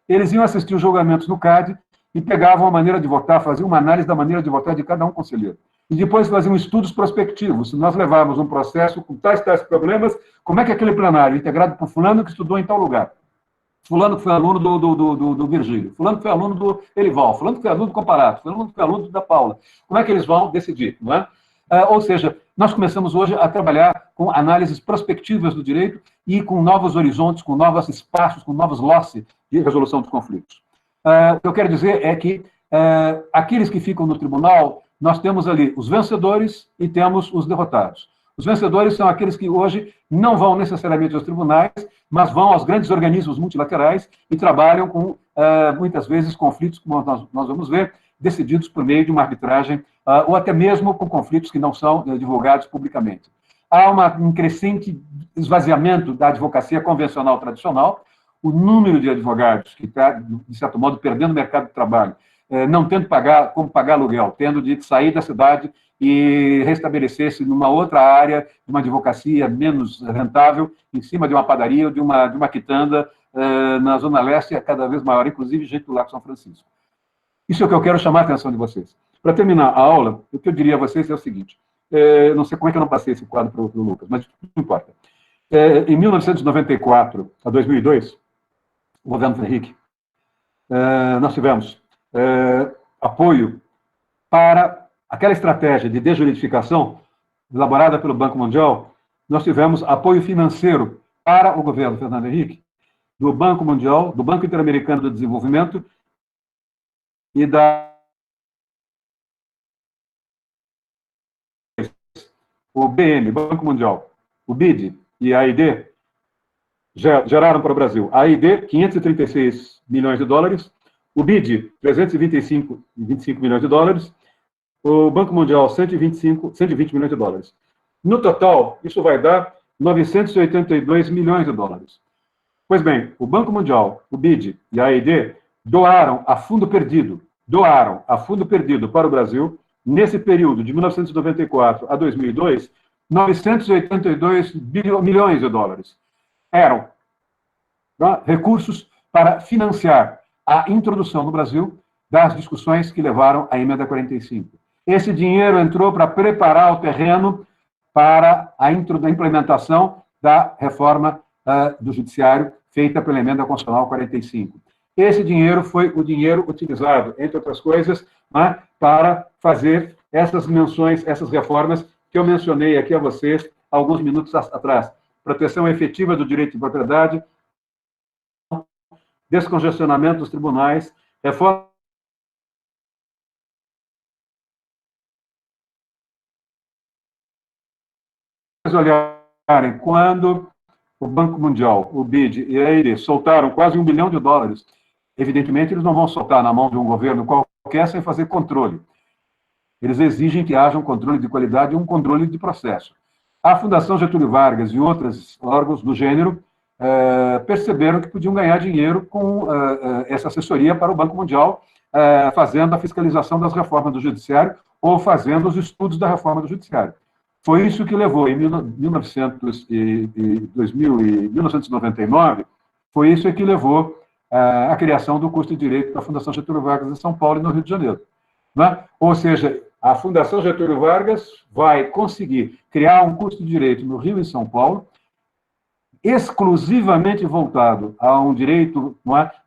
eles iam assistir os julgamentos no CAD e pegavam a maneira de votar, faziam uma análise da maneira de votar de cada um conselheiro. E depois faziam estudos prospectivos. Se nós levarmos um processo com tais problemas, como é que aquele plenário, integrado por fulano que estudou em tal lugar, fulano que foi aluno do Virgílio, fulano que foi aluno do Elival, fulano que foi aluno do Comparato, fulano que foi aluno da Paula, como é que eles vão decidir, não é? Ou seja, nós começamos hoje a trabalhar com análises prospectivas do direito e com novos horizontes, com novos espaços, com novos lotes de resolução dos conflitos. O que eu quero dizer é que aqueles que ficam no tribunal, nós temos ali os vencedores e temos os derrotados. Os vencedores são aqueles que hoje não vão necessariamente aos tribunais, mas vão aos grandes organismos multilaterais e trabalham com, muitas vezes, conflitos, como nós vamos ver, decididos por meio de uma arbitragem, ou até mesmo com conflitos que não são divulgados publicamente. Há um crescente esvaziamento da advocacia convencional tradicional. O número de advogados que está, de certo modo, perdendo o mercado de trabalho, não tendo como pagar aluguel, tendo de sair da cidade e restabelecer-se numa outra área de uma advocacia menos rentável, em cima de uma padaria ou de uma quitanda na Zona Leste, é cada vez maior, inclusive gente do Lago São Francisco. Isso é o que eu quero chamar a atenção de vocês. Para terminar a aula, o que eu diria a vocês é o seguinte, não sei como é que eu não passei esse quadro para o Lucas, mas não importa. Em 1994 a 2002, o governo Henrique, nós tivemos apoio para aquela estratégia de desjuridificação elaborada pelo Banco Mundial. Nós tivemos apoio financeiro para o governo Fernando Henrique, do Banco Mundial, do Banco Interamericano do Desenvolvimento e o BM, Banco Mundial, o BID e a AID geraram para o Brasil. A AID, 536 milhões de dólares, o BID, 325 milhões de dólares, o Banco Mundial, 120 milhões de dólares. No total, isso vai dar 982 milhões de dólares. Pois bem, o Banco Mundial, o BID e a AID doaram a fundo perdido para o Brasil, nesse período de 1994 a 2002, 982 milhões de dólares. Eram recursos para financiar a introdução no Brasil das discussões que levaram à Emenda 45. Esse dinheiro entrou para preparar o terreno para a implementação da reforma do Judiciário feita pela Emenda Constitucional 45. Esse dinheiro foi o dinheiro utilizado, entre outras coisas, para fazer essas menções, essas reformas que eu mencionei aqui a vocês alguns minutos atrás. Proteção efetiva do direito de propriedade, descongestionamento dos tribunais, reforma olharem, quando o Banco Mundial, o BID e a AID soltaram quase $1 bilhão, evidentemente eles não vão soltar na mão de um governo qualquer sem fazer controle. Eles exigem que haja um controle de qualidade e um controle de processo. A Fundação Getúlio Vargas e outros órgãos do gênero perceberam que podiam ganhar dinheiro com essa assessoria para o Banco Mundial, fazendo a fiscalização das reformas do Judiciário ou fazendo os estudos da reforma do Judiciário. Foi isso que levou, em 1999, foi isso que levou à criação do curso de Direito da Fundação Getúlio Vargas em São Paulo e no Rio de Janeiro. Né? Ou seja, a Fundação Getúlio Vargas vai conseguir criar um curso de Direito no Rio e São Paulo, exclusivamente voltado a um direito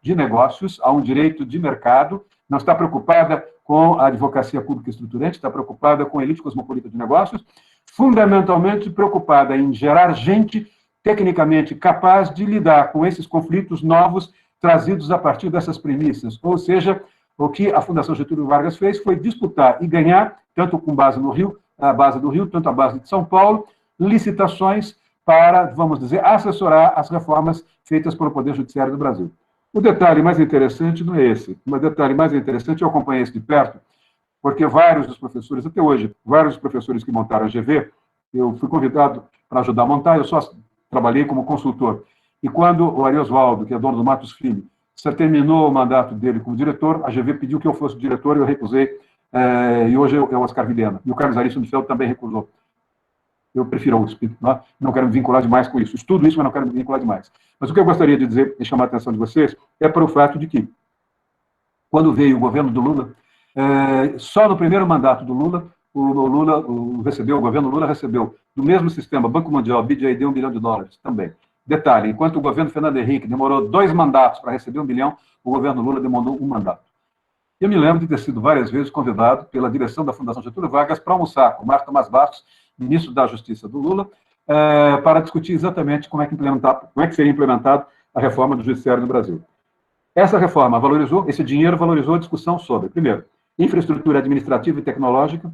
de negócios, a um direito de mercado, não está preocupada com a advocacia pública estruturante, está preocupada com a elite cosmopolita de negócios, fundamentalmente preocupada em gerar gente tecnicamente capaz de lidar com esses conflitos novos trazidos a partir dessas premissas. Ou seja, o que a Fundação Getúlio Vargas fez foi disputar e ganhar, tanto com base no Rio, a base do Rio, tanto a base de São Paulo, licitações para, vamos dizer, assessorar as reformas feitas pelo Poder Judiciário do Brasil. O detalhe mais interessante não é esse. O detalhe mais interessante, eu acompanhei isso de perto, porque vários dos professores, até hoje, vários dos professores que montaram a GV, eu fui convidado para ajudar a montar, eu só trabalhei como consultor. E quando o Ari Oswaldo, que é dono do Matos Filho, você terminou o mandato dele como diretor, a GV pediu que eu fosse diretor, eu recusei, e hoje é o Oscar Vilhena. E o Carlos Arício Micel também recusou. Eu prefiro a USP, não quero me vincular demais com isso. Estudo isso, mas não quero me vincular demais. Mas o que eu gostaria de dizer e chamar a atenção de vocês é para o fato de que, quando veio o governo do Lula, só no primeiro mandato do Lula, o governo Lula recebeu do mesmo sistema, Banco Mundial, BID, $1 bilhão também. Detalhe, enquanto o governo Fernando Henrique demorou 2 mandatos para receber $1 bilhão, o governo Lula demorou 1 mandato. Eu me lembro de ter sido várias vezes convidado pela direção da Fundação Getúlio Vargas para almoçar com o Márcio Tomás Bastos, ministro da Justiça do Lula, para discutir exatamente como é que seria implementada a reforma do judiciário no Brasil. Essa reforma esse dinheiro valorizou a discussão sobre, primeiro, infraestrutura administrativa e tecnológica,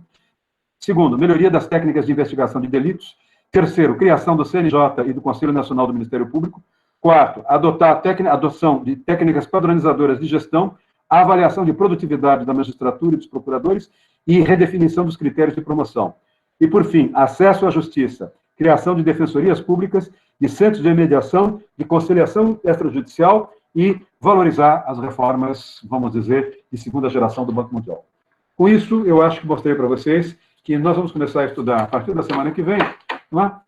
segundo, melhoria das técnicas de investigação de delitos, terceiro, criação do CNJ e do Conselho Nacional do Ministério Público, quarto, adoção de técnicas padronizadoras de gestão, a avaliação de produtividade da magistratura e dos procuradores e redefinição dos critérios de promoção. E, por fim, acesso à justiça, criação de defensorias públicas, de centros de mediação, de conciliação extrajudicial e valorizar as reformas, vamos dizer, de segunda geração do Banco Mundial. Com isso, eu acho que mostrei para vocês que nós vamos começar a estudar, a partir da semana que vem,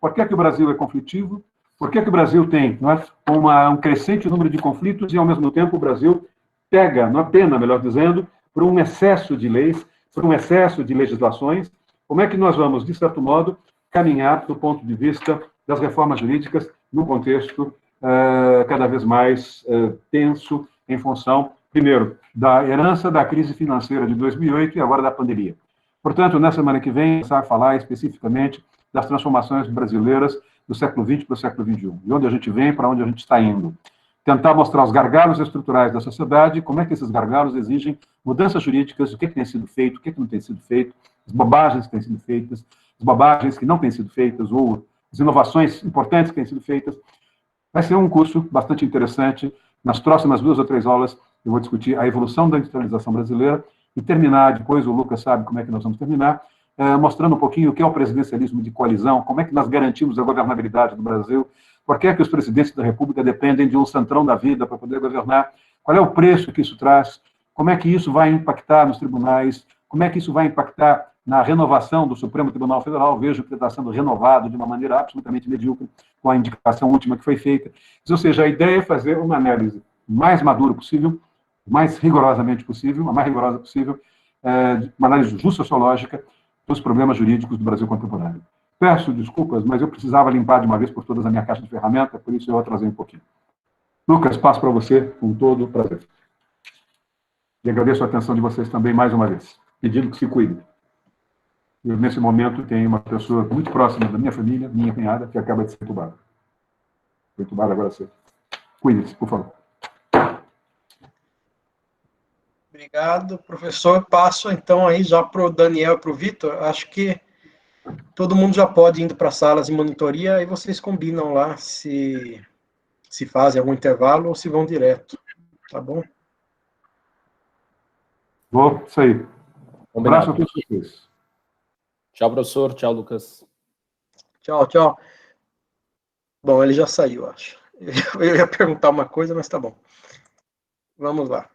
por que o Brasil é conflitivo, por que o Brasil tem um crescente número de conflitos e, ao mesmo tempo, o Brasil pega, melhor dizendo, por um excesso de leis, por um excesso de legislações. Como é que nós vamos, de certo modo, caminhar do ponto de vista das reformas jurídicas num contexto cada vez mais tenso em função, primeiro, da herança da crise financeira de 2008 e agora da pandemia. Portanto, na semana que vem, vamos falar especificamente das transformações brasileiras do século XX para o século XXI, de onde a gente vem para onde a gente está indo. Tentar mostrar os gargalos estruturais da sociedade, como é que esses gargalos exigem mudanças jurídicas, o que tem sido feito, o que não tem sido feito, as bobagens que têm sido feitas, as bobagens que não têm sido feitas, ou as inovações importantes que têm sido feitas. Vai ser um curso bastante interessante. Nas próximas 2 ou 3 aulas, eu vou discutir a evolução da industrialização brasileira e terminar, depois o Lucas sabe como é que nós vamos terminar, mostrando um pouquinho o que é o presidencialismo de coalizão, como é que nós garantimos a governabilidade do Brasil, por que é que os presidentes da República dependem de um centrão da vida para poder governar, qual é o preço que isso traz, como é que isso vai impactar nos tribunais, como é que isso vai impactar na renovação do Supremo Tribunal Federal. Vejo que está sendo renovado de uma maneira absolutamente medíocre, com a indicação última que foi feita. Ou seja, a ideia é fazer uma análise mais madura possível, mais rigorosamente possível, a mais rigorosa possível, uma análise justo-sociológica dos problemas jurídicos do Brasil contemporâneo. Peço desculpas, mas eu precisava limpar de uma vez por todas a minha caixa de ferramentas, por isso eu atrasei um pouquinho. Lucas, passo para você com todo o prazer. E agradeço a atenção de vocês também mais uma vez, pedindo que se cuidem. Eu, nesse momento, tenho uma pessoa muito próxima da minha família, minha cunhada, que acaba de ser entubada. Foi entubada agora cedo. Cuide-se, por favor. Obrigado, professor. Passo, então, aí já para o Daniel e para o Vitor. Acho que todo mundo já pode ir indo para salas de monitoria e vocês combinam lá se fazem algum intervalo ou se vão direto. Tá bom? Vou sair. Um abraço a todos vocês. Tchau, professor. Tchau, Lucas. Tchau, tchau. Bom, ele já saiu, acho. Eu ia perguntar uma coisa, mas tá bom. Vamos lá.